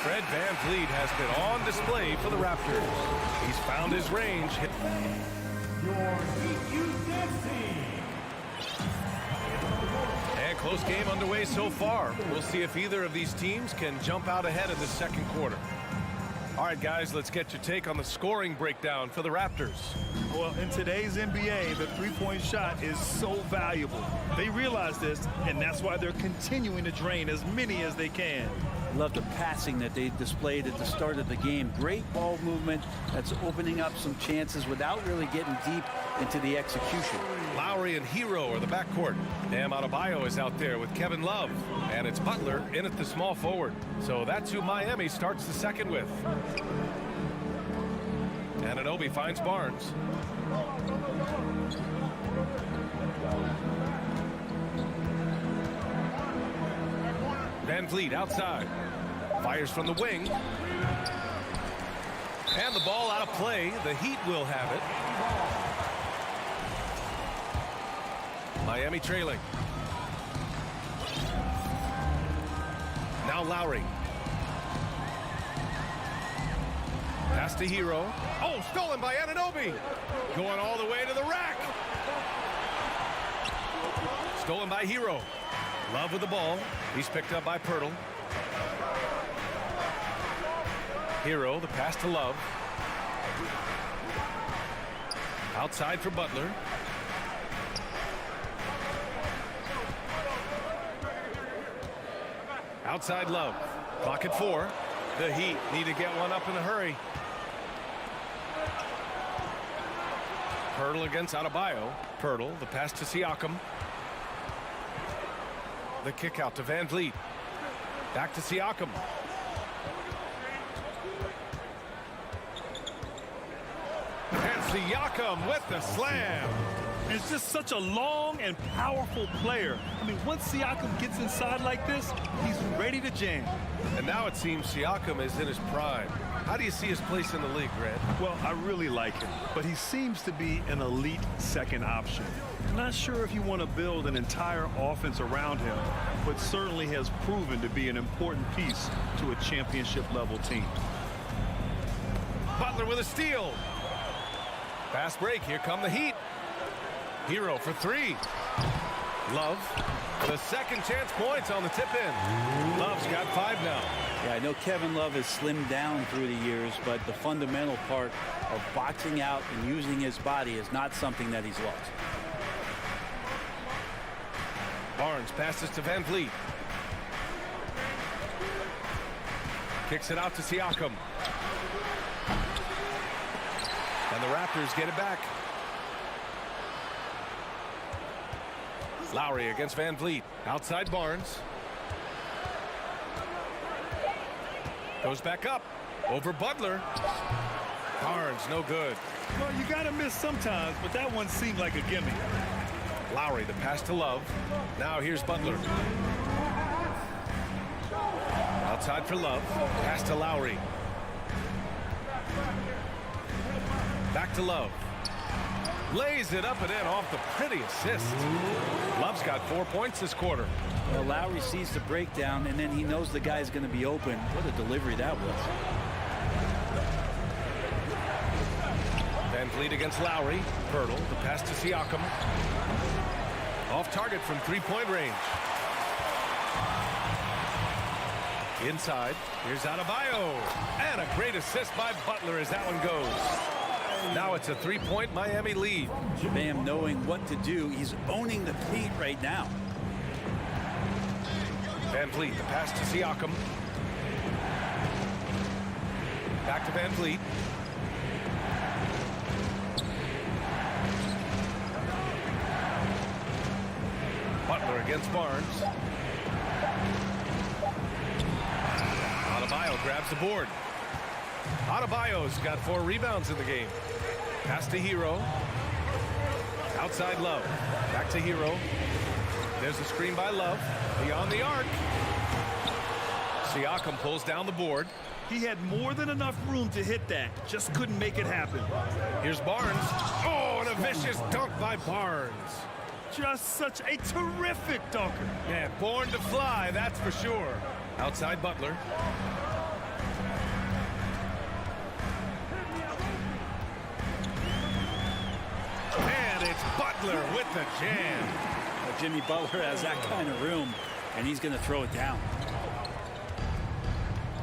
Fred VanVleet has been on display for the Raptors. He's found his range. And close game underway so far. We'll see if either of these teams can jump out ahead in the second quarter. All right, guys, let's get your take on the scoring breakdown for the Raptors. Well, in today's NBA, the three-point shot is so valuable. They realize this, and that's why they're continuing to drain as many as they can. Love the passing that they displayed at the start of the game. Great ball movement that's opening up some chances without really getting deep into the execution. Lowry and Hero are the backcourt. Bam Adebayo is out there with Kevin Love. And it's Butler in at the small forward. So that's who Miami starts the second with. Anunoby finds Barnes. VanVleet outside. Fires from the wing. And the ball out of play. The Heat will have it. Miami trailing. Now Lowry. Pass to Hero. Oh, stolen by Anunoby. Going all the way to the rack. Stolen by Hero. Love with the ball. He's picked up by Pirtle. Hero, the pass to Love. Outside for Butler. Outside Love. Clock at 4. The Heat need to get one up in a hurry. Pirtle against Adebayo. Pirtle, the pass to Siakam. The kick out to VanVleet. Back to Siakam. And Siakam with the slam. It's just such a long and powerful player. I mean, once Siakam gets inside like this, he's ready to jam. And now it seems Siakam is in his prime. How do you see his place in the league, Grant? Well, I really like him, but he seems to be an elite second option. I'm not sure if you want to build an entire offense around him, but certainly has proven to be an important piece to a championship-level team. Butler with a steal. Fast break. Here come the Heat. Hero for 3. Love. The second chance points on the tip-in. Love's got 5 now. Yeah, I know Kevin Love has slimmed down through the years, but the fundamental part of boxing out and using his body is not something that he's lost. Barnes passes to VanVleet. Kicks it out to Siakam. And the Raptors get it back. Lowry against VanVleet. Outside Barnes. Goes back up. Over Butler. Barnes, no good. Well, you got to miss sometimes, but that one seemed like a gimme. Lowry, the pass to Love. Now here's Butler. Outside for Love. Pass to Lowry. Back to Love. Lays it up and in off the pretty assist. Love's got 4 points this quarter. Well, Lowry sees the breakdown, and then he knows the guy's going to be open. What a delivery that was. VanVleet against Lowry. Pirtle, the pass to Siakam. Off target from 3-point range. Inside, here's Adebayo. And a great assist by Butler as that one goes. Now it's a 3-point Miami lead. Bam knowing what to do. He's owning the paint right now. Van Vliet, the pass to Siakam. Back to Van Vliet. Butler against Barnes. Adebayo grabs the board. Adebayo's got 4 rebounds in the game. Pass to Hero. Outside Love. Back to Hero. There's a screen by Love. Beyond the arc. Siakam pulls down the board. He had more than enough room to hit that. Just couldn't make it happen. Here's Barnes. Oh, and a vicious dunk by Barnes. Just such a terrific dunker. Yeah, born to fly, that's for sure. Outside Butler. And it's Butler with the jam. Well, Jimmy Butler has that kind of room, and he's going to throw it down.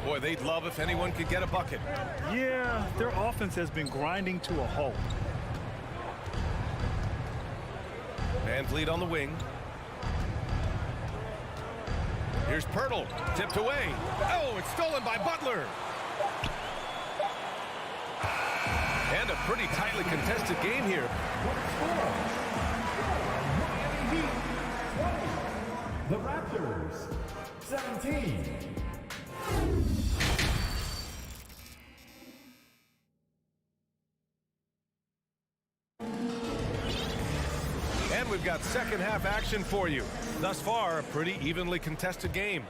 Boy, they'd love if anyone could get a bucket. Yeah, their offense has been grinding to a halt. Van Vliet on the wing. Here's Pirtle, tipped away. Oh, it's stolen by Butler. And a pretty tightly contested game here. The Raptors, 17. And we've got second half action for you. Thus far, a pretty evenly contested game.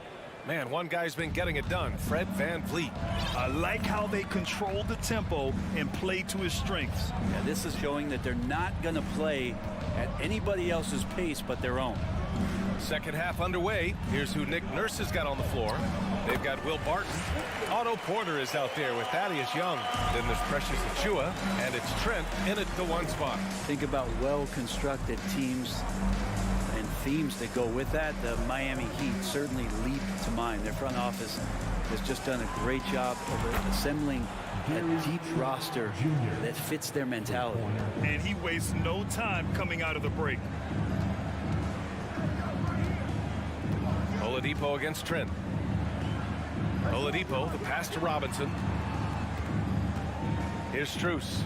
Man, one guy's been getting it done, Fred Van Vliet. I like how they control the tempo and play to his strengths. Yeah, this is showing that they're not going to play at anybody else's pace but their own. Second half underway. Here's who Nick Nurse has got on the floor. They've got Will Barton. Otto Porter is out there with Thaddeus Young. Then there's Precious Achiuwa, and it's Trent in at the 1 spot. Think about well-constructed teams and themes that go with that. The Miami Heat certainly leap to mind. Their front office has just done a great job of assembling a deep roster that fits their mentality. And he wastes no time coming out of the break. Oladipo against Trent. Oladipo, the pass to Robinson. Here's Strus.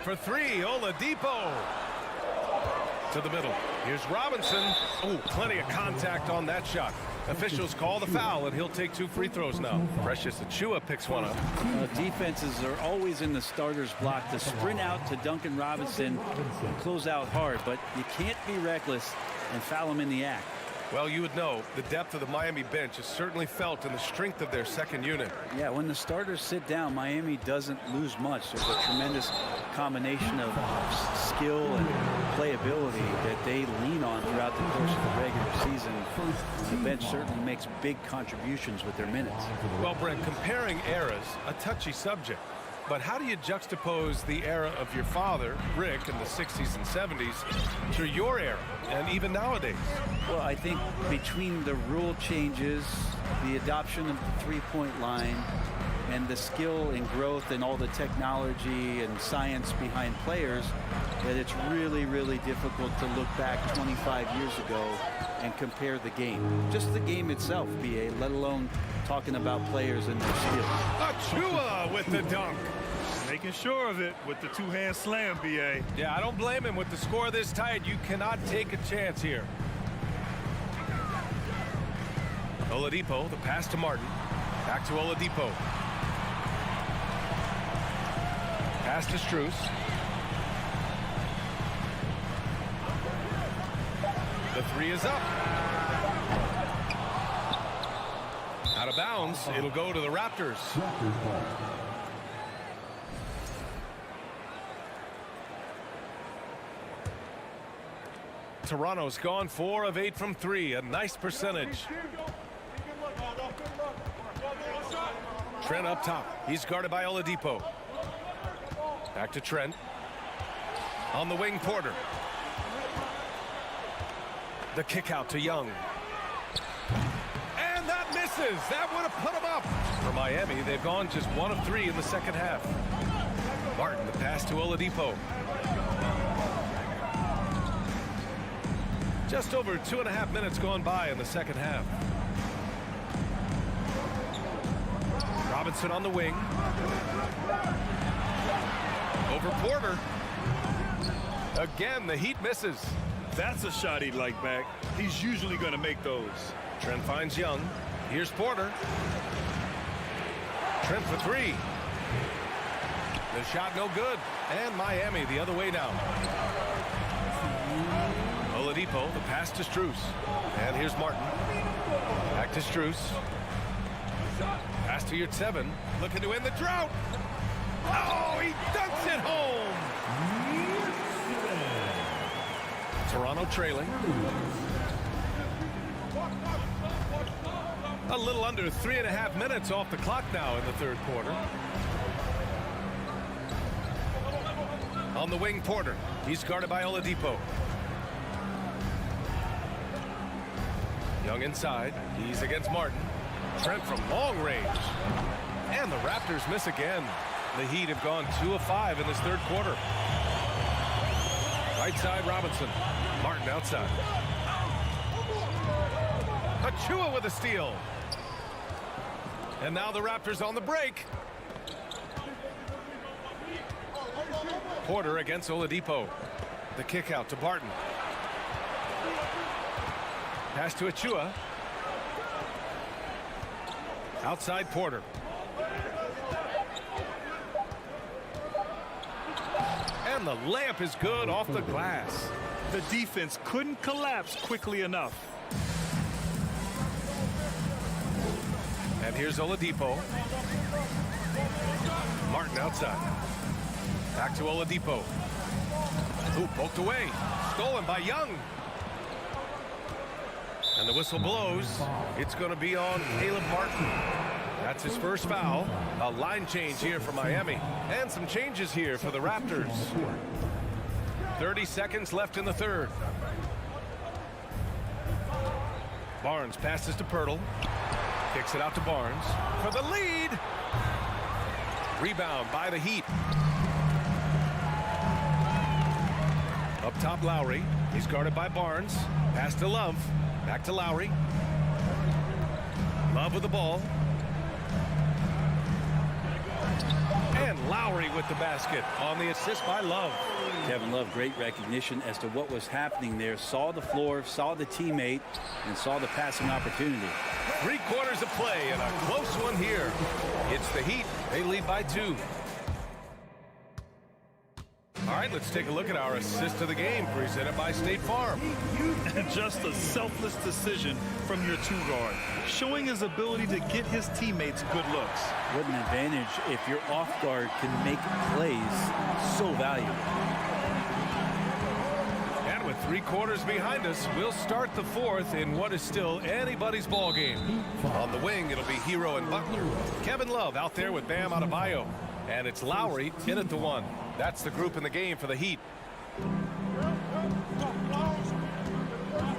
For 3, Oladipo. To the middle. Here's Robinson. Oh, plenty of contact on that shot. Officials call the foul, and he'll take 2 free throws now. Precious Achiuwa picks one up. Defenses are always in the starter's block to sprint out to Duncan Robinson and close out hard, but you can't be reckless and foul him in the act. Well, you would know the depth of the Miami bench is certainly felt in the strength of their second unit. Yeah, when the starters sit down, Miami doesn't lose much. There's a tremendous combination of skill and playability that they lean on throughout the course of the regular season. The bench certainly makes big contributions with their minutes. Well, Brent, comparing eras, a touchy subject. But how do you juxtapose the era of your father, Rick, in the 60s and 70s to your era and even nowadays? Well, I think between the rule changes, the adoption of the three-point line, and the skill and growth and all the technology and science behind players, that it's really, really difficult to look back 25 years ago and compare the game. Just the game itself, B.A., let alone talking about players and their skill. Achiuwa with the dunk. Making sure of it with the two-hand slam, B.A. Yeah, I don't blame him. With the score this tight, you cannot take a chance here. Oladipo, the pass to Martin. Back to Oladipo. Pass to Strus. The 3 is up. Out of bounds. It'll go to the Raptors. Toronto's gone 4 of 8 from 3. A nice percentage. Trent up top. He's guarded by Oladipo. Back to Trent. On the wing, Porter. The kick out to Young. misses. That would have put him up. For Miami, they've gone just 1 of 3 in the second half. Martin, the pass to Oladipo. Just over 2.5 minutes gone by in the second half. Robinson on the wing. Over Porter. Again, the Heat misses. That's a shot he'd like back. He's usually going to make those. Trent finds Young. Here's Porter. Trent for 3. The shot no good. And Miami the other way now. Oladipo, the pass to Strus. And here's Martin. Back to Strus. Pass to Yurtseven. Looking to end the drought. Oh, he dunks it home. Toronto trailing. A little under 3.5 minutes off the clock now in the third quarter. On the wing, Porter. He's guarded by Oladipo. Young inside. He's against Martin. Trent from long range. And the Raptors miss again. The Heat have gone 2 of 5 in this third quarter. Right side, Robinson. Martin outside. Achua with a steal. And now the Raptors on the break. Porter against Oladipo. The kick out to Barton. Pass to Achua. Outside Porter. And the layup is good off the glass. The defense couldn't collapse quickly enough. And here's Oladipo. Martin outside. Back to Oladipo. Ooh, poked away. Stolen by Young. And the whistle blows. It's going to be on Caleb Martin. That's his first foul. A line change here for Miami. And some changes here for the Raptors. 30 seconds left in the third. Barnes passes to Pirtle. Kicks it out to Barnes for the lead. Rebound by the Heat. Up top, Lowry. He's guarded by Barnes. Pass to Love. Back to Lowry. Love with the ball. And Lowry with the basket on the assist by Love. Kevin Love, great recognition as to what was happening there. Saw the floor, saw the teammate, and saw the passing opportunity. 3 quarters of play and a close one here. It's the Heat. They lead by 2. All right, let's take a look at our assist of the game presented by State Farm. Just a selfless decision from your 2-guard, showing his ability to get his teammates good looks. What an advantage if your off guard can make plays so valuable. And with 3 quarters behind us, we'll start the fourth in what is still anybody's ball game. On the wing, it'll be Hero and Butler. Kevin Love out there with Bam Adebayo. And it's Lowry in at the 1. That's the group in the game for the Heat.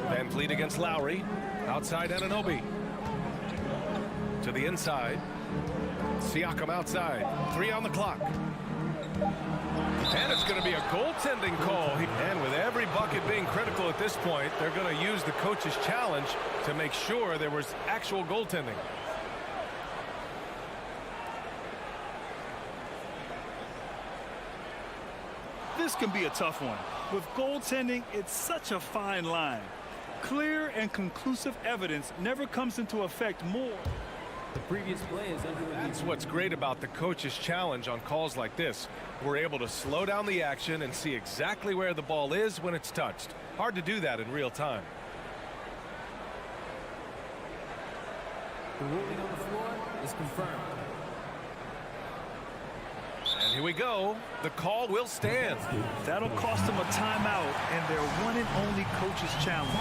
Van Vliet against Lowry. Outside Anunoby. To the inside. Siakam outside. 3 on the clock. And it's going to be a goaltending call. And with every bucket being critical at this point, they're going to use the coach's challenge to make sure there was actual goaltending. This can be a tough one. With goaltending, it's such a fine line. Clear and conclusive evidence never comes into effect more. The previous play is under review. That's what's great about the coach's challenge on calls like this. We're able to slow down the action and see exactly where the ball is when it's touched. Hard to do that in real time. The ruling on the floor is confirmed. And here we go. The call will stand. That'll cost them a timeout and their one and only coach's challenge.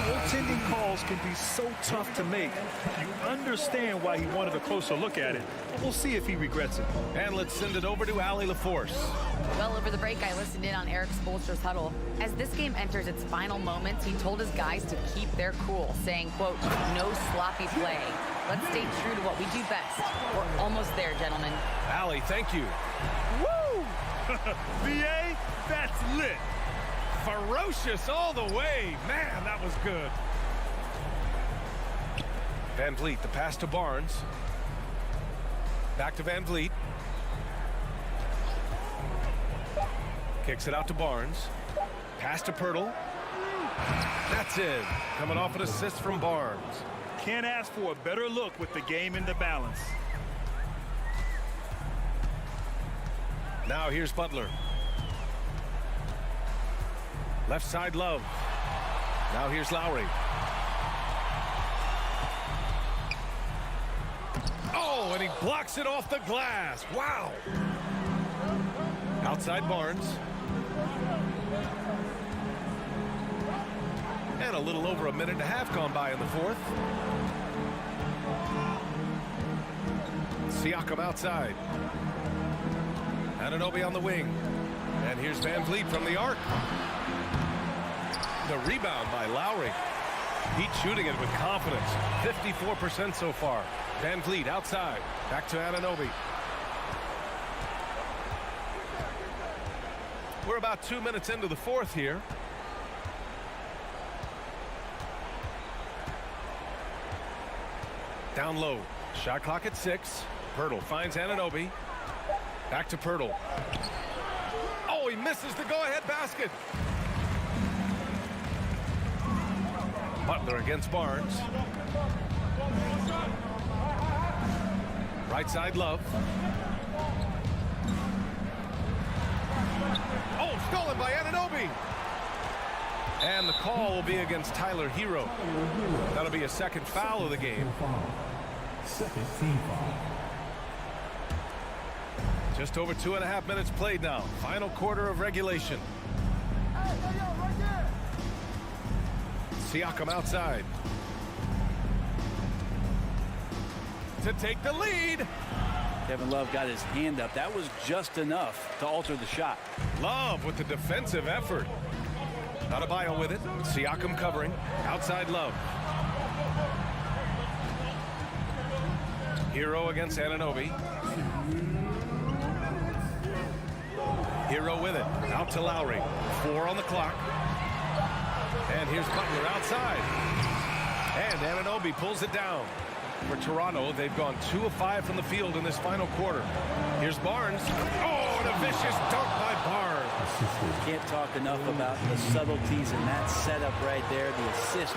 Goaltending calls can be so tough to make. You understand why he wanted a closer look at it, but we'll see if he regrets it. And let's send it over to Allie LaForce. Well, over the break, I listened in on Eric Spoelstra's huddle. As this game enters its final moments, he told his guys to keep their cool, saying, quote, no sloppy play. Let's stay true to what we do best. We're almost there, gentlemen. Allie, thank you. Woo! VA, that's lit. Ferocious all the way. Man, that was good. Van Vliet, the pass to Barnes. Back to Van Vliet. Kicks it out to Barnes. Pass to Pirtle. That's it. Coming off an assist from Barnes. Can't ask for a better look with the game in the balance. Now here's Butler. Left side, Love. Now here's Lowry. Oh, and he blocks it off the glass. Wow. Outside Barnes. And a little over a minute and a half gone by in the fourth. Siakam outside. Anunoby on the wing. And here's Van Vliet from the arc. The rebound by Lowry. Heat shooting it with confidence. 54% so far. Van Vliet outside. Back to Anunoby. We're about 2 minutes into the fourth here. Down low. Shot clock at 6. Pirtle finds Anunoby. Back to Pirtle. Oh, he misses the go-ahead basket. Butler against Barnes. Right side, Love. Oh, stolen by Anunoby. And the call will be against Tyler Hero. That'll be a second foul of the game. Second team foul. Just over 2.5 minutes played now. Final quarter of regulation. Siakam outside. To take the lead. Kevin Love got his hand up. That was just enough to alter the shot. Love with the defensive effort. Adebayo with it. Siakam covering. Outside Love. Hero against Anunoby. Hero with it. Out to Lowry. 4 on the clock. And here's Butler outside. And Anunoby pulls it down. For Toronto, they've gone 2 of 5 from the field in this final quarter. Here's Barnes. Oh, and a vicious dunk by Barnes. Can't talk enough about the subtleties in that setup right there. The assist,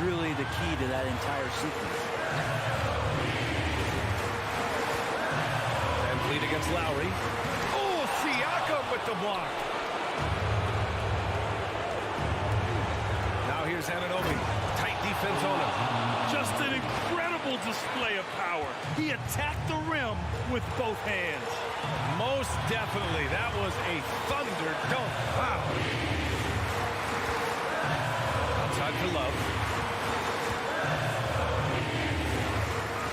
really the key to that entire sequence. And lead against Lowry. Oh, Siakam with the block. Now here's Anunoby. Tight defense on him. Just an incredible display of power. He attacked the rim with both hands. Most definitely. That was a thunder dunk. Wow. Outside for Love.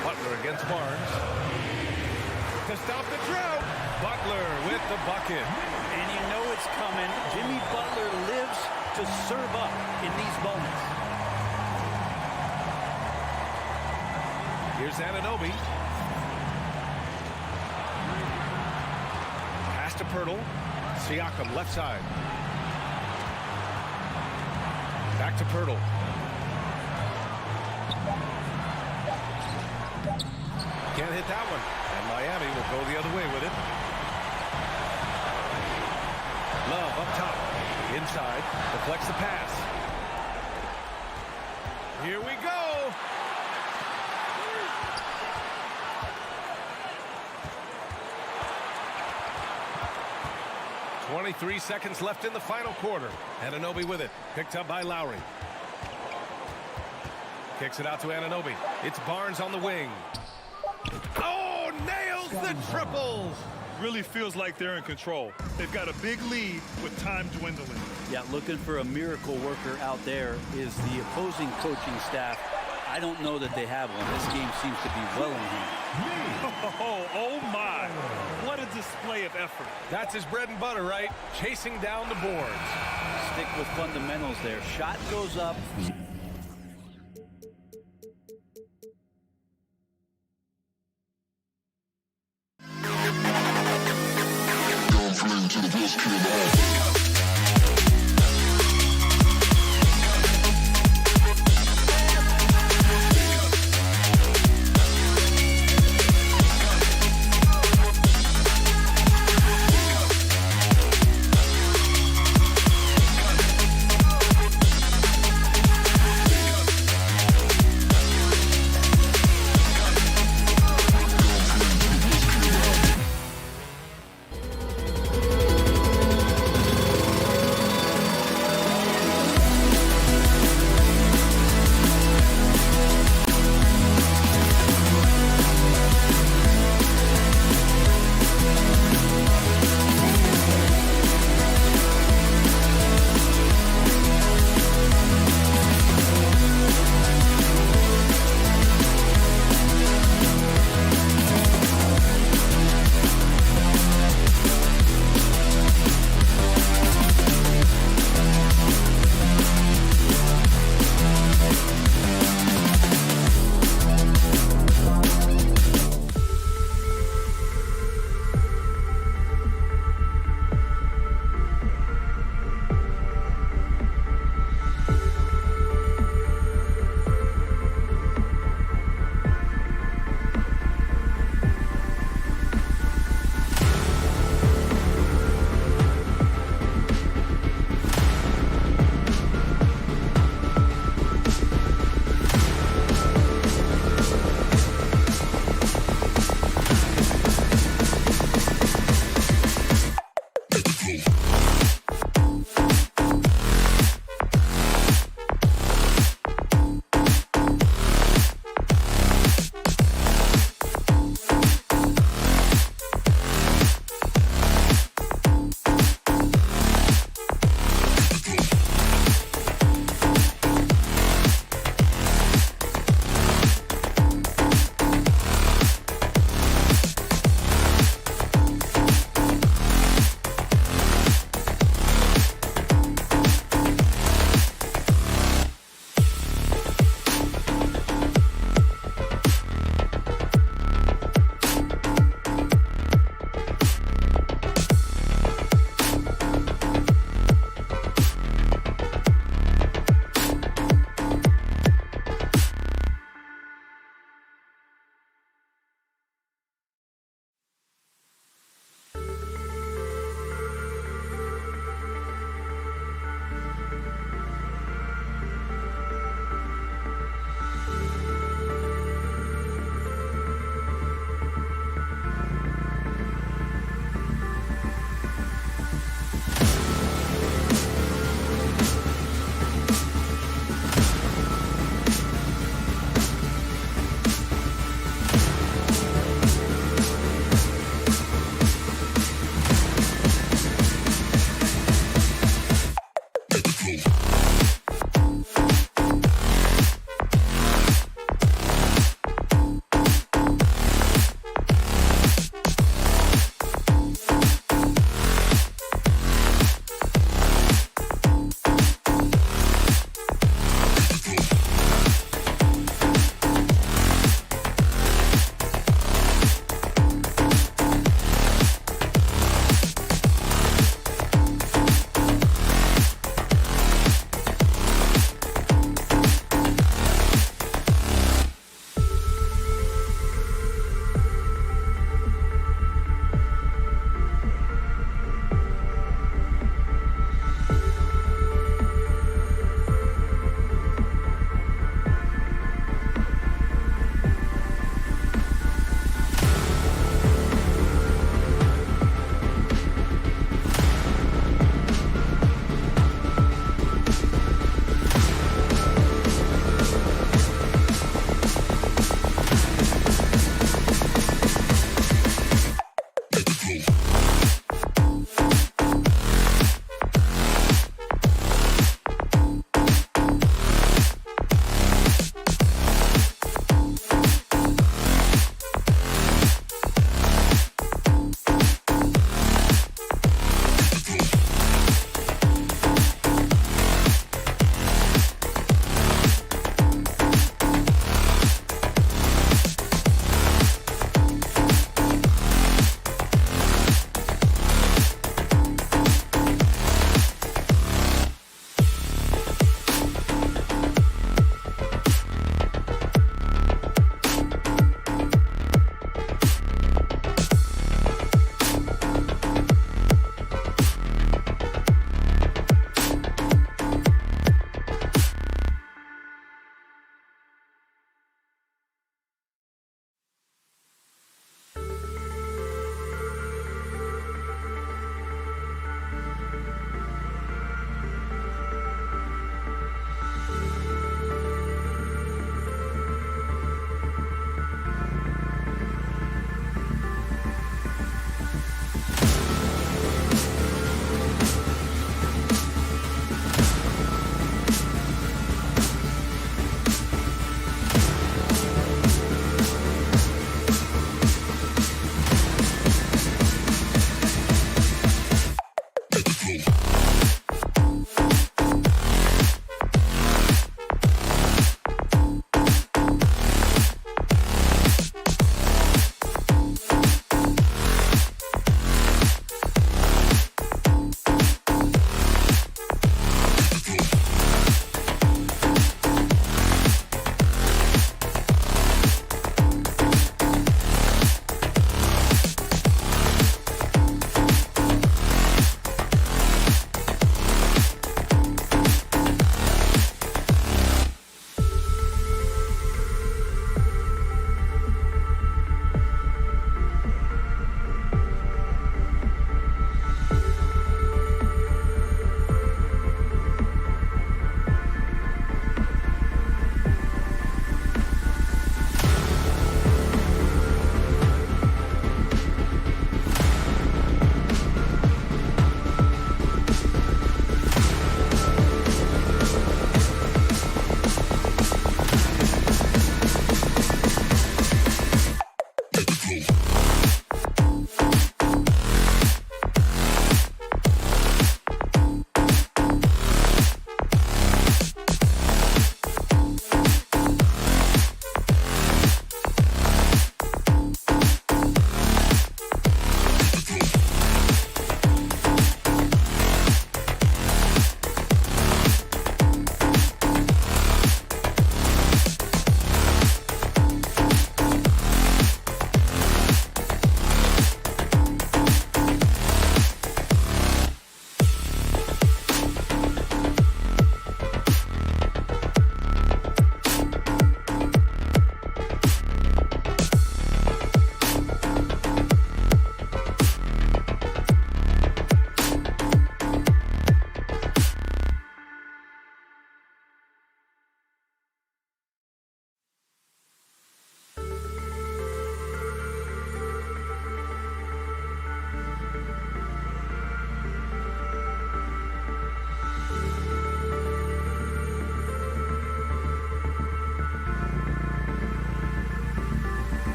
Butler against Barnes. To stop the drought. Butler with the bucket. And you know it's coming. Jimmy Butler lives to serve up in these moments. Here's Anunoby. Pass to Pirtle. Siakam left side. Back to Pirtle. Can't hit that one. And Miami will go the other way with it. Love up top. Inside. Deflects the pass. Here we go. 23 seconds left in the final quarter. Anunoby with it. Picked up by Lowry. Kicks it out to Anunoby. It's Barnes on the wing. Oh, nails the triple. Really feels like they're in control. They've got a big lead with time dwindling. Yeah, looking for a miracle worker out there is the opposing coaching staff. I don't know that they have one. This game seems to be well in hand. Oh my. What a display of effort. That's his bread and butter, right? Chasing down the boards. Stick with fundamentals there. Shot goes up.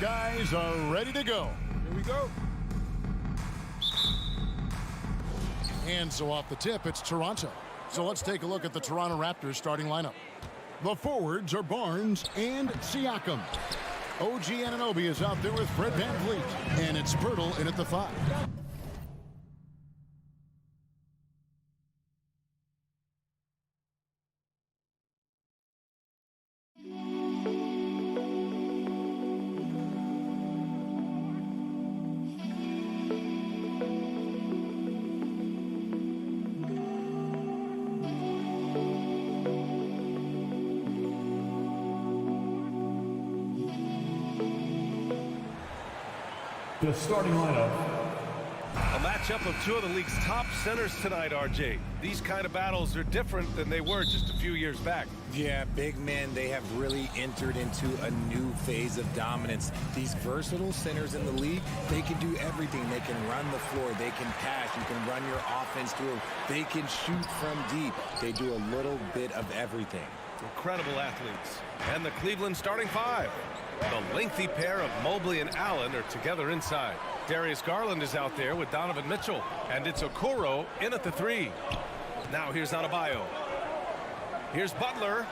guys are ready to go. Here we go. And so off the tip, it's Toronto. So let's take a look at the Toronto Raptors starting lineup. The forwards are Barnes and Siakam. OG Anunoby is out there with Fred VanVleet. And it's Pirtle in at the 5. The starting lineup. A matchup of two of the league's top centers tonight, RJ. These kind of battles are different than they were just a few years back. Yeah, big men, they have really entered into a new phase of dominance. These versatile centers in the league, they can do everything. They can run the floor, they can pass, you can run your offense through, they can shoot from deep. They do a little bit of everything. Incredible athletes. And the Cleveland starting 5. The lengthy pair of Mobley and Allen are together inside. Darius Garland is out there with Donovan Mitchell. And it's Okoro in at the 3. Now here's Adebayo. Here's Butler.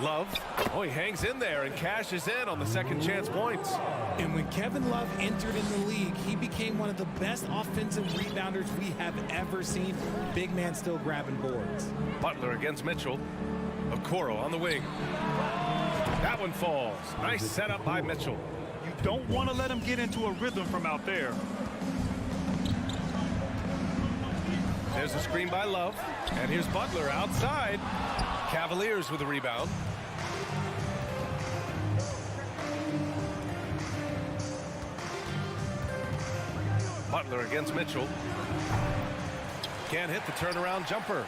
Love. Oh, he hangs in there and cashes in on the second chance points. And when Kevin Love entered in the league, he became one of the best offensive rebounders we have ever seen. Big man still grabbing boards. Butler against Mitchell. Okoro on the wing. That one falls. Nice setup by Mitchell. You don't want to let him get into a rhythm from out there. There's a screen by Love. And here's Butler outside. Cavaliers with a rebound. Butler against Mitchell. Can't hit the turnaround jumper.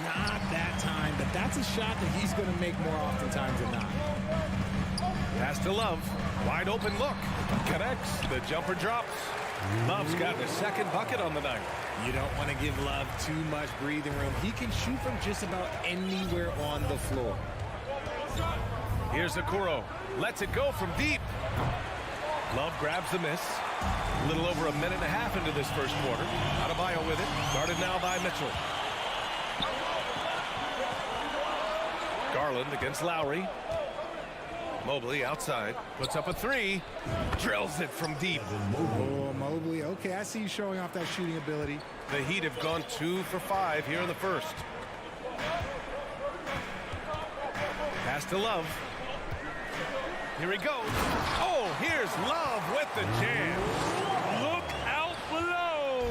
Not that time, but that's a shot that he's going to make more oftentimes than not. Pass to Love. Wide open look. Connects. The jumper drops. Love's gotten a second bucket on the night. You don't want to give Love too much breathing room. He can shoot from just about anywhere on the floor. Here's Okoro. Lets it go from deep. Love grabs the miss. A little over a minute and a half into this first quarter. Adebayo with it. Guarded now by Mitchell. Garland against Lowry. Mobley outside. Puts up a 3. Drills it from deep. Oh, Mobley. Okay, I see you showing off that shooting ability. The Heat have gone 2 for 5 here in the first. Pass to Love. Here he goes. Oh, here's Love with the jam. Look out below.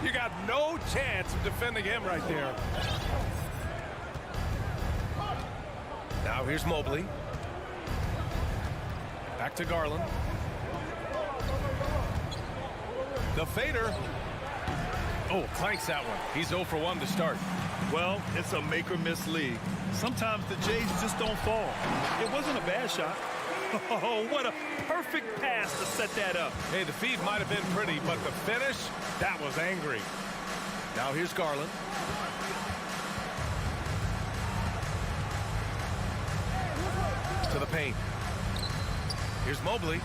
You got no chance of defending him right there. Now here's Mobley. Back to Garland. The fader. Oh, clanks that one. He's 0 for 1 to start. Well, it's a make or miss league. Sometimes the Jays just don't fall. It wasn't a bad shot. Oh, what a perfect pass to set that up. Hey, the feed might have been pretty, but the finish, that was angry. Now here's Garland. To the paint. Here's Mobley.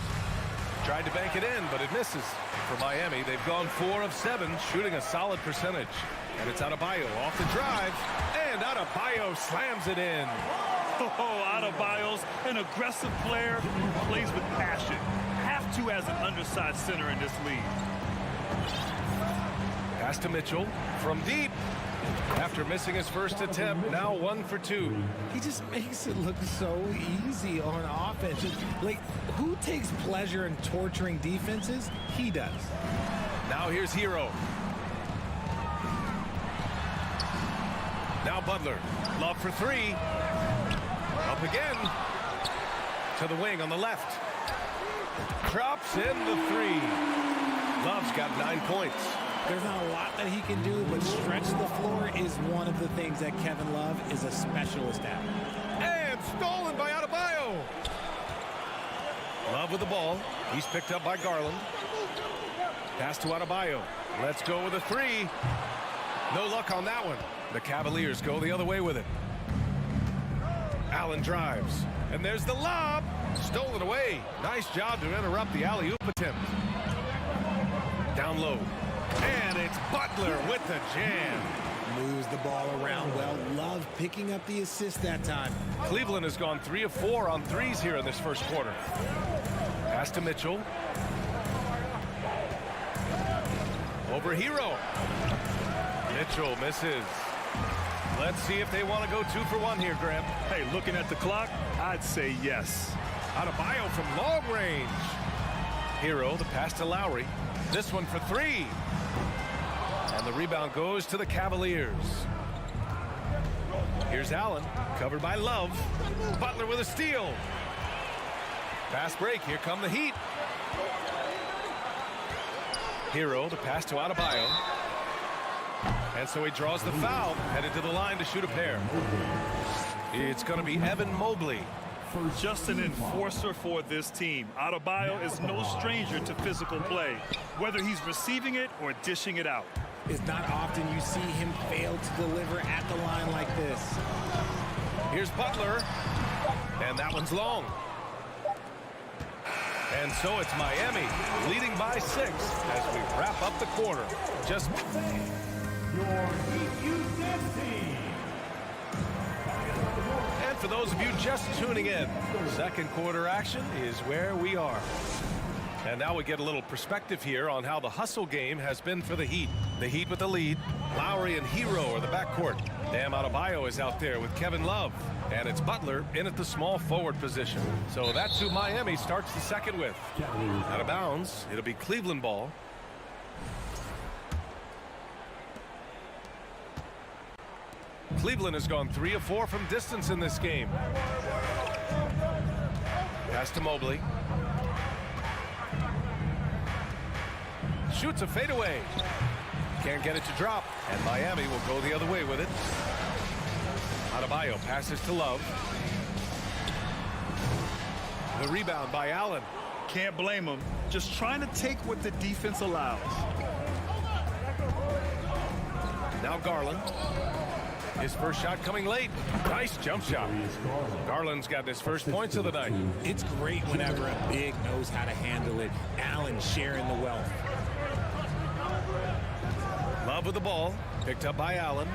Tried to bank it in, but it misses. For Miami, they've gone 4 of 7, shooting a solid percentage. And it's Adebayo off the drive, and Adebayo slams it in. Oh, Adebayo's an aggressive player who plays with passion. Have to as an undersized center in this league. Pass to Mitchell from deep. After missing his first attempt, now 1 for 2. He just makes it look so easy on offense. Like, who takes pleasure in torturing defenses? He does. Now here's Hero. Now Butler. Love for 3. Up again. To the wing on the left. Drops in the 3. Love's got 9 points. There's not a lot that he can do, but stretch the floor is one of the things that Kevin Love is a specialist at. And stolen by Adebayo. Love with the ball. He's picked up by Garland. Pass to Adebayo. Let's go with a 3. No luck on that one. The Cavaliers go the other way with it. Allen drives. And there's the lob. Stolen away. Nice job to interrupt the alley-oop attempt. Down low. And it's Butler with the jam. Moves the ball around well. Love picking up the assist that time. Cleveland has gone 3 of 4 on threes here in this first quarter. Pass to Mitchell. Over Hero. Mitchell misses. Let's see if they want to go 2 for 1 here, Graham. Hey, looking at the clock, I'd say yes. Adebayo from long range. Hero, the pass to Lowry. This one for 3. And the rebound goes to the Cavaliers. Here's Allen, covered by Love. Butler with a steal. Fast break, here come the Heat. Hero, the pass to Adebayo. And so he draws the foul, headed to the line to shoot a pair. It's going to be Evan Mobley. Just an enforcer for this team. Adebayo is no stranger to physical play, whether he's receiving it or dishing it out. It's not often you see him fail to deliver at the line like this. Here's Butler. And that one's long. And so it's Miami leading by 6 as we wrap up the quarter. Just Your Heat team. And for those of you just tuning in, second quarter action is where we are. And now we get a little perspective here on how the hustle game has been for the Heat. The Heat with the lead. Lowry and Hero are the backcourt. Bam Adebayo is out there with Kevin Love. And it's Butler in at the small forward position. So that's who Miami starts the second with. Out of bounds, it'll be Cleveland ball. Cleveland has gone 3 of 4 from distance in this game. Pass to Mobley. Shoots a fadeaway. Can't get it to drop. And Miami will go the other way with it. Adebayo passes to Love. The rebound by Allen. Can't blame him. Just trying to take what the defense allows. Now Garland. His first shot coming late. Nice jump shot. Garland's got his first points of the night. It's great whenever a big knows how to handle it. Allen sharing the wealth. Love with the ball. Picked up by Allen.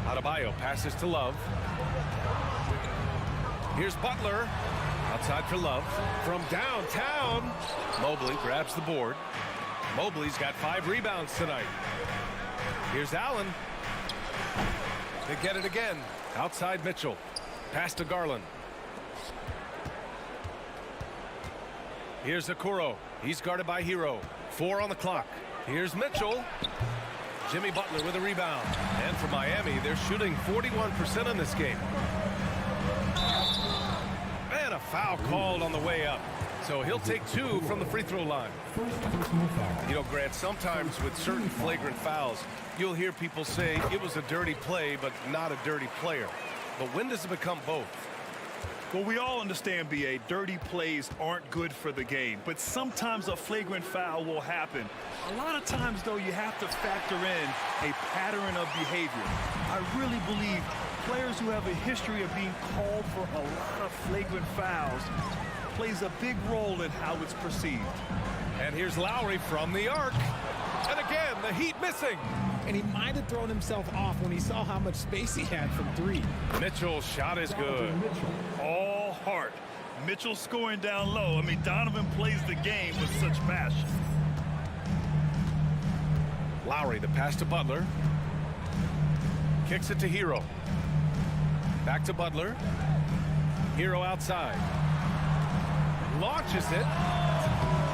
Adebayo passes to Love. Here's Butler. Outside for Love. From downtown. Mobley grabs the board. Mobley's got 5 rebounds tonight. Here's Allen. They get it again. Outside Mitchell. Pass to Garland. Here's Okoro. He's guarded by Hero. 4 on the clock. Here's Mitchell. Jimmy Butler with a rebound. And for Miami, they're shooting 41% in this game. And a foul called on the way up. So he'll take 2 from the free throw line. You know, Grant, sometimes with certain flagrant fouls, you'll hear people say it was a dirty play, but not a dirty player. But when does it become both? Well, we all understand, B.A., dirty plays aren't good for the game, but sometimes a flagrant foul will happen. A lot of times, though, you have to factor in a pattern of behavior. I really believe players who have a history of being called for a lot of flagrant fouls plays a big role in how it's perceived. And here's Lowry from the arc. And again, the Heat missing. And he might have thrown himself off when he saw how much space he had from 3. Mitchell's shot is good. All heart. Mitchell scoring down low. I mean, Donovan plays the game with such passion. Lowry, the pass to Butler. Kicks it to Hero. Back to Butler. Hero outside. Launches it.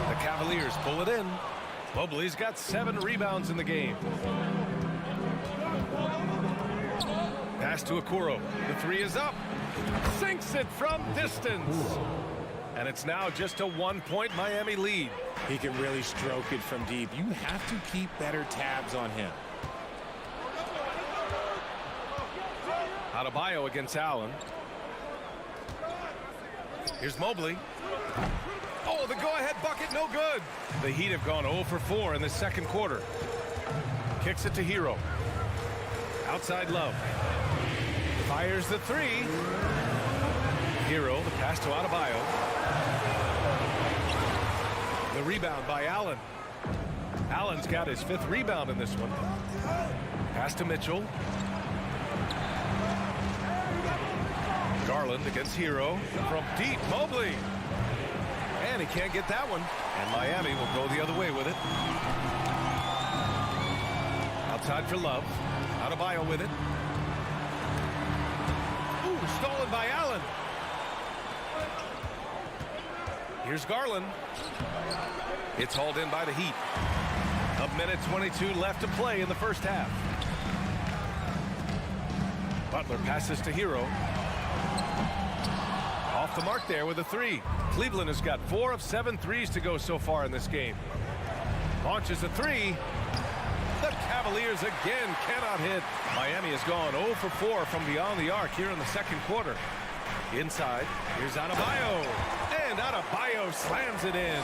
The Cavaliers pull it in. Mobley's got 7 rebounds in the game. Pass to Okoro. The 3 is up. Sinks it from distance. And it's now just a 1-point Miami lead. He can really stroke it from deep. You have to keep better tabs on him. Adebayo against Allen. Here's Mobley. Oh, the go-ahead bucket, no good. The Heat have gone 0 for 4 in the second quarter. Kicks it to Hero. Outside Love. Fires the 3. Hero, the pass to Adebayo. The rebound by Allen. Allen's got his 5th rebound in this one. Pass to Mitchell. Garland against Hero. From deep, Mobley. And he can't get that one. And Miami will go the other way with it. Outside for Love. Adebayo with it. Ooh, stolen by Allen. Here's Garland. It's hauled in by the Heat. A minute 22 left to play in the first half. Butler passes to Hero. Off the mark there with a 3. Cleveland has got 4 of 7 threes to go so far in this game. Launches a 3. The Cavaliers again cannot hit. Miami has gone 0 for 4 from beyond the arc here in the second quarter. Inside, here's Adebayo. And Adebayo slams it in.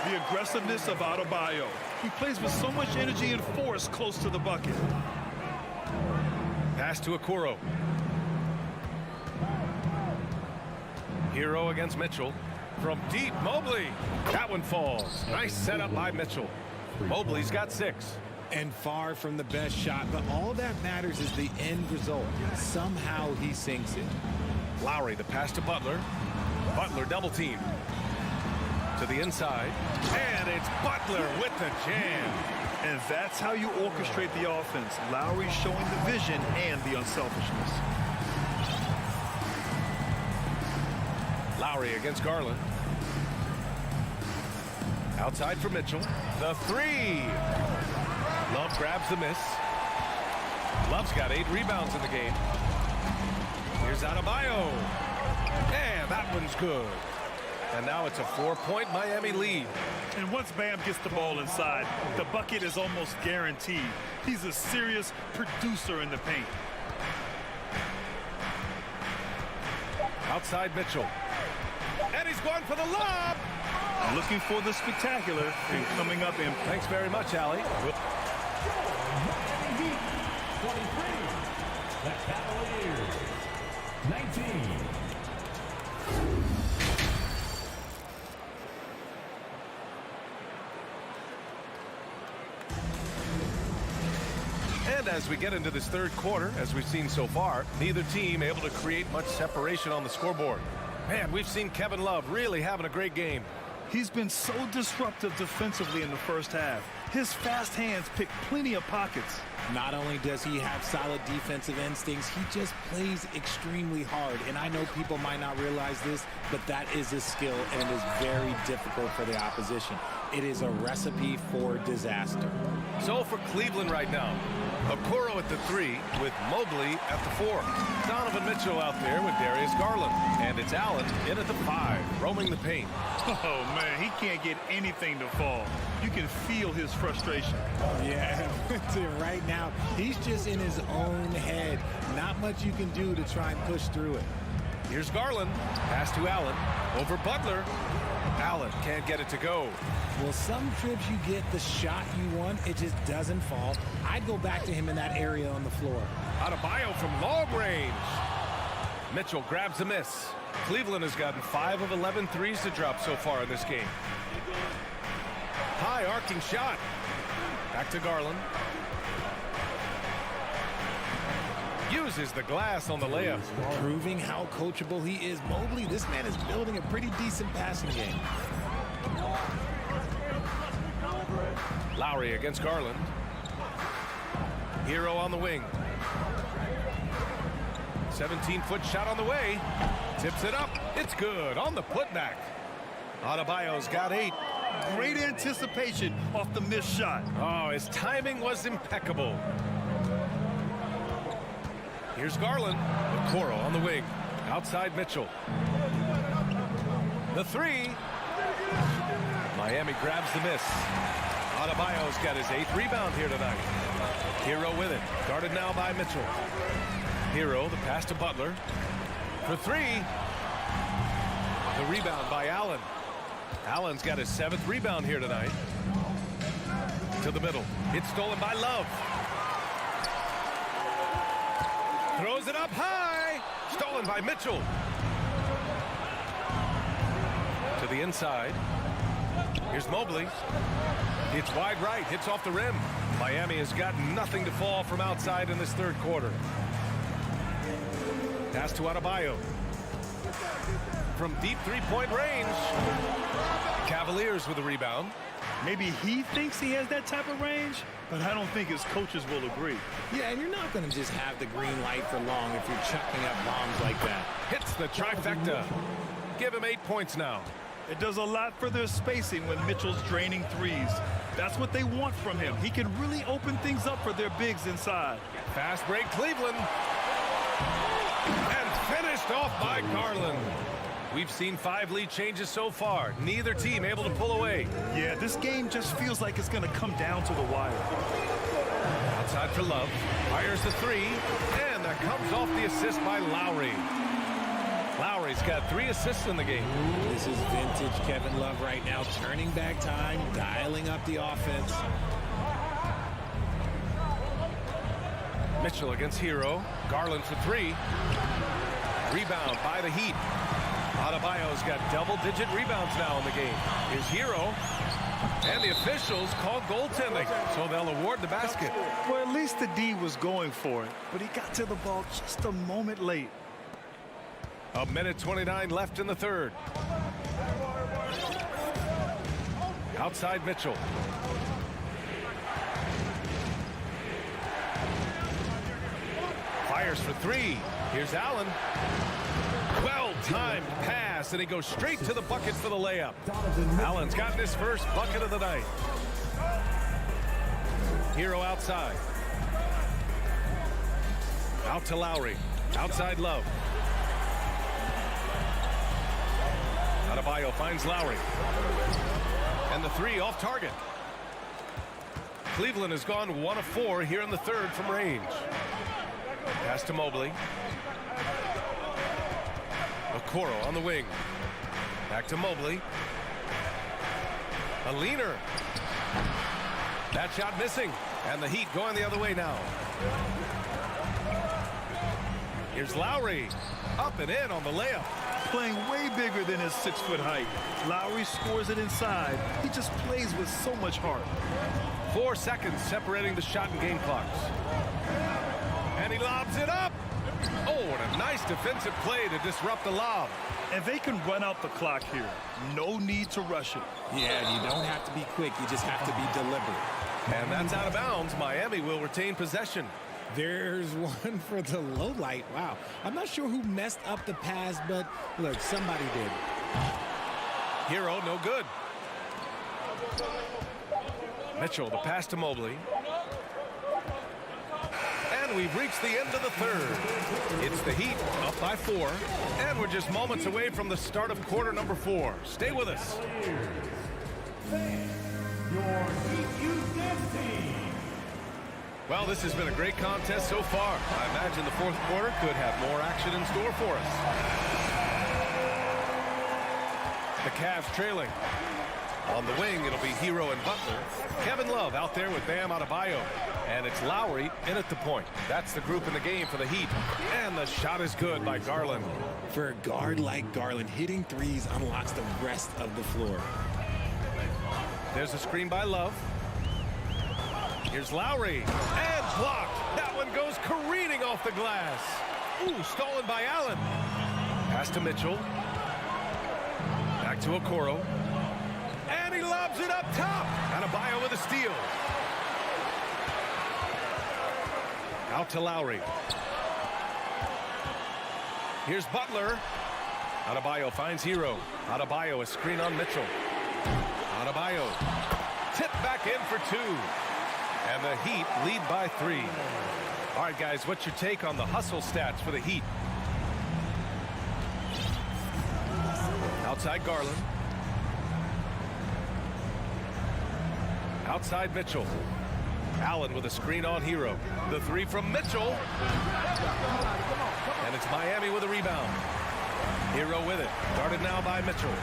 The aggressiveness of Adebayo. He plays with so much energy and force close to the bucket. Pass to Okoro. Hero against Mitchell. From deep, Mobley. That one falls. Nice setup by Mitchell. Mobley's got 6. And far from the best shot, but all that matters is the end result. Somehow he sinks it. Lowry, the pass to Butler. Butler double team. To the inside. And it's Butler with the jam. And that's how you orchestrate the offense. Lowry showing the vision and the unselfishness. Lowry against Garland. Outside for Mitchell. The 3. Love grabs the miss. Love's got 8 rebounds in the game. Here's Adebayo. And that one's good. And now it's a 4-point Miami lead. And once Bam gets the ball inside, the bucket is almost guaranteed. He's a serious producer in the paint. Outside Mitchell. And he's going for the lob. Looking for the spectacular and coming up in. Thanks very much, Allie. 23. The Cavaliers. 19. And as we get into this third quarter, as we've seen so far, neither team able to create much separation on the scoreboard. Man, we've seen Kevin Love really having a great game. He's been so disruptive defensively in the first half. His fast hands pick plenty of pockets. Not only does he have solid defensive instincts, he just plays extremely hard. And I know people might not realize this, but that is a skill and is very difficult for the opposition. It is a recipe for disaster. So for Cleveland right now, Okoro at the 3 with Mobley at the 4. Donovan Mitchell out there with Darius Garland. And it's Allen in at the 5, roaming the paint. Oh, man, he can't get anything to fall. You can feel his frustration. Yeah, right now, he's just in his own head. Not much you can do to try and push through it. Here's Garland. Pass to Allen. Over Butler. Allen can't get it to go. Well, some trips you get the shot you want, it just doesn't fall. I'd go back to him in that area on the floor. Adebayo from long range. Mitchell grabs a miss. Cleveland has gotten 5 of 11 threes to drop so far in this game. High arcing shot. Back to Garland. Uses the glass on the layup. Proving how coachable he is. Mobley, this man is building a pretty decent passing game. Lowry against Garland. Hero on the wing. 17-foot shot on the way. Tips it up. It's good on the putback. Adebayo's got 8. Great anticipation off the missed shot. Oh, his timing was impeccable. Here's Garland. Okoro on the wing. Outside Mitchell. The 3. Miami grabs the miss. Adebayo's got his 8th rebound here tonight. Hero with it. Guarded now by Mitchell. Hero, the pass to Butler. For 3. The rebound by Allen. Allen's got his 7th rebound here tonight. To the middle. It's stolen by Love. Throws it up high. Stolen by Mitchell. the inside. Here's Mobley. It's wide right, hits off the rim. Miami has got nothing to fall from outside in this third quarter. Pass to Adebayo. From deep three-point range. Cavaliers with a rebound. Maybe he thinks he has that type of range, but I don't think his coaches will agree. Yeah, and you're not going to just have the green light for long if you're chucking up bombs like that. Hits the trifecta. Give him 8 points now. It does a lot for their spacing when Mitchell's draining threes. That's what they want from him. He can really open things up for their bigs inside. Fast break, Cleveland. And finished off by Garland. We've seen 5 lead changes so far. Neither team able to pull away. Yeah, this game just feels like it's going to come down to the wire. Outside for Love. Fires the 3. And that comes off the assist by Lowry. Lowry's got 3 assists in the game. This is vintage Kevin Love right now. Turning back time, dialing up the offense. Mitchell against Hero. Garland for 3. Rebound by the Heat. Adebayo's got double-digit rebounds now in the game. Here's Hero. And the officials call goaltending, so they'll award the basket. Well, at least the D was going for it, but he got to the ball just a moment late. 1:29 left in the third. Outside Mitchell. Fires for 3. Here's Allen. Well-timed pass, and he goes straight to the bucket for the layup. Allen's gotten his first bucket of the night. Hero outside. Out to Lowry. Outside Love. Adebayo finds Lowry. And the 3 off target. Cleveland has gone 1 of 4 here in the third from range. Pass to Mobley. Okoro on the wing. Back to Mobley. A leaner. That shot missing. And the Heat going the other way now. Here's Lowry. Up and in on the layup. Playing way bigger than his 6-foot height. Lowry scores it inside. He just plays with so much heart. 4 seconds separating the shot and game clocks. And he lobs it up. Oh, and a nice defensive play to disrupt the lob. And they can run out the clock here. No need to rush it. Yeah, you don't have to be quick. You just have to be deliberate. And that's out of bounds. Miami will retain possession. There's one for the low light. Wow. I'm not sure who messed up the pass, but look, somebody did. Hero, no good. Mitchell, the pass to Mobley. And we've reached the end of the third. It's the Heat up by 4. And we're just moments away from the start of quarter number 4. Stay with us. Your Heat Youth Dance Team. Well, this has been a great contest so far. I imagine the fourth quarter could have more action in store for us. The Cavs trailing. On the wing, it'll be Hero and Butler. Kevin Love out there with Bam Adebayo. And it's Lowry in at the point. That's the group in the game for the Heat. And the shot is good by Garland. For a guard like Garland, hitting threes unlocks the rest of the floor. There's a screen by Love. Here's Lowry. And blocked. That one goes careening off the glass. Ooh, stolen by Allen. Pass to Mitchell. Back to Okoro. And he lobs it up top. Adebayo with a steal. Out to Lowry. Here's Butler. Adebayo finds Hero. Adebayo, a screen on Mitchell. Adebayo. Tip back in for 2. And the Heat lead by 3. All right, guys, what's your take on the hustle stats for the Heat? Outside Garland. Outside Mitchell. Allen with a screen on Hero. The 3 from Mitchell. And it's Miami with a rebound. Hero with it. Guarded now by Mitchell.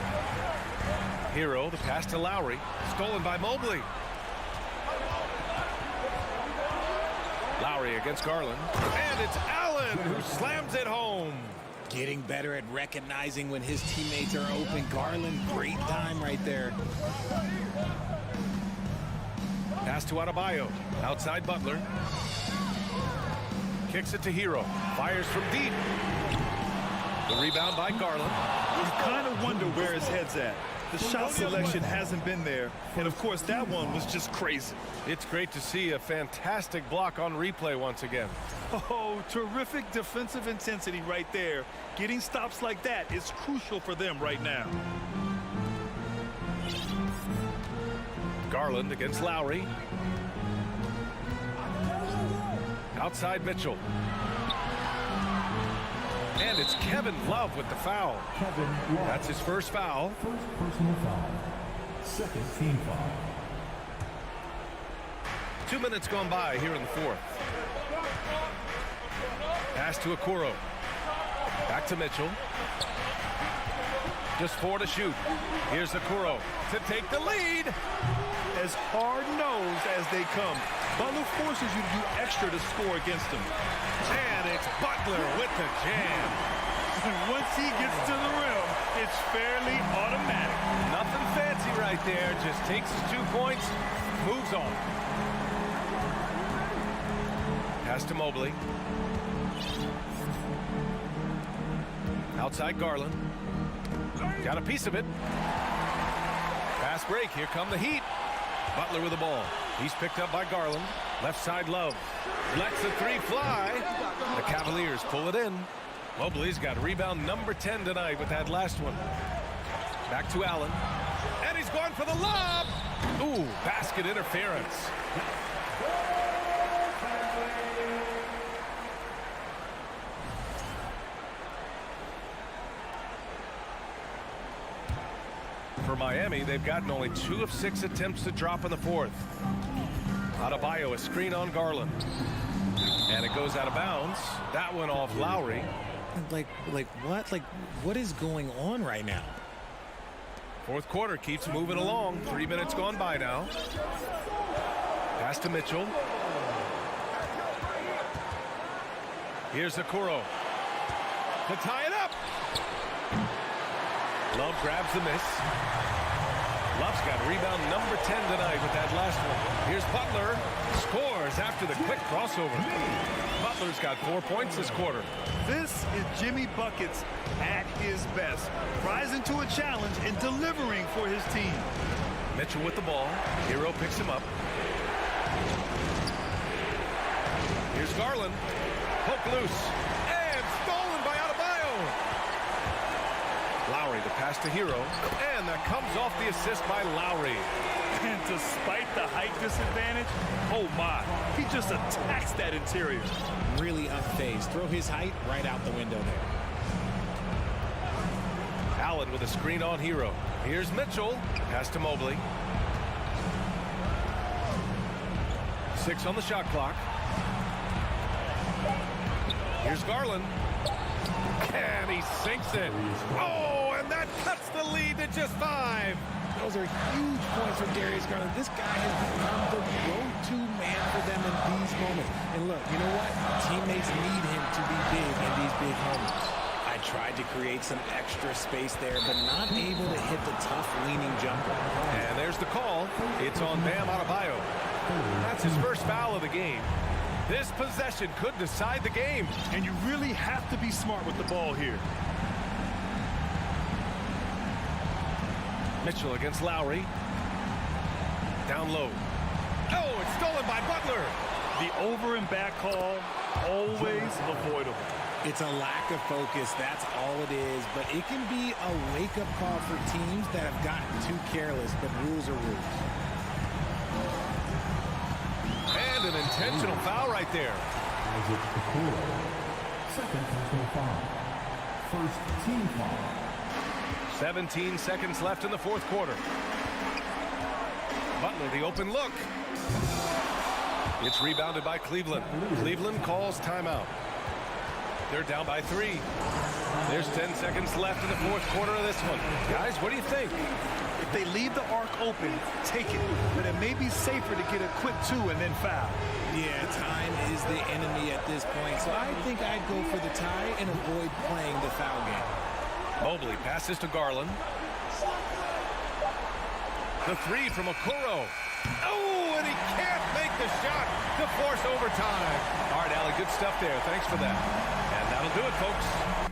Hero, the pass to Lowry. Stolen by Mobley. Lowry against Garland. And it's Allen who slams it home. Getting better at recognizing when his teammates are open. Garland, great time right there. Pass to Adebayo. Outside Butler. Kicks it to Hero. Fires from deep. The rebound by Garland. You kind of wonder where his head's at. The shot selection hasn't been there. And, of course, that one was just crazy. It's great to see a fantastic block on replay once again. Oh, terrific defensive intensity right there. Getting stops like that is crucial for them right now. Garland against Lowry. Outside Mitchell. And it's Kevin Love with the foul. That's his first foul. First personal foul. Second team foul. 2 minutes gone by here in the fourth. Pass to Okoro. Back to Mitchell. Just 4 to shoot. Here's Okoro to take the lead. As hard-nosed as they come, Butler forces you to do extra to score against him. And it's Butler with the jam. Once he gets to the rim, it's fairly automatic. Nothing fancy right there. Just takes his 2 points, moves on. Pass to Mobley. Outside Garland. Got a piece of it. Fast break. Here come the Heat. Butler with the ball. He's picked up by Garland. Left side Love. Lets the 3 fly. The Cavaliers pull it in. Mobley's got rebound number 10 tonight with that last one. Back to Allen. And he's going for the lob. Ooh, basket interference. For Miami, they've gotten only 2 of 6 attempts to drop in the fourth. Adebayo, a screen on Garland. And it goes out of bounds. That one off Lowry. Like what? Like, what is going on right now? Fourth quarter keeps moving along. 3 minutes gone by now. Pass to Mitchell. Here's Okoro to tie it up. Love grabs the miss. Love's got rebound number 10 tonight with that last one. Here's Butler. Scores after the quick crossover. Butler's got 4 points this quarter. This is Jimmy Buckets at his best. Rising to a challenge and delivering for his team. Mitchell with the ball. Hero picks him up. Here's Garland. Hook loose. And stolen by Adebayo. Lowry, the pass to Hero. And that comes off the assist by Lowry. And despite the height disadvantage, oh my, he just attacks that interior. Really unfazed. Throw his height right out the window there. Allen with a screen on Hero. Here's Mitchell. Pass to Mobley. 6 on the shot clock. Here's Garland. And he sinks it. Oh, and that cuts the lead to just 5. Those are huge points from Darius Garland. This guy has become the go-to man for them in these moments. And look, you know what? Teammates need him to be big in these big moments. I tried to create some extra space there, but not able to hit the tough leaning jumper. And there's the call. It's on Bam Adebayo. That's his first foul of the game. This possession could decide the game. And you really have to be smart with the ball here. Mitchell against Lowry. Down low. Oh, it's stolen by Butler. The over and back call, always avoidable. It's a lack of focus, that's all it is. But it can be a wake-up call for teams that have gotten too careless, but rules are rules. And an intentional foul right there. Isaac Okoro. Second personal foul. First team foul. 17 seconds left in the fourth quarter. Butler, the open look. It's rebounded by Cleveland. Cleveland calls timeout. They're down by 3. There's 10 seconds left in the fourth quarter of this one. Guys, what do you think? If they leave the arc open, take it. But it may be safer to get a quick 2 and then foul. Yeah, time is the enemy at this point. So I think I'd go for the tie and avoid playing the foul game. Mobley passes to Garland. The three from Okoro. Oh, and he can't make the shot to force overtime. All right, Allie, good stuff there. Thanks for that. And that'll do it, folks.